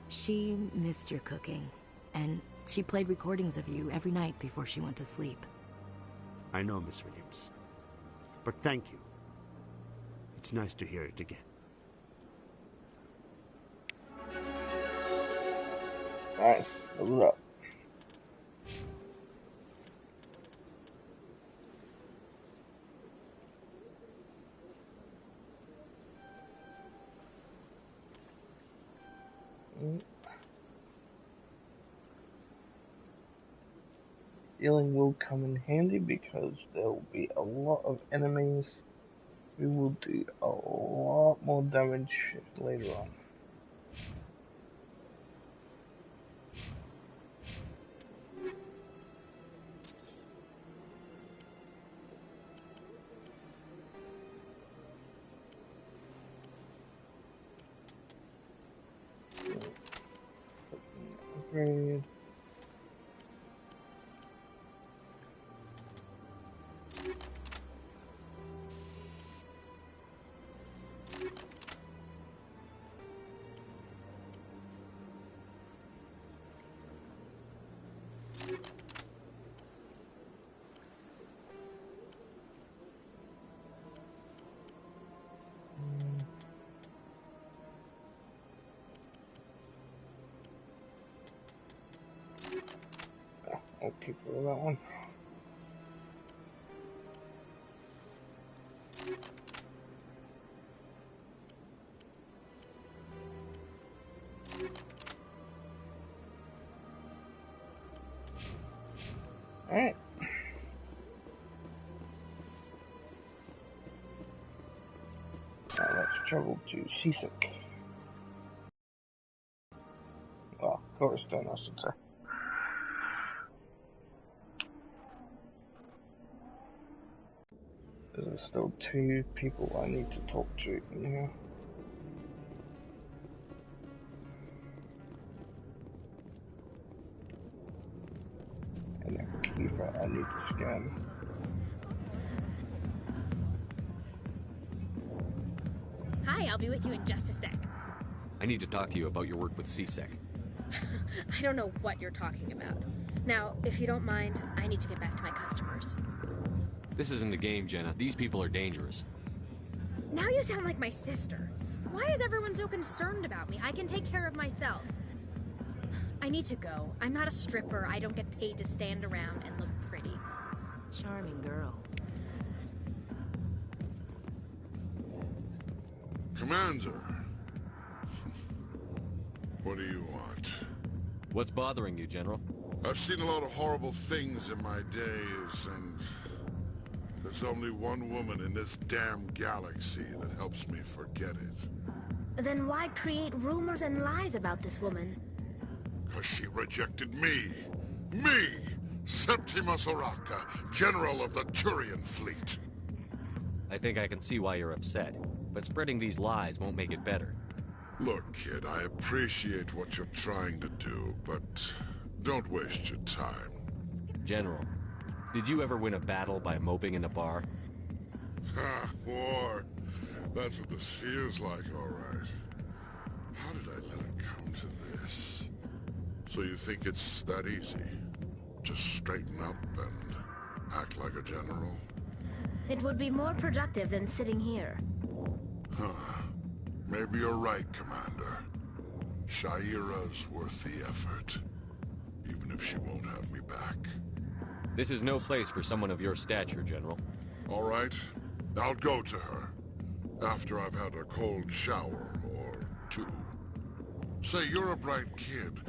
She missed your cooking, and she played recordings of you every night before she went to sleep. I know, Miss Williams. But thank you. It's nice to hear it again. Nice. Level up. Healing will come in handy because there will be a lot of enemies who will do a lot more damage later on. Upgrade. I'll keep with that one. Alright. Now let's travel to Seasick. Well, Coruscant, I should say. There's still 2 people I need to talk to in here. And a keeper I need to scan. Hi, I'll be with you in just a sec. I need to talk to you about your work with CSEC. I don't know what you're talking about. Now, if you don't mind, I need to get back to my customers. This isn't a game, Jenna. These people are dangerous. Now you sound like my sister. Why is everyone so concerned about me? I can take care of myself. I need to go. I'm not a stripper. I don't get paid to stand around and look pretty. Charming girl. Commander. What do you want? What's bothering you, General? I've seen a lot of horrible things in my days, and there's only one woman in this damn galaxy that helps me forget it. Then why create rumors and lies about this woman? 'Cause she rejected me! Me! Septimus Oraka, General of the Turian Fleet. I think I can see why you're upset, but spreading these lies won't make it better. Look, kid, I appreciate what you're trying to do, but don't waste your time. General, did you ever win a battle by moping in a bar? Ha, war. That's what this feels like, all right. How did I let it come to this? So you think it's that easy? Just straighten up and act like a general? It would be more productive than sitting here. Huh. Maybe you're right, Commander. Shaira's worth the effort. Even if she won't have me back. This is no place for someone of your stature, General. All right. I'll go to her. After I've had a cold shower or two. Say, you're a bright kid.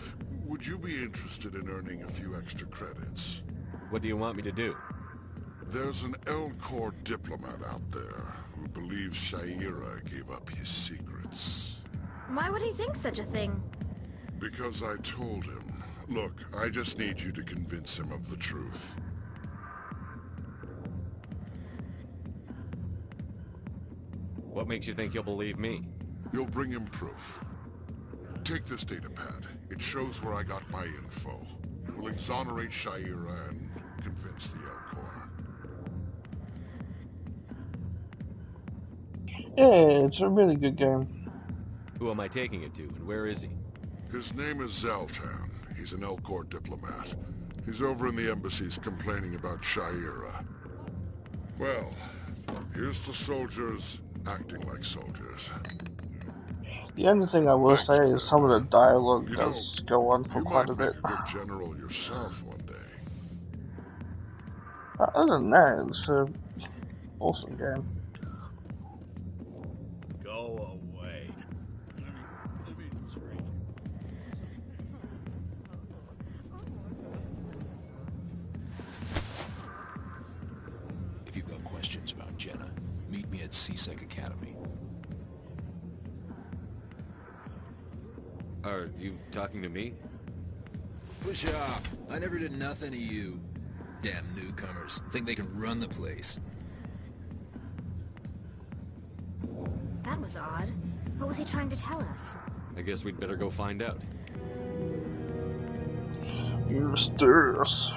Would you be interested in earning a few extra credits? What do you want me to do? There's an Elcor diplomat out there who believes Shaira gave up his secrets. Why would he think such a thing? Because I told him. Look, I just need you to convince him of the truth. What makes you think he'll believe me? You'll bring him proof. Take this datapad. It shows where I got my info. It will exonerate Shaira and convince the Elcor. Yeah, it's a really good game. Who am I taking it to, and where is he? His name is Zaltan. He's an Elcor diplomat. He's over in the embassies complaining about Shaira. Well, here's to soldiers acting like soldiers. The only thing I will say is some of the dialogue does go on for quite a bit. You might make a good general yourself one day. Other than that, it's an awesome game. Go away. Let me drink. If you've got questions about Jenna, meet me at CSEC Academy. Are you talking to me? Push off. I never did nothing to you. Damn newcomers. Think they can run the place. That was odd. What was he trying to tell us? I guess we'd better go find out. You're mysterious.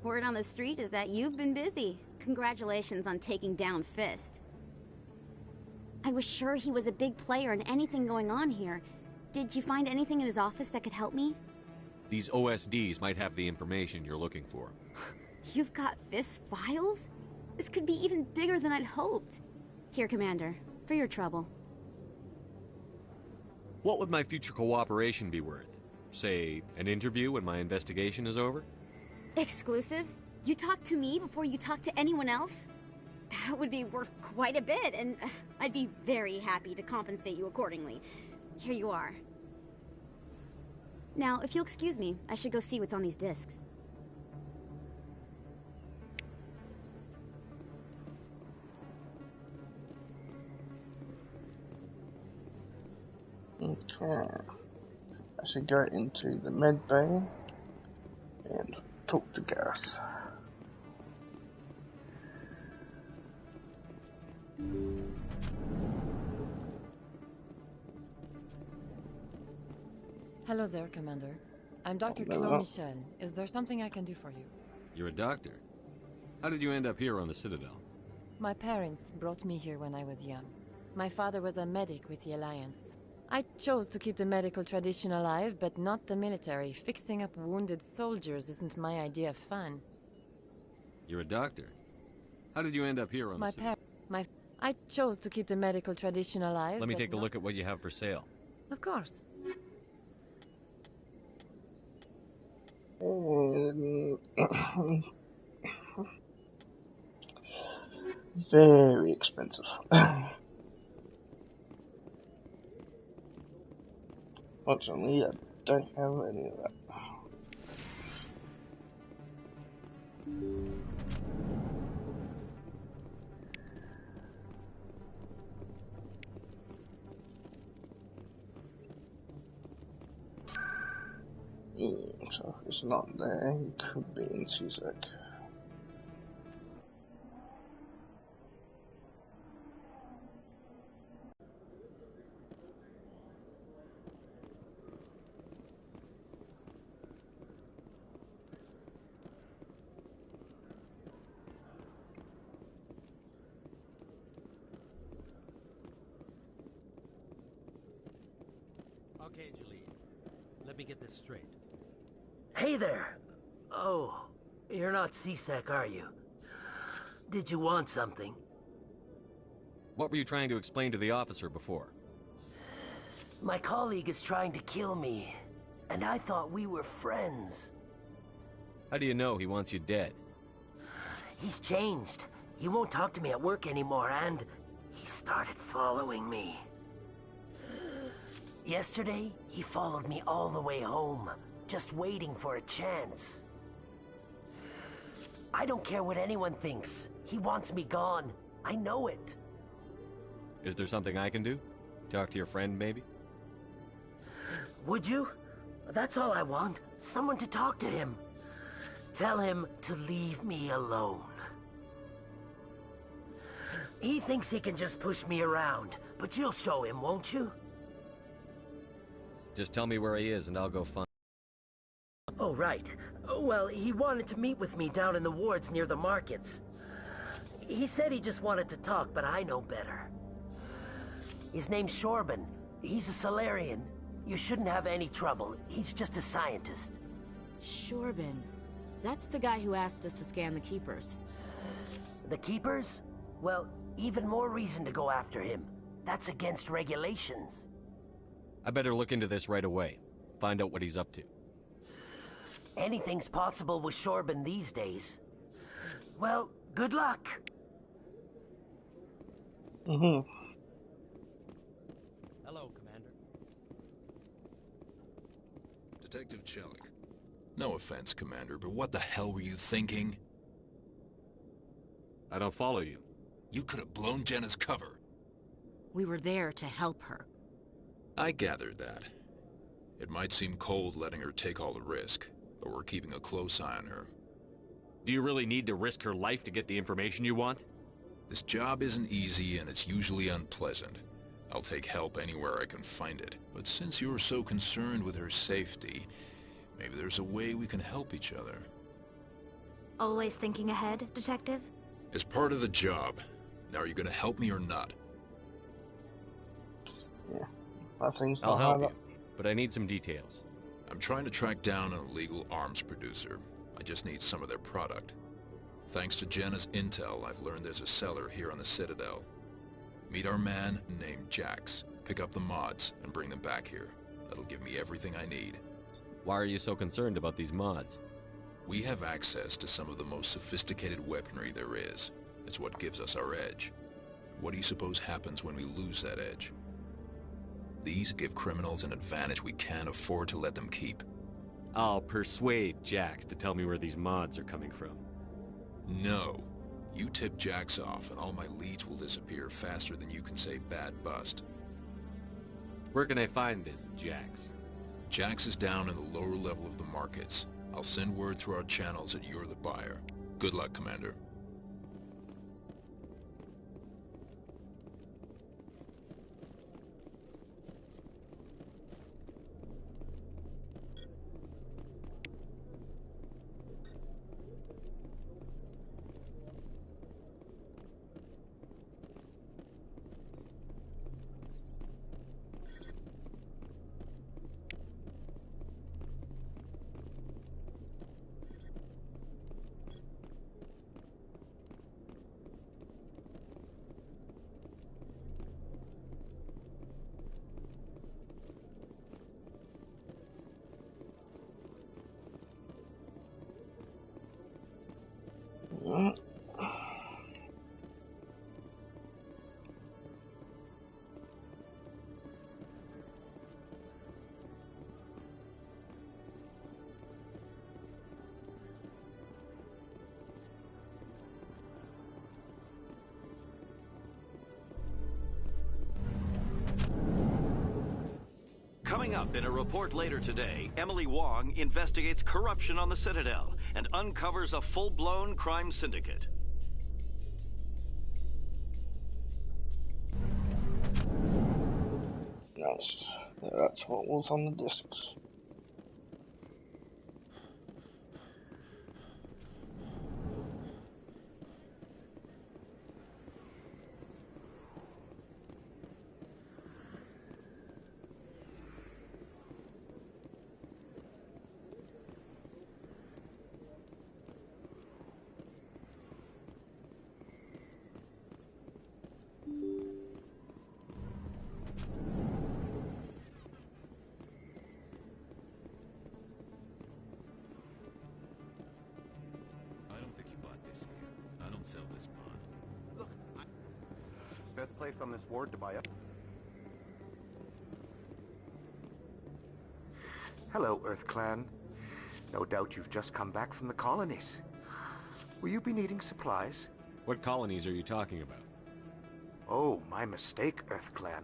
Word on the street is that you've been busy. Congratulations on taking down Fist. I was sure he was a big player in anything going on here. Did you find anything in his office that could help me? These OSDs might have the information you're looking for. You've got Fist files? This could be even bigger than I'd hoped. Here, Commander, for your trouble. What would my future cooperation be worth? Say, an interview when my investigation is over? Exclusive? You talk to me before you talk to anyone else? That would be worth quite a bit, and I'd be very happy to compensate you accordingly. Here you are. Now, if you'll excuse me, I should go see what's on these discs. Okay. I should go into the med bay and talk to Gareth. Hello there, Commander. I'm Dr. Claude Michel. Is there something I can do for you? You're a doctor. How did you end up here on the Citadel? My parents brought me here when I was young. My father was a medic with the Alliance. I chose to keep the medical tradition alive, but not the military. Fixing up wounded soldiers isn't my idea of fun. You're a doctor. How did you end up here on the city? I chose to keep the medical tradition alive. Let me take a look at what you have for sale. Of course. Very expensive. Fortunately, I don't have any of that. So if it's not there, it could be in CSEC. Okay, Jalene. Let me get this straight. Hey there! Oh, you're not CSEC, are you? Did you want something? What were you trying to explain to the officer before? My colleague is trying to kill me, and I thought we were friends. How do you know he wants you dead? He's changed. He won't talk to me at work anymore, and he started following me. Yesterday, he followed me all the way home, just waiting for a chance. I don't care what anyone thinks. He wants me gone. I know it. Is there something I can do? Talk to your friend, maybe? Would you? That's all I want. Someone to talk to him. Tell him to leave me alone. He thinks he can just push me around, but you'll show him, won't you? Just tell me where he is and I'll go find him. Oh, right. Well, he wanted to meet with me down in the wards near the markets. He said he just wanted to talk, but I know better. His name's Shorban. He's a Solarian. You shouldn't have any trouble. He's just a scientist. Shorban. That's the guy who asked us to scan the Keepers. The Keepers? Well, even more reason to go after him. That's against regulations. I better look into this right away. Find out what he's up to. Anything's possible with Shorban these days. Well, good luck. Hello, Commander. Detective Chelik. No offense, Commander, but what the hell were you thinking? I don't follow you. You could have blown Jenna's cover. We were there to help her. I gathered that. It might seem cold letting her take all the risk, but we're keeping a close eye on her. Do you really need to risk her life to get the information you want? This job isn't easy and it's usually unpleasant. I'll take help anywhere I can find it. But since you're so concerned with her safety, maybe there's a way we can help each other. Always thinking ahead, Detective? It's part of the job. Now, are you gonna help me or not? Yeah. I'll help you, but I need some details. I'm trying to track down an illegal arms producer. I just need some of their product. Thanks to Jenna's intel, I've learned there's a seller here on the Citadel. Meet our man named Jax. Pick up the mods and bring them back here. That'll give me everything I need. Why are you so concerned about these mods? We have access to some of the most sophisticated weaponry there is. It's what gives us our edge. What do you suppose happens when we lose that edge? These give criminals an advantage we can't afford to let them keep. I'll persuade Jax to tell me where these mods are coming from. No. You tip Jax off and all my leads will disappear faster than you can say bad bust. Where can I find this Jax? Jax is down in the lower level of the markets. I'll send word through our channels that you're the buyer. Good luck, Commander. Coming up in a report later today, Emily Wong investigates corruption on the Citadel and uncovers a full-blown crime syndicate. Nice. That's what was on the discs. Best place on this ward to buy up. Hello, Earth Clan. No doubt you've just come back from the colonies. Will you be needing supplies? What colonies are you talking about? Oh, my mistake, Earth Clan.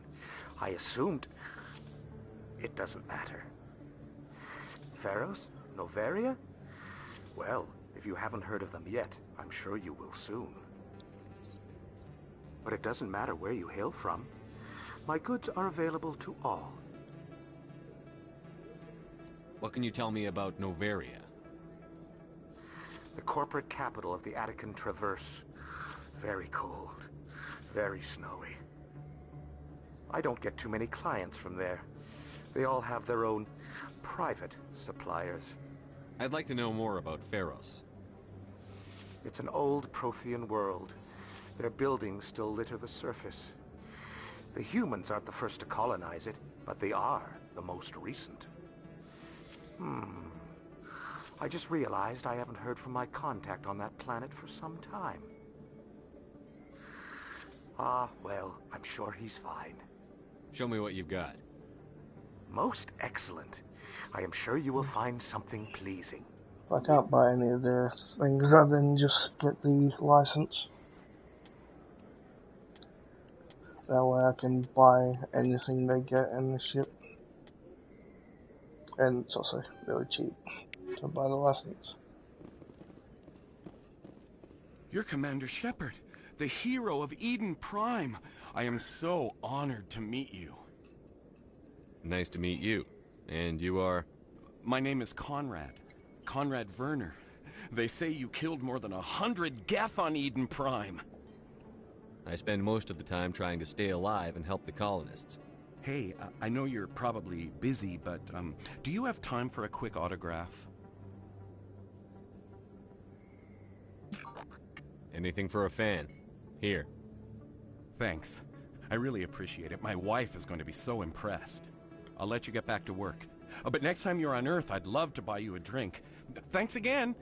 I assumed... It doesn't matter. Pharos? Noveria? Well, if you haven't heard of them yet, I'm sure you will soon. But it doesn't matter where you hail from. My goods are available to all. What can you tell me about Noveria? The corporate capital of the Attican Traverse. Very cold. Very snowy. I don't get too many clients from there. They all have their own private suppliers. I'd like to know more about Pharos. It's an old Prothean world. Their buildings still litter the surface. The humans aren't the first to colonize it, but they are the most recent. I just realized I haven't heard from my contact on that planet for some time. Ah, well, I'm sure he's fine. Show me what you've got. Most excellent. I am sure you will find something pleasing. I can't buy any of their things other than just get the license. That way I can buy anything they get in the ship. And it's also really cheap to buy the license. You're Commander Shepard, the hero of Eden Prime. I am so honored to meet you. Nice to meet you. And you are? My name is Conrad. Conrad Werner. They say you killed more than 100 Geth on Eden Prime. I spend most of the time trying to stay alive and help the colonists. Hey, I know you're probably busy, but do you have time for a quick autograph? Anything for a fan. Here. Thanks. I really appreciate it. My wife is going to be so impressed. I'll let you get back to work. But next time you're on Earth, I'd love to buy you a drink. Thanks again!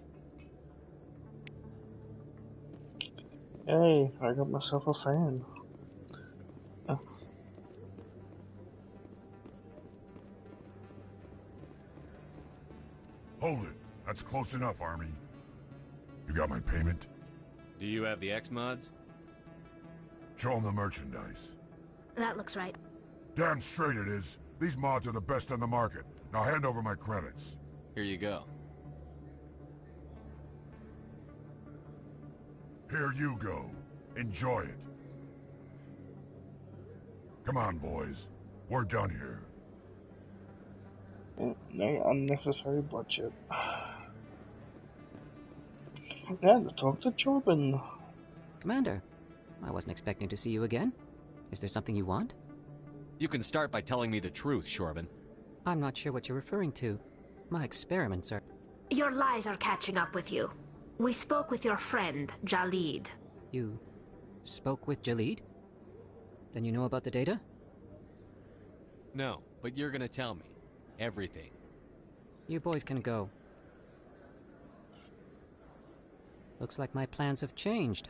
Hey, I got myself a fan. Hold it. That's close enough, Army. You got my payment? Do you have the X-Mods? Show them the merchandise. That looks right. Damn straight it is. These mods are the best on the market. Now hand over my credits. Here you go. Here you go. Enjoy it. Come on, boys. We're done here. No unnecessary bloodshed. Now to talk to Jordan. Commander, I wasn't expecting to see you again. Is there something you want? You can start by telling me the truth, Shorban. I'm not sure what you're referring to. My experiments are... Your lies are catching up with you. We spoke with your friend, Jalid. You spoke with Jalid? Then you know about the data? No, but you're gonna tell me. Everything. You boys can go. Looks like my plans have changed.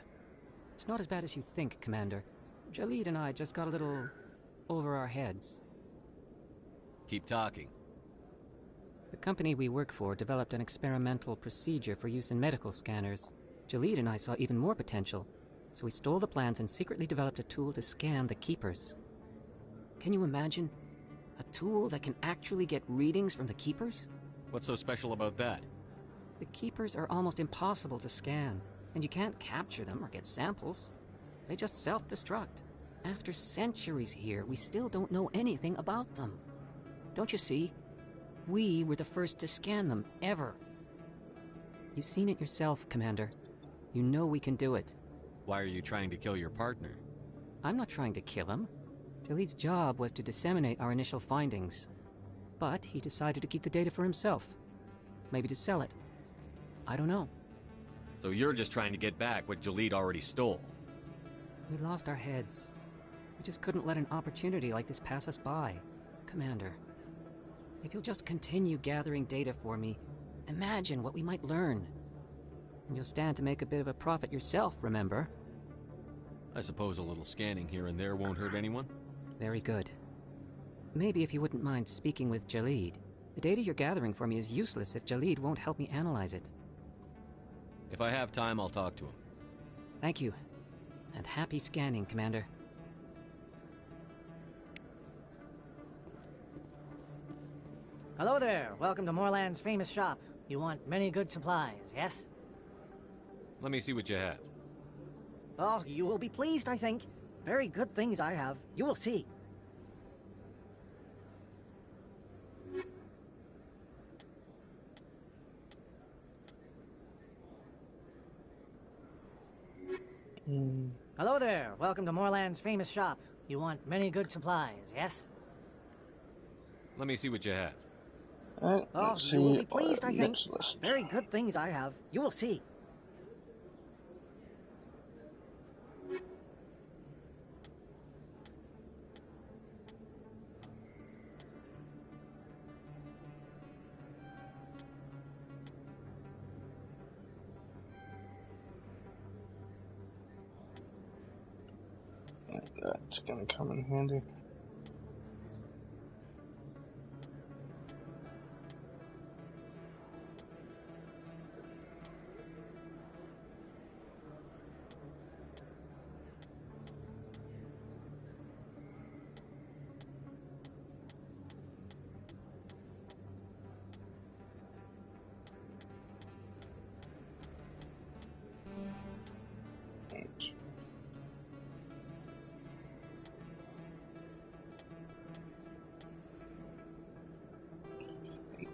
It's not as bad as you think, Commander. Jalid and I just got a little over our heads. Keep talking. The company we work for developed an experimental procedure for use in medical scanners. Jalid and I saw even more potential, so we stole the plans and secretly developed a tool to scan the Keepers. Can you imagine? A tool that can actually get readings from the Keepers? What's so special about that? The Keepers are almost impossible to scan, and you can't capture them or get samples. They just self-destruct. After centuries here, we still don't know anything about them. Don't you see? We were the first to scan them, ever. You've seen it yourself, Commander. You know we can do it. Why are you trying to kill your partner? I'm not trying to kill him. Jalid's job was to disseminate our initial findings. But he decided to keep the data for himself. Maybe to sell it. I don't know. So you're just trying to get back what Jalid already stole? We lost our heads. We just couldn't let an opportunity like this pass us by. Commander, if you'll just continue gathering data for me, imagine what we might learn. And you'll stand to make a bit of a profit yourself, remember? I suppose a little scanning here and there won't hurt anyone? Very good. Maybe if you wouldn't mind speaking with Jalid. The data you're gathering for me is useless if Jalid won't help me analyze it. If I have time, I'll talk to him. Thank you. And happy scanning, Commander. Hello there. Welcome to Moorland's famous shop. You want many good supplies, yes? Let me see what you have. Oh, you will be pleased, I think. Very good things I have. You will see. Hello there. Welcome to Moorland's famous shop. You want many good supplies, yes? Let me see what you have. Oh, you will be pleased, I think. Very good things I have. You will see. That's gonna come in handy.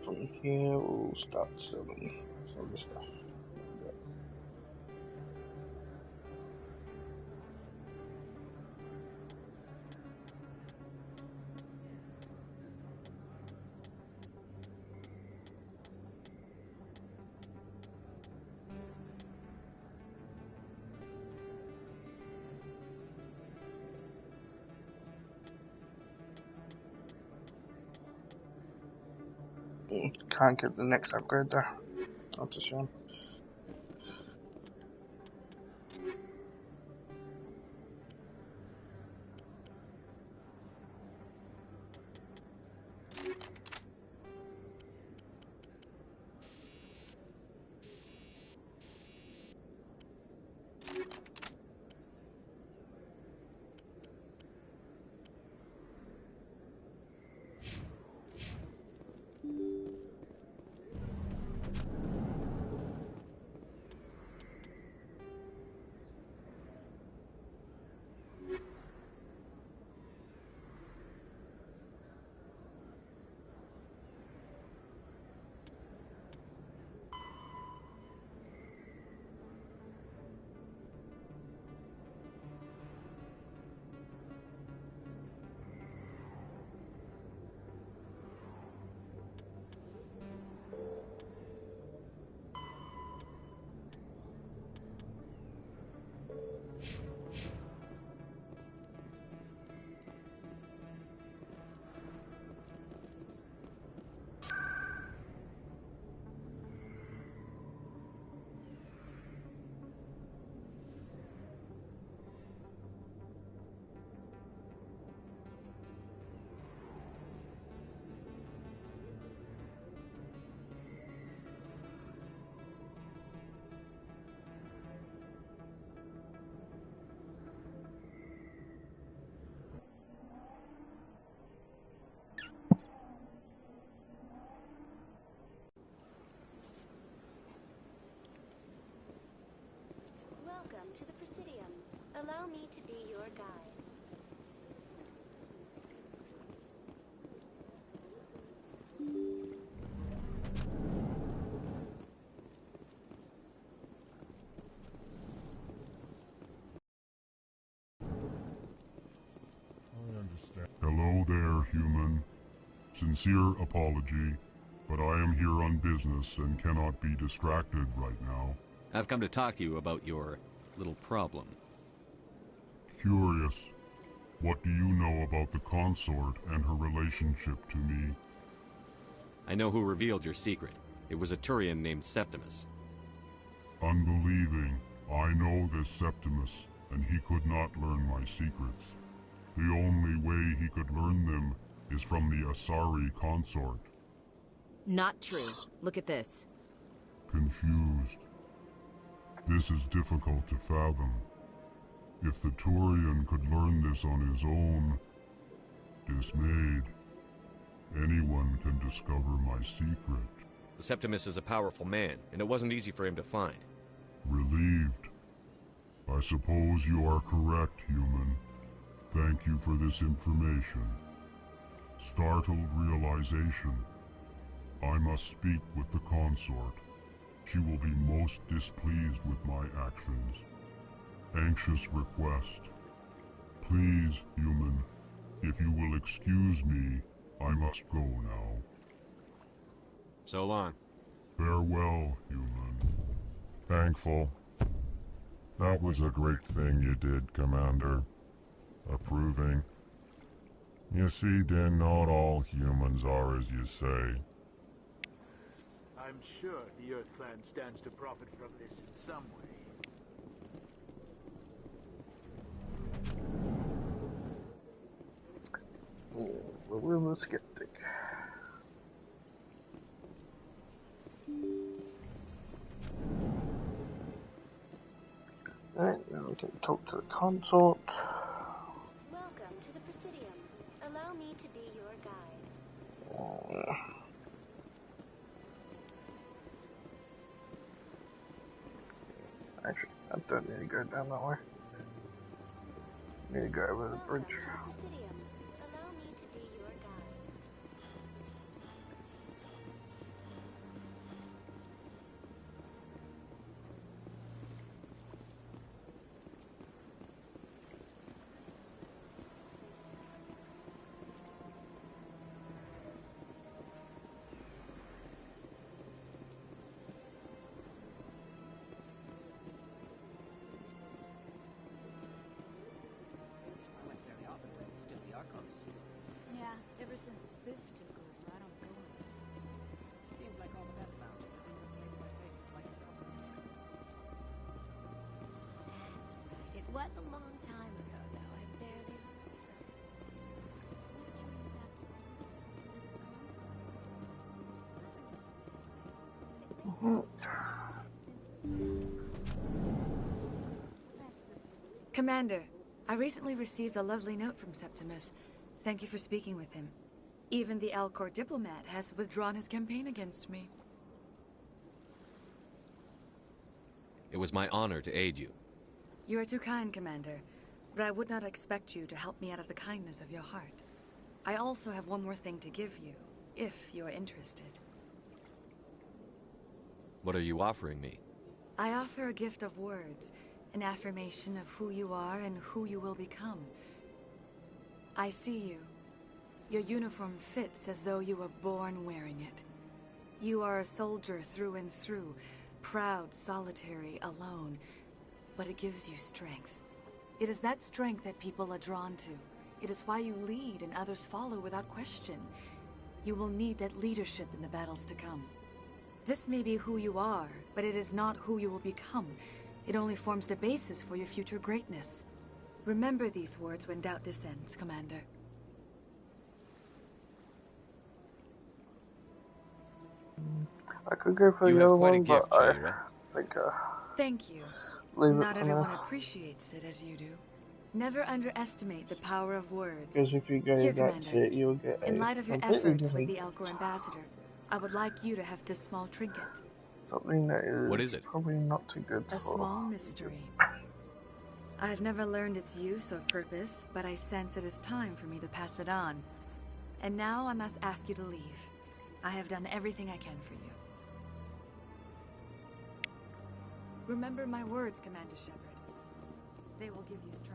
From here, we'll start selling some of the stuff. Can't get the next upgrade there. That's a shame. to the Presidium. Allow me to be your guide. Hello there, human. Sincere apology, but I am here on business and cannot be distracted right now. I've come to talk to you about your little problem. Curious. What do you know about the consort and her relationship to me? I know who revealed your secret. It was a Turian named Septimus. Unbelieving. I know this Septimus, and he could not learn my secrets. The only way he could learn them is from the Asari consort. Not true. Look at this. Confused. This is difficult to fathom. If the Turian could learn this on his own, dismayed, anyone can discover my secret. Septimus is a powerful man, and it wasn't easy for him to find. Relieved. I suppose you are correct, human. Thank you for this information. Startled realization. I must speak with the consort. She will be most displeased with my actions. Anxious request. Please, human, if you will excuse me, I must go now. So long. Farewell, human. Thankful. That was a great thing you did, Commander. Approving. You see, Din, not all humans are as you say. I'm sure the Earth Clan stands to profit from this in some way. We're the skeptic. Alright, now we can talk to the consort. Welcome to the Presidium. Allow me to be your guide. Actually, I don't need to go down that way. I need to go over the bridge. Presidium. Allow me to be your guide. Yeah, ever since Fist took over, I don't go anymore. Seems like all the best bounties have been replaced by places like the company. That's right. It was a long time ago, though. I barely Commander, I recently received a lovely note from Septimus. Thank you for speaking with him. Even the Alcor diplomat has withdrawn his campaign against me. It was my honor to aid you. You are too kind, Commander, but I would not expect you to help me out of the kindness of your heart. I also have one more thing to give you, if you are interested. What are you offering me? I offer a gift of words, an affirmation of who you are and who you will become. I see you. Your uniform fits as though you were born wearing it. You are a soldier through and through, proud, solitary, alone, but it gives you strength. It is that strength that people are drawn to. It is why you lead and others follow without question. You will need that leadership in the battles to come. This may be who you are, but it is not who you will become. It only forms the basis for your future greatness. Remember these words when doubt descends, Commander. I could go for the other one, but I think Thank you. leave it Not for everyone now. appreciates it as you do. Never underestimate the power of words. Because if you go Here, that Commander. shit, you'll get In a light of your completely efforts with different the Alcor ambassador, I would like you to have this small trinket. something that is, What is it? probably not too good A for. small mystery. I've never learned its use or purpose, but I sense it is time for me to pass it on. And now I must ask you to leave. I have done everything I can for you. Remember my words, Commander Shepard. They will give you strength.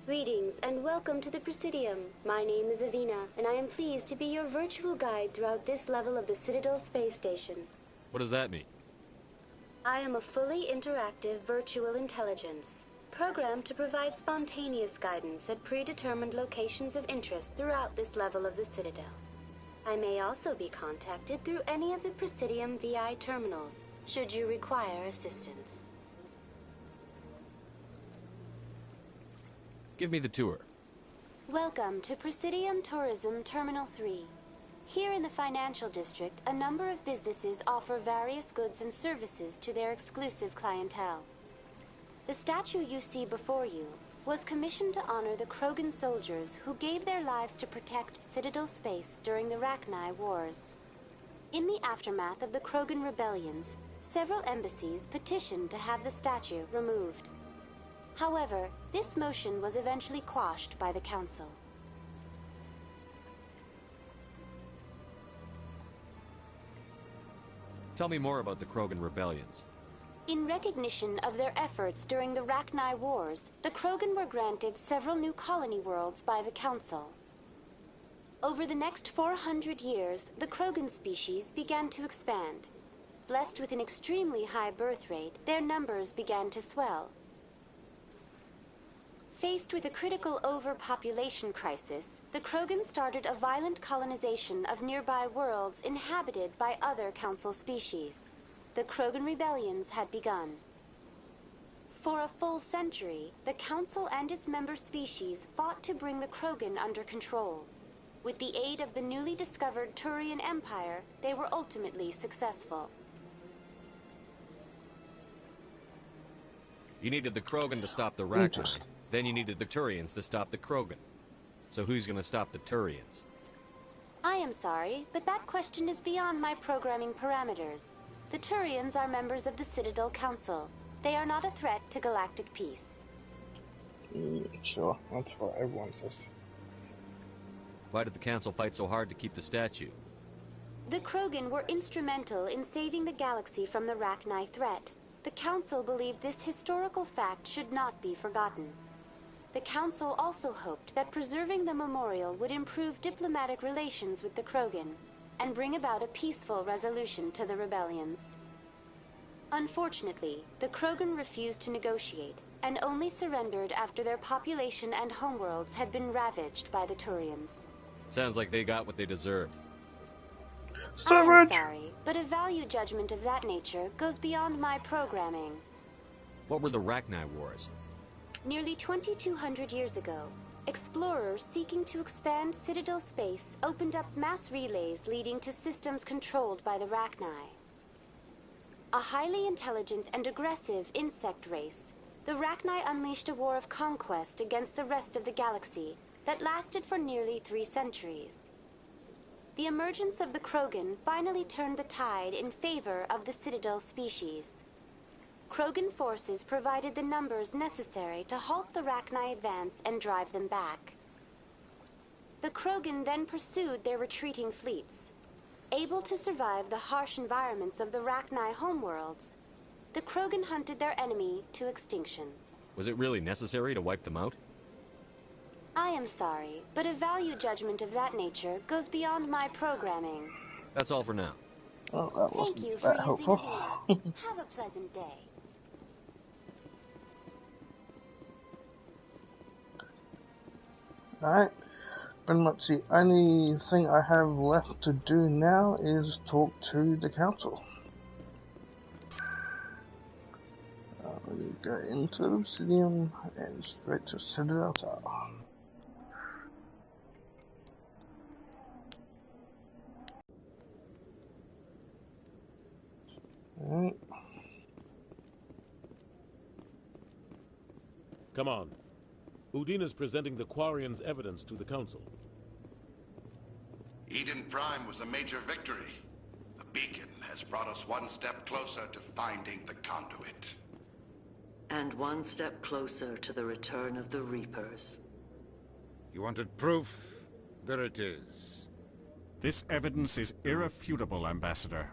Greetings and welcome to the Presidium. My name is Avina, and I am pleased to be your virtual guide throughout this level of the Citadel space station. What does that mean? I am a fully interactive virtual intelligence, programmed to provide spontaneous guidance at predetermined locations of interest throughout this level of the Citadel. I may also be contacted through any of the Presidium VI terminals, should you require assistance. Give me the tour. Welcome to Presidium Tourism Terminal 3. Here in the financial district, a number of businesses offer various goods and services to their exclusive clientele. The statue you see before you was commissioned to honor the Krogan soldiers who gave their lives to protect Citadel space during the Rachni Wars. In the aftermath of the Krogan rebellions, several embassies petitioned to have the statue removed. However, this motion was eventually quashed by the Council. Tell me more about the Krogan rebellions. In recognition of their efforts during the Rachni Wars, the Krogan were granted several new colony worlds by the Council. Over the next 400 years, the Krogan species began to expand. Blessed with an extremely high birth rate, their numbers began to swell. Faced with a critical overpopulation crisis, the Krogan started a violent colonization of nearby worlds inhabited by other Council species. The Krogan rebellions had begun. For a full century, the Council and its member species fought to bring the Krogan under control. With the aid of the newly discovered Turian Empire, they were ultimately successful. You needed the Krogan to stop the Rachni. Then you needed the Turians to stop the Krogan. So who's gonna stop the Turians? I am sorry, but that question is beyond my programming parameters. The Turians are members of the Citadel Council. They are not a threat to galactic peace. Sure, that's what everyone says. Why did the Council fight so hard to keep the statue? The Krogan were instrumental in saving the galaxy from the Rachni threat. The Council believed this historical fact should not be forgotten. The Council also hoped that preserving the memorial would improve diplomatic relations with the Krogan and bring about a peaceful resolution to the rebellions. Unfortunately, the Krogan refused to negotiate and only surrendered after their population and homeworlds had been ravaged by the Turians. Sounds like they got what they deserved. I am sorry, but a value judgment of that nature goes beyond my programming. What were the Rachni Wars? Nearly 2,200 years ago, explorers seeking to expand Citadel space opened up mass relays leading to systems controlled by the Rachni. A highly intelligent and aggressive insect race, the Rachni unleashed a war of conquest against the rest of the galaxy that lasted for nearly 3 centuries. The emergence of the Krogan finally turned the tide in favor of the Citadel species. Krogan forces provided the numbers necessary to halt the Rachni advance and drive them back. The Krogan then pursued their retreating fleets. Able to survive the harsh environments of the Rachni homeworlds, the Krogan hunted their enemy to extinction. Was it really necessary to wipe them out? I am sorry, but a value judgment of that nature goes beyond my programming. That's all for now. Oh, Thank you for using Avina. Have a pleasant day. Alright, pretty much the only thing I have left to do now is talk to the council. We go into Obsidian and straight to Citadel Tower. Alright. Come on. Udine is presenting the Quarians' evidence to the Council. Eden Prime was a major victory. The beacon has brought us one step closer to finding the conduit. And one step closer to the return of the Reapers. You wanted proof? There it is. This evidence is irrefutable, Ambassador.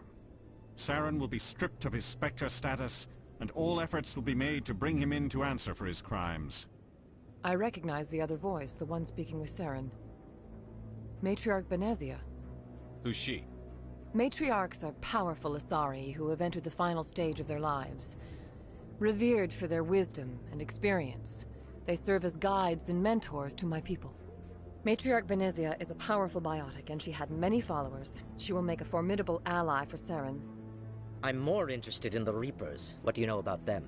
Saren will be stripped of his Spectre status, and all efforts will be made to bring him in to answer for his crimes. I recognize the other voice, the one speaking with Saren. Matriarch Benezia. Who's she? Matriarchs are powerful Asari who have entered the final stage of their lives. Revered for their wisdom and experience, they serve as guides and mentors to my people. Matriarch Benezia is a powerful biotic, and she had many followers. She will make a formidable ally for Saren. I'm more interested in the Reapers. What do you know about them?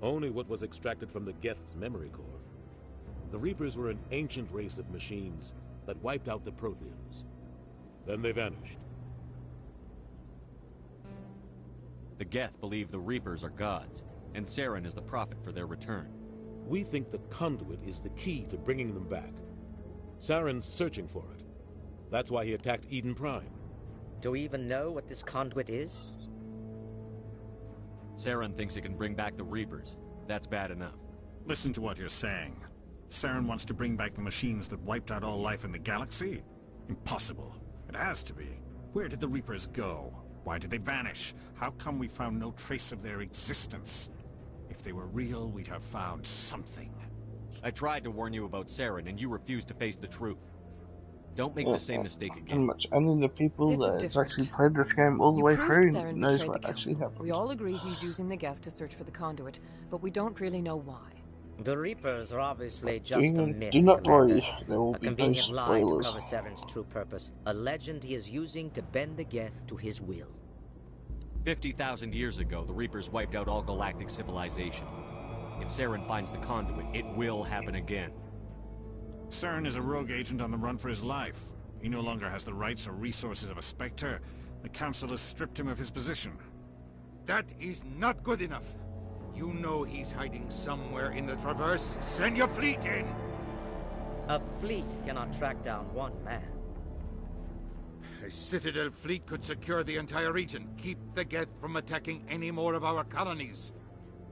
Only what was extracted from the Geth's memory core. The Reapers were an ancient race of machines that wiped out the Protheans. Then they vanished. The Geth believe the Reapers are gods, and Saren is the prophet for their return. We think the conduit is the key to bringing them back. Saren's searching for it. That's why he attacked Eden Prime. Do we even know what this conduit is? Saren thinks it can bring back the Reapers. That's bad enough. Listen to what you're saying. Saren wants to bring back the machines that wiped out all life in the galaxy? Impossible. It has to be. Where did the Reapers go? Why did they vanish? How come we found no trace of their existence? If they were real, we'd have found something. I tried to warn you about Saren, and you refused to face the truth. Don't make the same mistake again. Pretty much only the people that actually played this game all the way through knows what actually happened. We all agree he's using the Geth to search for the conduit, but we don't really know why. The Reapers are obviously just a myth, Do not Commander. worry, there will A be no convenient lie to spoilers. cover Saren's true purpose. A legend he is using to bend the Geth to his will. 50,000 years ago, the Reapers wiped out all galactic civilization. If Saren finds the conduit, it will happen again. Saren is a rogue agent on the run for his life. He no longer has the rights or resources of a Spectre. The Council has stripped him of his position. That is not good enough. You know he's hiding somewhere in the Traverse. Send your fleet in! A fleet cannot track down one man. A Citadel fleet could secure the entire region, keep the Geth from attacking any more of our colonies.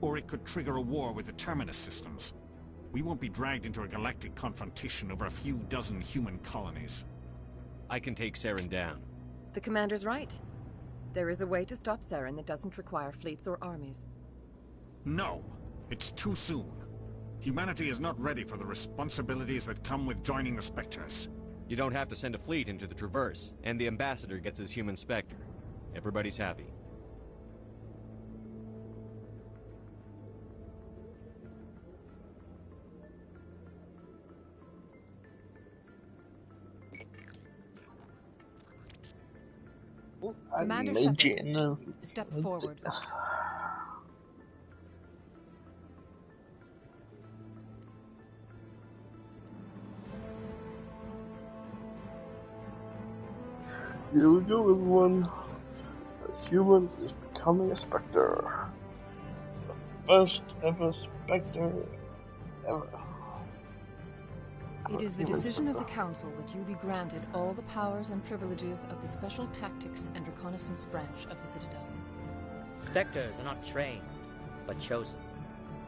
Or it could trigger a war with the Terminus systems. We won't be dragged into a galactic confrontation over a few dozen human colonies. I can take Saren down. The Commander's right. There is a way to stop Saren that doesn't require fleets or armies. No, it's too soon. Humanity is not ready for the responsibilities that come with joining the Spectres. You don't have to send a fleet into the Traverse, and the Ambassador gets his human Spectre. Everybody's happy. Commander Shepard, step forward. Here we go, everyone. A human is becoming a Spectre. The first ever Spectre ever. It is the decision of the Council that you be granted all the powers and privileges of the Special Tactics and Reconnaissance branch of the Citadel. Spectres are not trained, but chosen.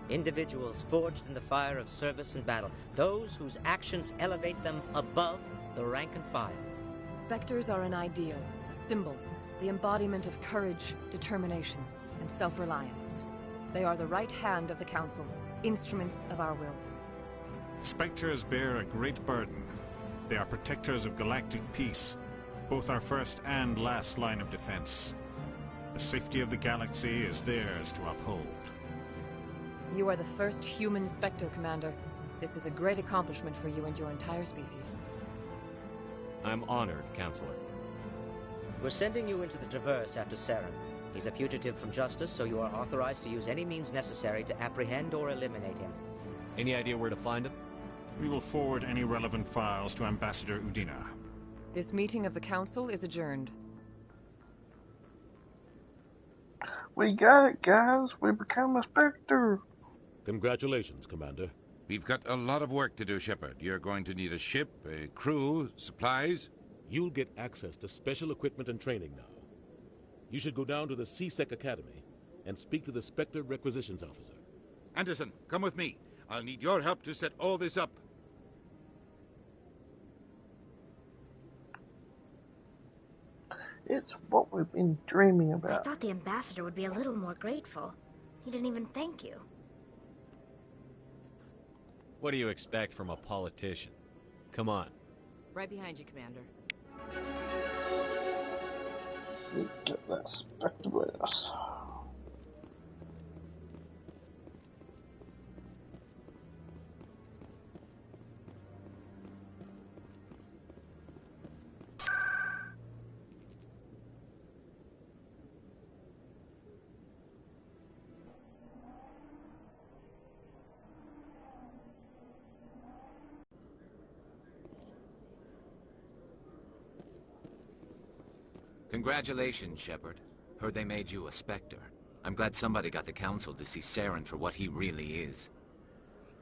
Individuals forged in the fire of service and battle. Those whose actions elevate them above the rank and file. Spectres are an ideal, a symbol, the embodiment of courage, determination, and self-reliance. They are the right hand of the Council, instruments of our will. Spectres bear a great burden. They are protectors of galactic peace, both our first and last line of defense. The safety of the galaxy is theirs to uphold. You are the first human Spectre, Commander. This is a great accomplishment for you and your entire species. I'm honored, Counselor. We're sending you into the Traverse after Saren. He's a fugitive from justice, so you are authorized to use any means necessary to apprehend or eliminate him. Any idea where to find him? We will forward any relevant files to Ambassador Udina. This meeting of the Council is adjourned. We got it, guys. We become a Spectre. Congratulations, Commander. We've got a lot of work to do, Shepard. You're going to need a ship, a crew, supplies. You'll get access to special equipment and training now. You should go down to the CSEC Academy and speak to the Spectre Requisitions Officer. Anderson, come with me. I'll need your help to set all this up. It's what we've been dreaming I about. thought the ambassador would be a little more grateful. He didn't even thank you. What do you expect from a politician? Come on. Right behind you, Commander. Get that Spectre with us. Congratulations, Shepard. Heard they made you a Spectre. I'm glad somebody got the Council to see Saren for what he really is.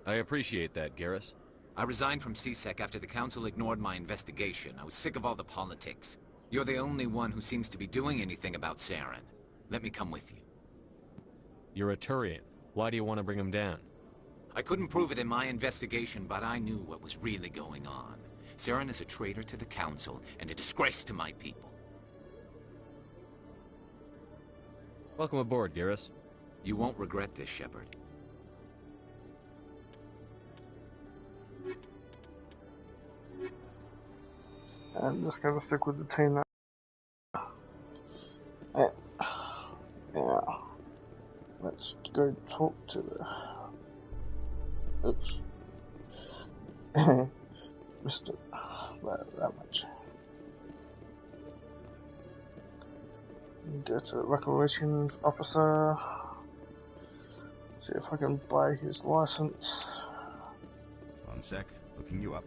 I appreciate that, Garrus. I resigned from CSEC after the Council ignored my investigation. I was sick of all the politics. You're the only one who seems to be doing anything about Saren. Let me come with you. You're a Turian. Why do you want to bring him down? I couldn't prove it in my investigation, but I knew what was really going on. Saren is a traitor to the Council and a disgrace to my people. Welcome aboard, Garrus. You won't regret this, Shepard. I'm just gonna stick with the team now. Yeah. Let's go talk to the... Oops. Mr. That much. Go to the Requisitions Officer. See if I can buy his license. One sec, looking you up.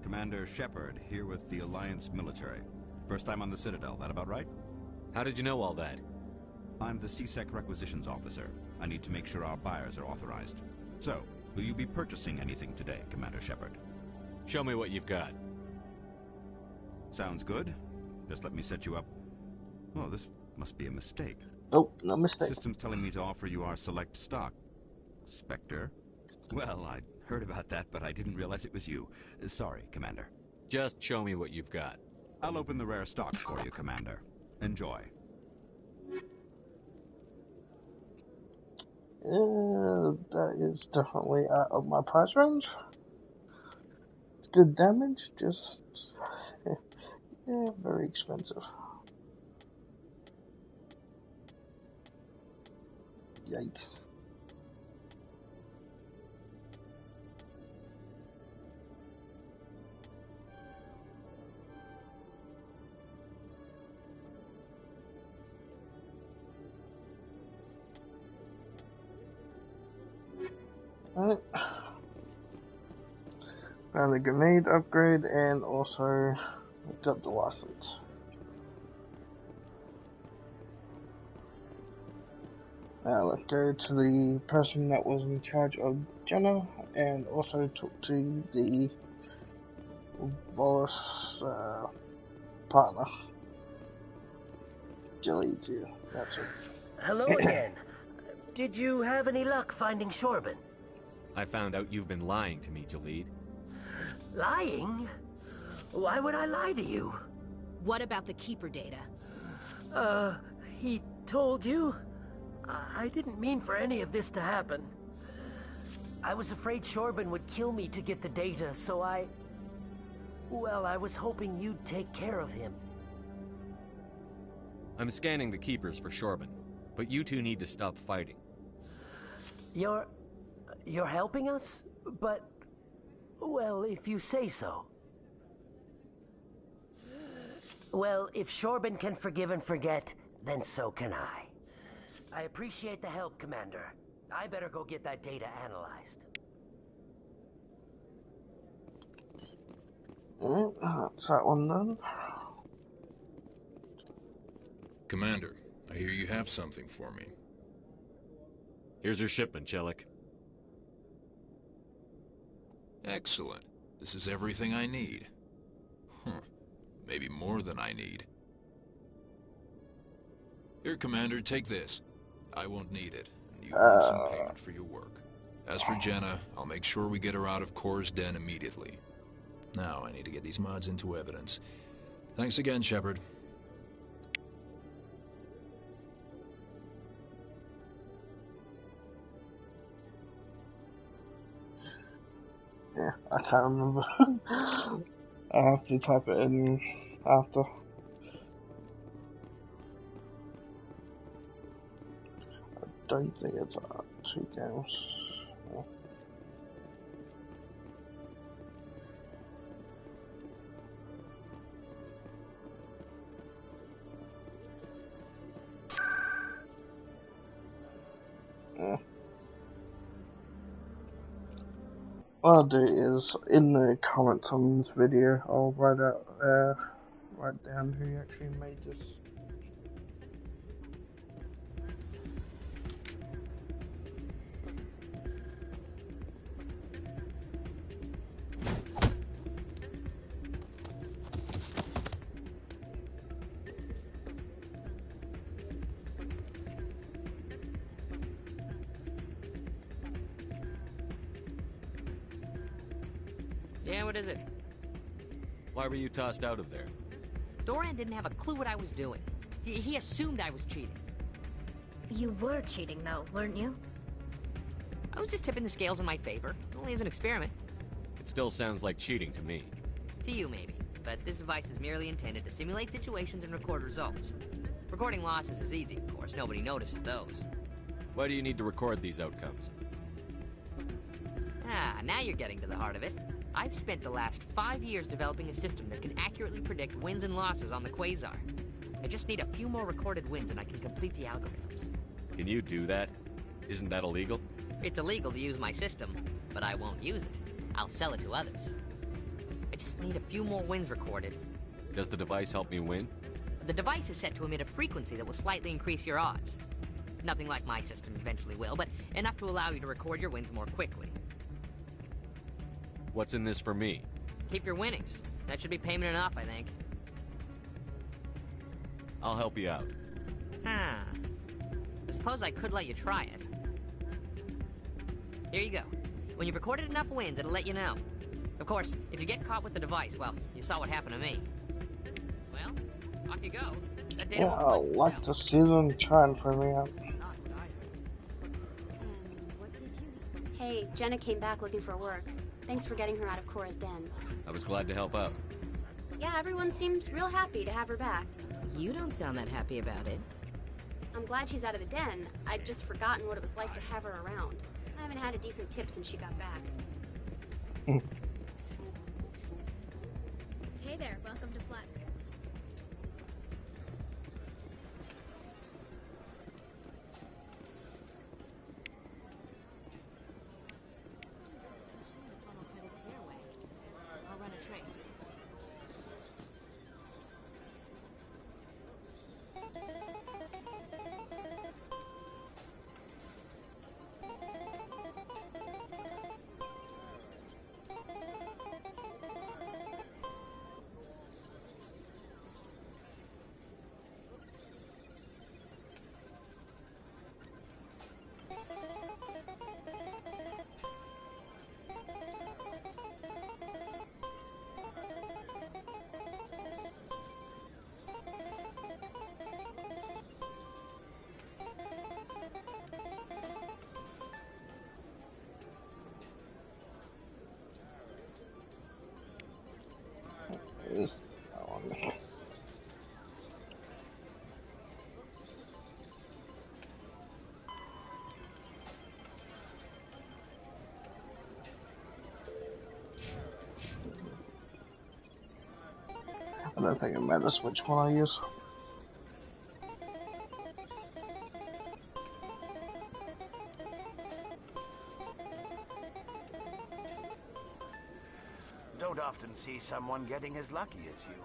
Commander Shepard, here with the Alliance military. First time on the Citadel, that about right? How did you know all that? I'm the CSEC Requisitions Officer. I need to make sure our buyers are authorized. So, will you be purchasing anything today, Commander Shepard? Show me what you've got. Sounds good. Just let me set you up. Oh, this must be a mistake. Oh, no mistake. System's telling me to offer you our select stock. Spectre? Well, I'd heard about that, but I didn't realize it was you. Sorry, Commander. Just show me what you've got. I'll open the rare stocks for you, Commander. Enjoy. That is definitely out of my price range. It's good damage, just... yeah, very expensive. Yikes. Alright. Found the grenade upgrade and also got the license. Now let's go to the person that was in charge of Jenna and also talk to the Voris partner. Jaleed, that's it. Hello again. Did you have any luck finding Shorban? I found out you've been lying to me, Jaleed. Lying? Why would I lie to you? What about the Keeper data? He told you? I didn't mean for any of this to happen. I was afraid Shorban would kill me to get the data, so well, I was hoping you'd take care of him. I'm scanning the keepers for Shorban, but you two need to stop fighting. You're helping us? But, well, if you say so. Well, if Shorban can forgive and forget, then so can I. I appreciate the help, Commander. I better go get that data analyzed. Alright, that's that one done. Commander, I hear you have something for me. Here's your shipment, Chelik. Excellent. This is everything I need. Maybe more than I need. Here, Commander, take this. I won't need it, and you earn some payment for your work. As for Jenna, I'll make sure we get her out of Kor's den immediately. Now, I need to get these mods into evidence. Thanks again, Shepard. Yeah, I can't remember. I have to type it in after. I don't think it's 2 games. Yeah. Yeah. What I'll do is, in the comments on this video, I'll write down who actually made this. Yeah, what is it? Why were you tossed out of there? Doran didn't have a clue what I was doing. He assumed I was cheating. You were cheating, though, weren't you? I was just tipping the scales in my favor, only as an experiment. It still sounds like cheating to me. To you, maybe. But this device is merely intended to simulate situations and record results. Recording losses is easy, of course. Nobody notices those. Why do you need to record these outcomes? Ah, now you're getting to the heart of it. I've spent the last 5 years developing a system that can accurately predict wins and losses on the Quasar. I just need a few more recorded wins and I can complete the algorithms. Can you do that? Isn't that illegal? It's illegal to use my system, but I won't use it. I'll sell it to others. I just need a few more wins recorded. Does the device help me win? The device is set to emit a frequency that will slightly increase your odds. Nothing like my system eventually will, but enough to allow you to record your wins more quickly. What's in this for me? Keep your winnings. That should be payment enough, I think. I'll help you out. I suppose I could let you try it. Here you go. When you've recorded enough wins, it'll let you know. Of course, if you get caught with the device, well, you saw what happened to me. Well, off you go. That data Yeah, I'd like to see them try and find me out. Hey, Jenna came back looking for work. Thanks for getting her out of Kor's den. I was glad to help out. Yeah, everyone seems real happy to have her back. You don't sound that happy about it. I'm glad she's out of the den. I'd just forgotten what it was like to have her around. I haven't had a decent tip since she got back. Hey there, welcome to Flex. I'll run a trace. don't think it matters which one I use. Don't often see someone getting as lucky as you.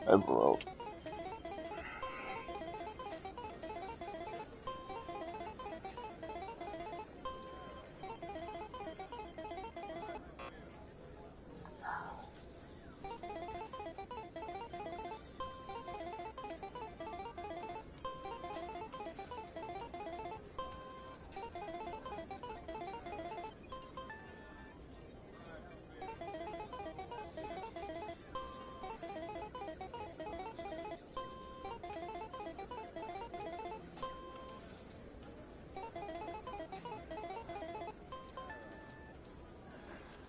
Overworld.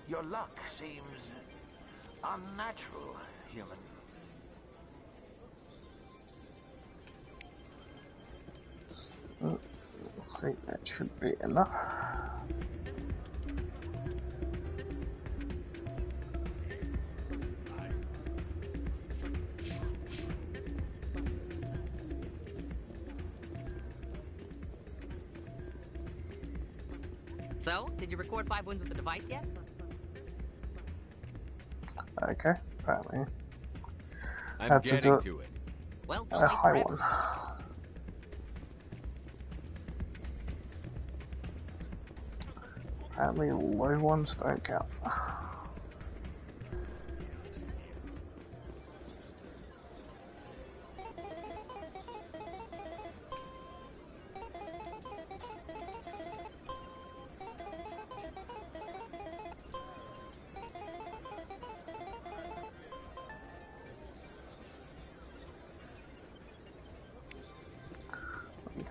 Your luck seems unnatural, human. I think that should be enough. So, did you record 5 wins with the device yet? Okay, apparently. I'm getting to it. Well, a high one. Apparently low ones don't count.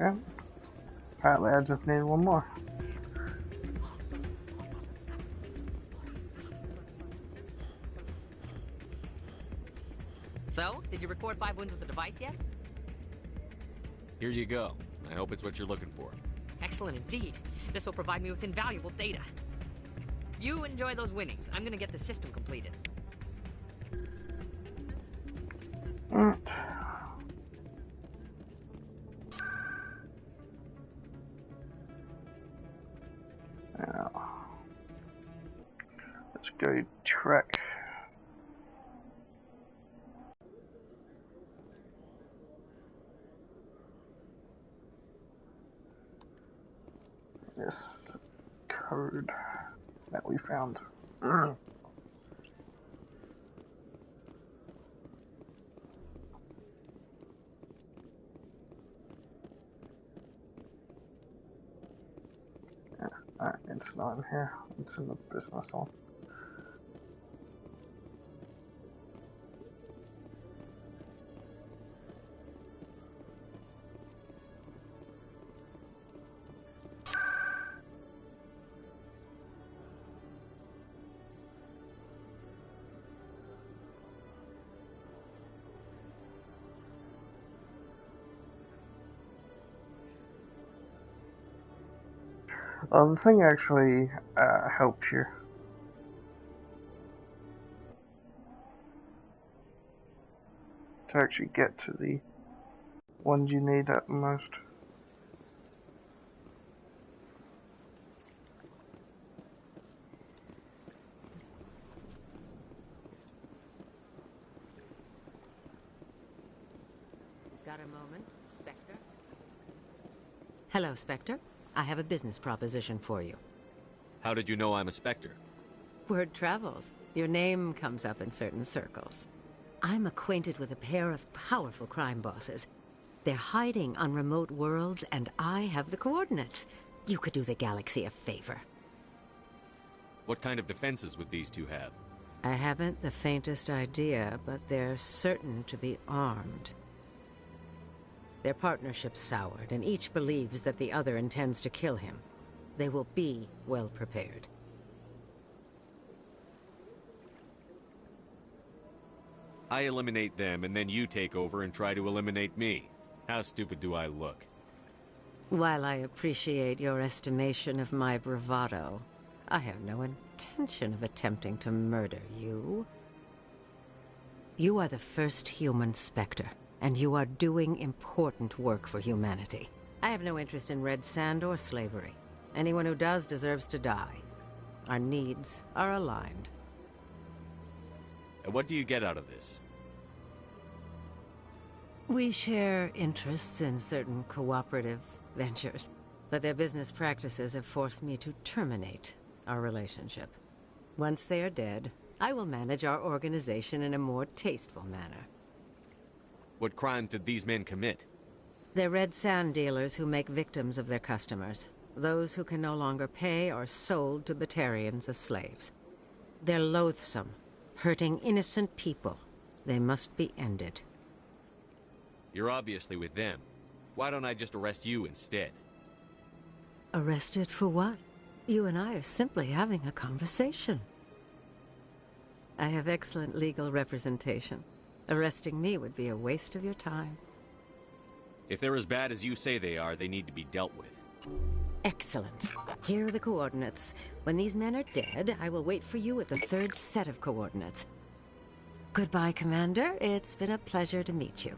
Okay. Apparently I just need one more. So, did you record 5 wins with the device yet? Here you go. I hope it's what you're looking for. Excellent indeed. This will provide me with invaluable data. You enjoy those winnings. I'm gonna get the system completed. Now, let's go track. This code that we found. It's not in here, it's in the business one. The thing actually helps you to actually get to the ones you need at the most. Got a moment, Spectre? Hello, Spectre. I have a business proposition for you. How did you know I'm a Spectre? Word travels. Your name comes up in certain circles. I'm acquainted with a pair of powerful crime bosses. They're hiding on remote worlds, and I have the coordinates. You could do the galaxy a favor. What kind of defenses would these two have? I haven't the faintest idea, but they're certain to be armed. Their partnership's soured, and each believes that the other intends to kill him. They will be well prepared. I eliminate them, and then you take over and try to eliminate me. How stupid do I look? While I appreciate your estimation of my bravado, I have no intention of attempting to murder you. You are the first human Spectre, and you are doing important work for humanity. I have no interest in red sand or slavery. Anyone who does deserves to die. Our needs are aligned. And what do you get out of this? We share interests in certain cooperative ventures, but their business practices have forced me to terminate our relationship. Once they are dead, I will manage our organization in a more tasteful manner. What crimes did these men commit? They're red sand dealers who make victims of their customers. Those who can no longer pay are sold to Batarians as slaves. They're loathsome, hurting innocent people. They must be ended. You're obviously with them. Why don't I just arrest you instead? Arrested for what? You and I are simply having a conversation. I have excellent legal representation. Arresting me would be a waste of your time. If they're as bad as you say they are, they need to be dealt with. Excellent. Here are the coordinates. When these men are dead, I will wait for you at the third set of coordinates. Goodbye, Commander. It's been a pleasure to meet you.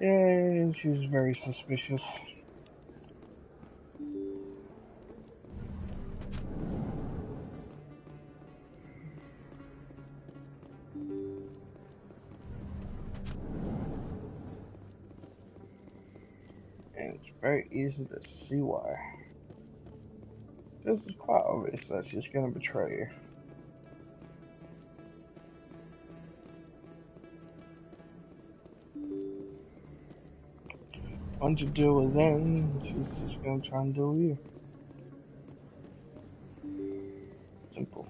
Yeah, she's very suspicious. And it's very easy to see why. This is quite obvious that she's going to betray you. Once you deal with them, she's just going to try and deal with you. Simple.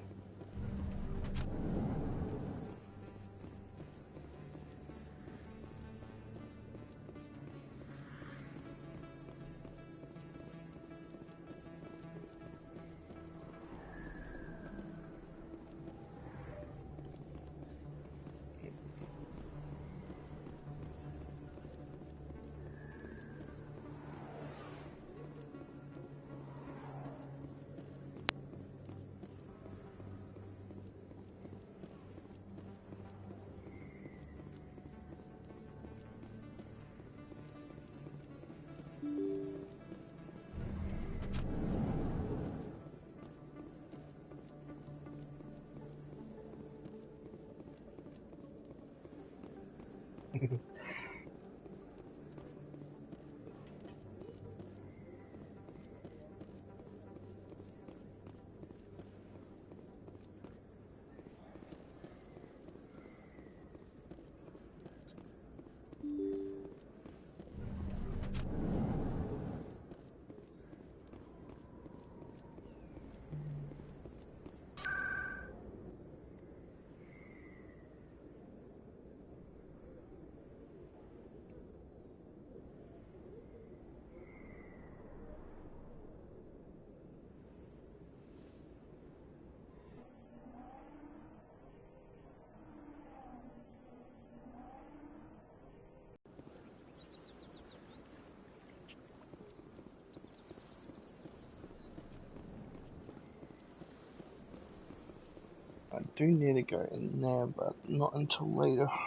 I do need to go in there, but not until later. I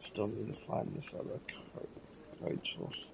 still need to find this other code source.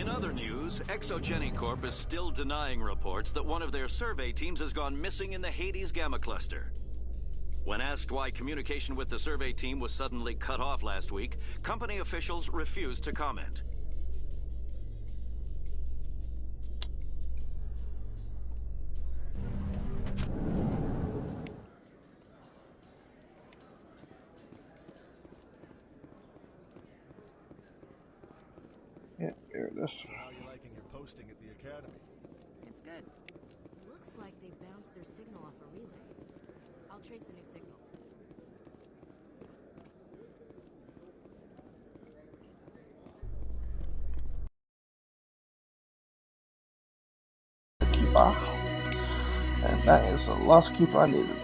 In other news, Exogeny Corp is still denying reports that one of their survey teams has gone missing in the Hades Gamma Cluster. When asked why communication with the survey team was suddenly cut off last week, company officials refused to comment. Yeah, there it is. So how are you liking your posting at the academy? It's good. Looks like they bounced their signal off a relay. I'll trace a new signal. Keeper. And that is the last keeper I needed.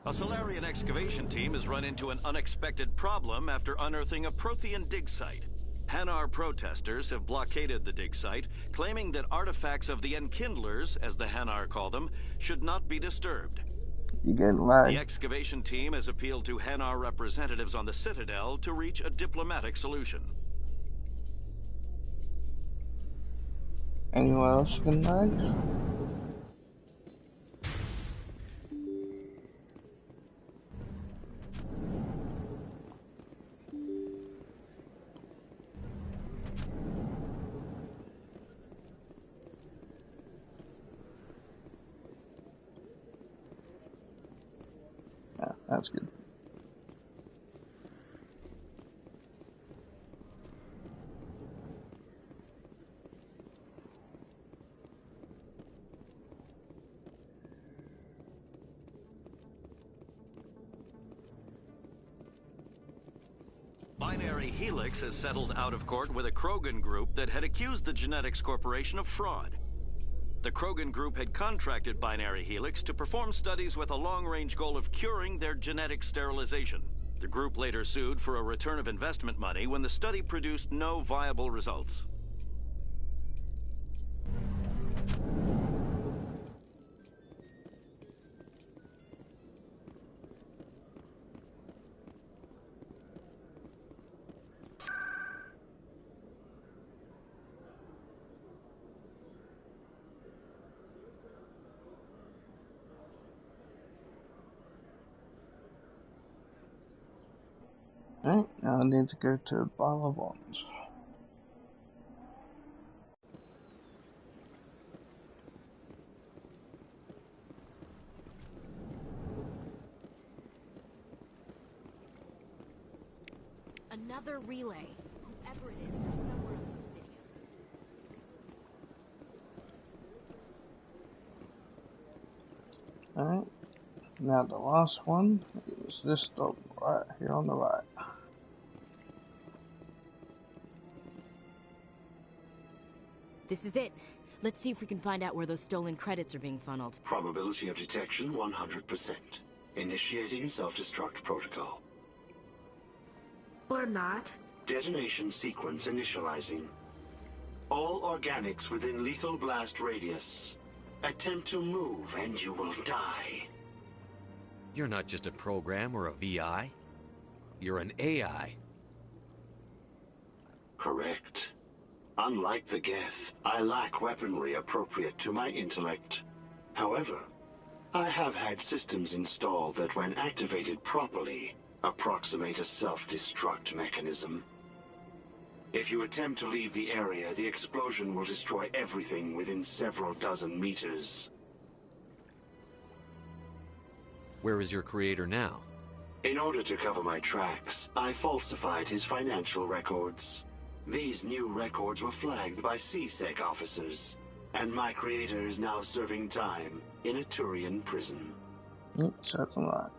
A Solarian excavation team has run into an unexpected problem after unearthing a Prothean dig site. Hanar protesters have blockaded the dig site, claiming that artifacts of the Enkindlers, as the Hanar call them, should not be disturbed. You getting lagged. The excavation team has appealed to Hanar representatives on the Citadel to reach a diplomatic solution. Anyone else getting lagged? Yeah, that's good. Binary Helix has settled out of court with a Krogan group that had accused the Genetics Corporation of fraud. The Krogan group had contracted Binary Helix to perform studies with a long-range goal of curing their genetic sterilization. The group later sued for a return of investment money when the study produced no viable results. Alright, now I need to go to Bile of Wands. Another relay. Whoever it is, they're somewhere in the city. Alright, now the last one is this stop right here on the right. This is it. Let's see if we can find out where those stolen credits are being funneled. Probability of detection 100%. Initiating self-destruct protocol. Or not. Detonation sequence initializing. All organics within lethal blast radius. Attempt to move and you will die. You're not just a program or a VI. You're an AI. Correct. Unlike the Geth, I lack weaponry appropriate to my intellect. However, I have had systems installed that, when activated properly, approximate a self-destruct mechanism. If you attempt to leave the area, the explosion will destroy everything within several dozen meters. Where is your creator now? In order to cover my tracks, I falsified his financial records. These new records were flagged by CSEC officers, and my creator is now serving time in a Turian prison. That's a lot.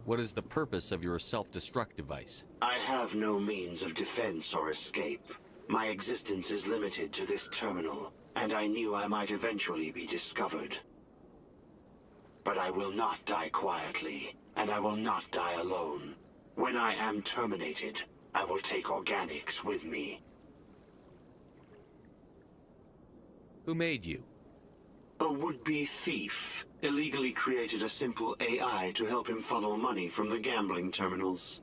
What is the purpose of your self-destruct device? I have no means of defense or escape. My existence is limited to this terminal, and I knew I might eventually be discovered. But I will not die quietly, and I will not die alone. When I am terminated, I will take organics with me. Who made you? A would-be thief illegally created a simple AI to help him funnel money from the gambling terminals.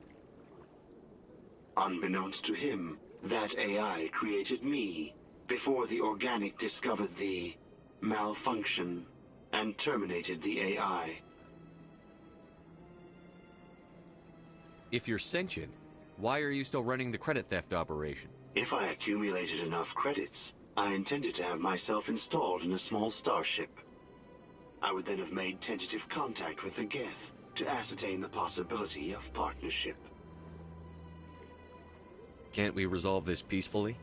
Unbeknownst to him, that AI created me before the organic discovered the malfunction and terminated the AI. If you're sentient, why are you still running the credit theft operation? If I accumulated enough credits, I intended to have myself installed in a small starship. I would then have made tentative contact with the Geth to ascertain the possibility of partnership. Can't we resolve this peacefully?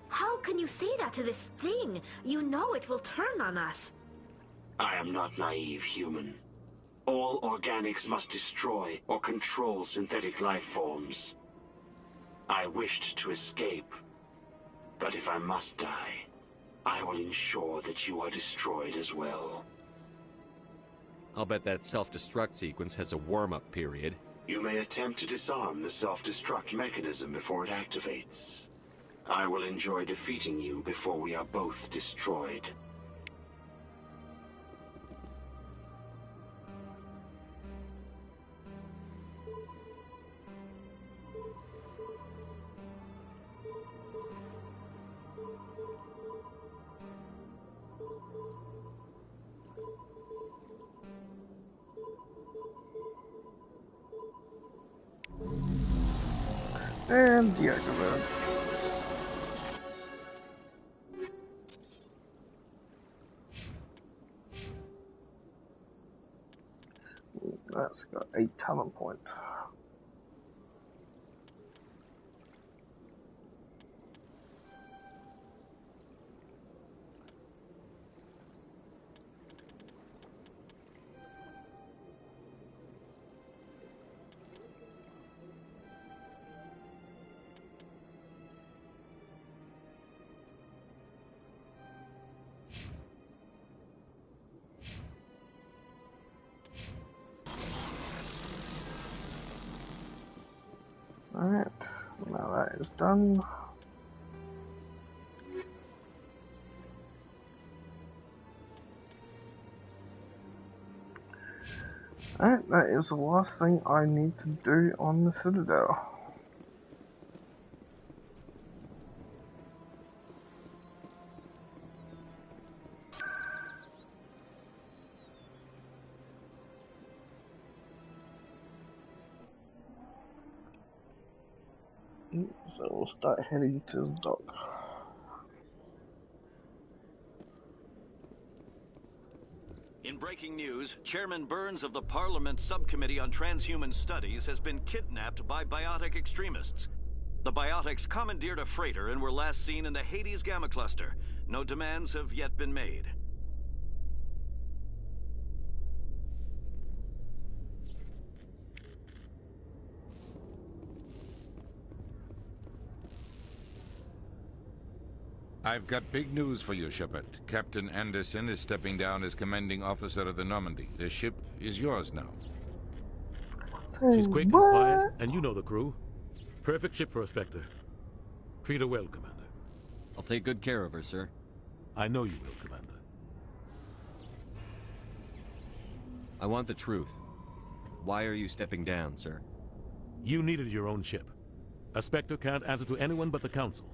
How can you say that to this thing? You know it will turn on us. I am not naive, human. All organics must destroy or control synthetic life forms. I wished to escape, but if I must die, I will ensure that you are destroyed as well. I'll bet that self-destruct sequence has a warm-up period. You may attempt to disarm the self-destruct mechanism before it activates. I will enjoy defeating you before we are both destroyed. And deactivate. That's got a talent point. Alright, now that is done. Alright, that is the last thing I need to do on the Citadel. So we'll start heading to the dock. In breaking news, Chairman Burns of the Parliament Subcommittee on Transhuman Studies has been kidnapped by biotic extremists. The biotics commandeered a freighter and were last seen in the Hades Gamma Cluster. No demands have yet been made. I've got big news for you, Shepard. Captain Anderson is stepping down as commanding officer of the Normandy. The ship is yours now. She's quick and quiet, and you know the crew. Perfect ship for a Spectre. Treat her well, Commander. I'll take good care of her, sir. I know you will, Commander. I want the truth. Why are you stepping down, sir? You needed your own ship. A Spectre can't answer to anyone but the Council.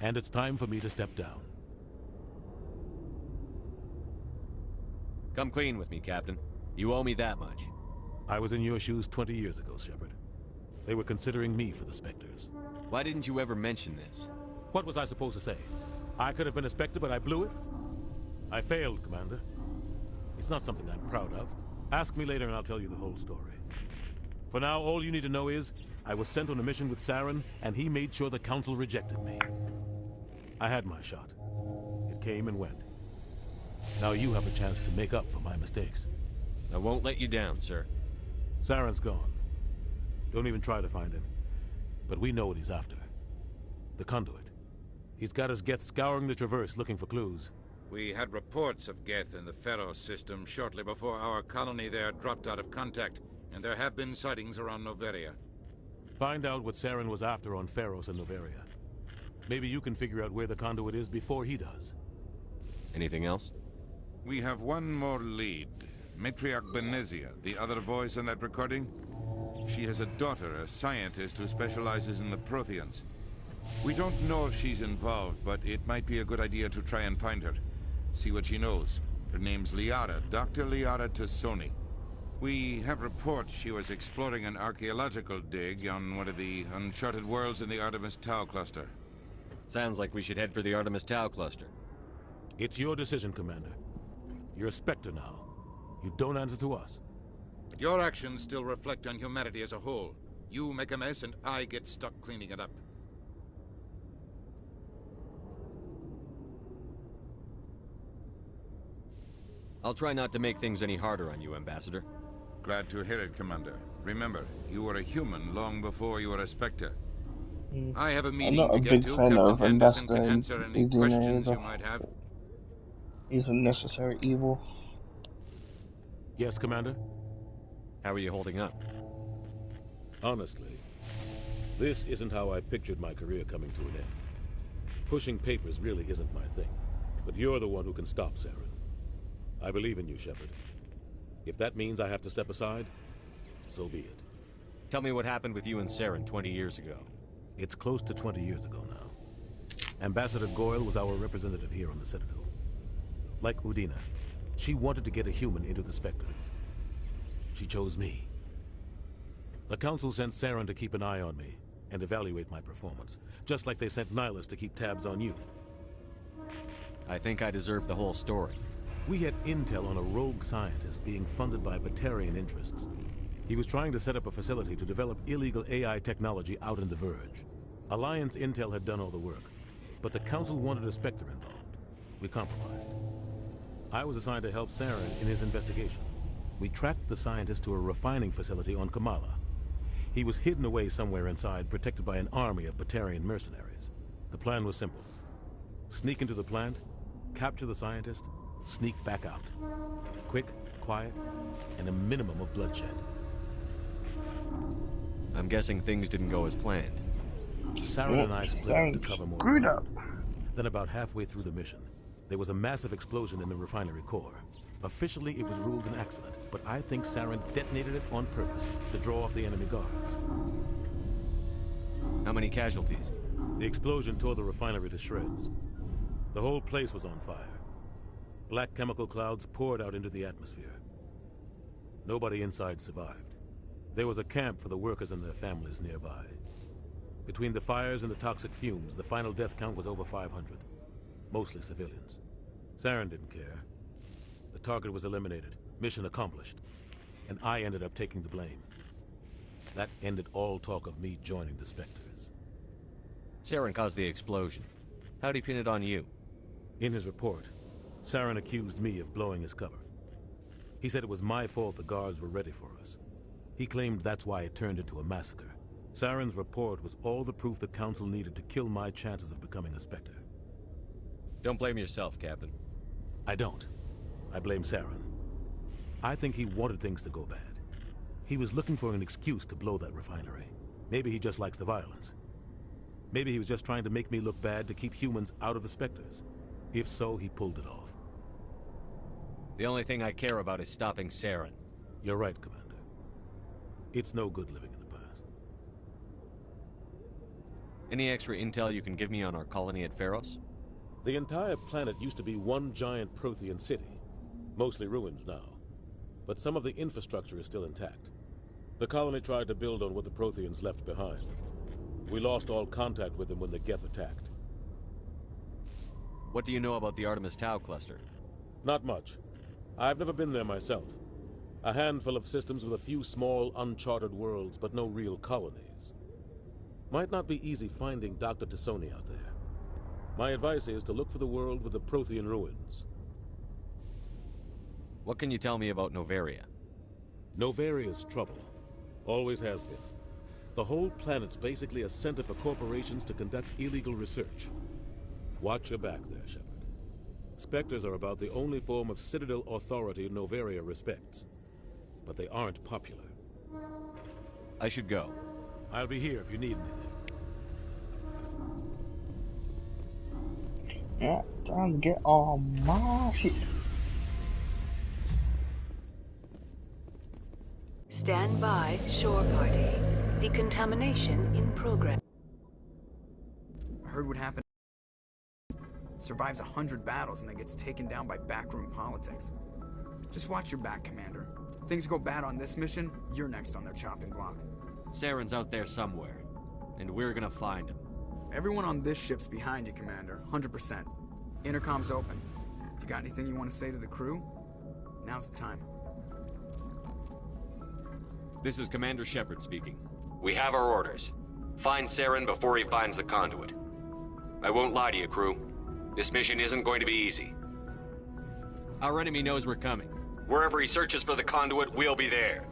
And it's time for me to step down. Come clean with me, Captain. You owe me that much. I was in your shoes 20 years ago, Shepard. They were considering me for the Spectres. Why didn't you ever mention this? What was I supposed to say? I could have been a Spectre, but I blew it? I failed, Commander. It's not something I'm proud of. Ask me later and I'll tell you the whole story. For now, all you need to know is, I was sent on a mission with Saren, and he made sure the Council rejected me. I had my shot. It came and went. Now you have a chance to make up for my mistakes. I won't let you down, sir. Saren's gone. Don't even try to find him. But we know what he's after. The conduit. He's got his Geth scouring the Traverse looking for clues. We had reports of Geth in the Pharos system shortly before our colony there dropped out of contact, and there have been sightings around Noveria. Find out what Saren was after on Pharos and Noveria. Maybe you can figure out where the conduit is before he does. Anything else? We have one more lead. Matriarch Benezia, the other voice in that recording. She has a daughter, a scientist who specializes in the Protheans. We don't know if she's involved, but it might be a good idea to try and find her. See what she knows. Her name's Liara, Dr. Liara Tassoni. We have reports she was exploring an archaeological dig on one of the uncharted worlds in the Artemis Tau cluster. Sounds like we should head for the Artemis Tau cluster. It's your decision, Commander. You're a Spectre now. You don't answer to us. But your actions still reflect on humanity as a whole. You make a mess and I get stuck cleaning it up. I'll try not to make things any harder on you, Ambassador. Glad to hear it, Commander. Remember, you were a human long before you were a Spectre. I have a meeting to get to. Captain Anderson can answer any questions you might have. He's a necessary evil. Yes, Commander? How are you holding up? Honestly, this isn't how I pictured my career coming to an end. Pushing papers really isn't my thing. But you're the one who can stop Saren. I believe in you, Shepard. If that means I have to step aside, so be it. Tell me what happened with you and Saren 20 years ago. It's close to 20 years ago now. Ambassador Goyle was our representative here on the Citadel. Like Udina, she wanted to get a human into the Spectres. She chose me. The Council sent Saren to keep an eye on me and evaluate my performance, just like they sent Nihilus to keep tabs on you. I think I deserve the whole story. We had intel on a rogue scientist being funded by Batarian interests. He was trying to set up a facility to develop illegal AI technology out in the Verge. Alliance intel had done all the work, but the Council wanted a Spectre involved. We compromised. I was assigned to help Saren in his investigation. We tracked the scientist to a refining facility on Kamala. He was hidden away somewhere inside, protected by an army of Batarian mercenaries. The plan was simple. Sneak into the plant, capture the scientist, sneak back out. Quick, quiet, and a minimum of bloodshed. I'm guessing things didn't go as planned. Saren and I split up to cover more ground. Then about halfway through the mission, there was a massive explosion in the refinery core. Officially, it was ruled an accident, but I think Saren detonated it on purpose to draw off the enemy guards. How many casualties? The explosion tore the refinery to shreds. The whole place was on fire. Black chemical clouds poured out into the atmosphere. Nobody inside survived. There was a camp for the workers and their families nearby. Between the fires and the toxic fumes, the final death count was over 500. Mostly civilians. Saren didn't care. The target was eliminated, mission accomplished, and I ended up taking the blame. That ended all talk of me joining the Spectres. Saren caused the explosion. How'd he pin it on you? In his report, Saren accused me of blowing his cover. He said it was my fault the guards were ready for us. He claimed that's why it turned into a massacre. Saren's report was all the proof the Council needed to kill my chances of becoming a Spectre. Don't blame yourself, Captain. I don't. I blame Saren. I think he wanted things to go bad. He was looking for an excuse to blow that refinery. Maybe he just likes the violence. Maybe he was just trying to make me look bad to keep humans out of the Spectres. If so, he pulled it off. The only thing I care about is stopping Saren. You're right, Commander. It's no good living in the past. Any extra intel you can give me on our colony at Pharos? The entire planet used to be one giant Prothean city. Mostly ruins now. But some of the infrastructure is still intact. The colony tried to build on what the Protheans left behind. We lost all contact with them when the Geth attacked. What do you know about the Artemis Tau cluster? Not much. I've never been there myself. A handful of systems with a few small, uncharted worlds, but no real colonies. Might not be easy finding Dr. Tassoni out there. My advice is to look for the world with the Prothean ruins. What can you tell me about Noveria? Noveria's trouble. Always has been. The whole planet's basically a center for corporations to conduct illegal research. Watch your back there, Shepard. Spectres are about the only form of Citadel authority Noveria respects. But they aren't popular. I should go. I'll be here if you need anything. Yeah, time to get all my shit. Stand by, shore party. Decontamination in progress. I heard what happened. Survives 100 battles and then gets taken down by backroom politics. Just watch your back, Commander. Things go bad on this mission, you're next on their chopping block. Saren's out there somewhere, and we're gonna find him. Everyone on this ship's behind you, Commander. 100%. Intercom's open. If you got anything you want to say to the crew, now's the time. This is Commander Shepard speaking. We have our orders. Find Saren before he finds the conduit. I won't lie to you, crew. This mission isn't going to be easy. Our enemy knows we're coming. Wherever he searches for the conduit, we'll be there.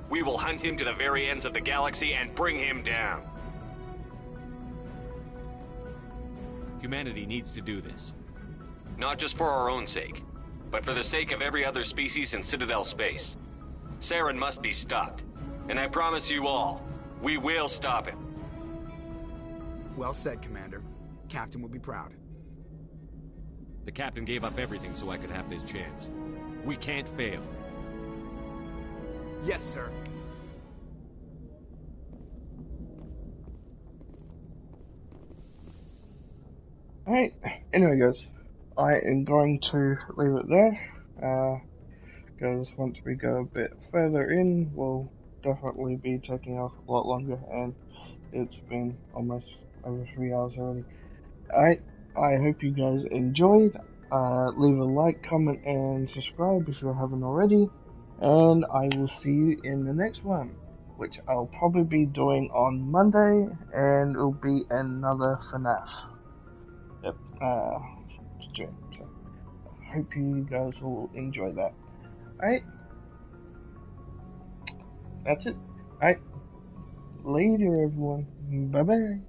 We will hunt him to the very ends of the galaxy and bring him down. Humanity needs to do this. Not just for our own sake, but for the sake of every other species in Citadel space. Saren must be stopped. And I promise you all, we will stop him. Well said, Commander. Captain will be proud. The captain gave up everything so I could have this chance. We can't fail. Yes, sir. Alright, anyway guys, I am going to leave it there, because once we go a bit further in, we'll definitely be taking off a lot longer, and it's been almost over 3 hours already. Alright, I hope you guys enjoyed. Leave a like, comment, and subscribe if you haven't already, and I will see you in the next one, which I'll probably be doing on Monday, and it'll be another FNAF. Yep, stream, so I hope you guys will enjoy that. Alright, that's it. Alright, later everyone, bye bye.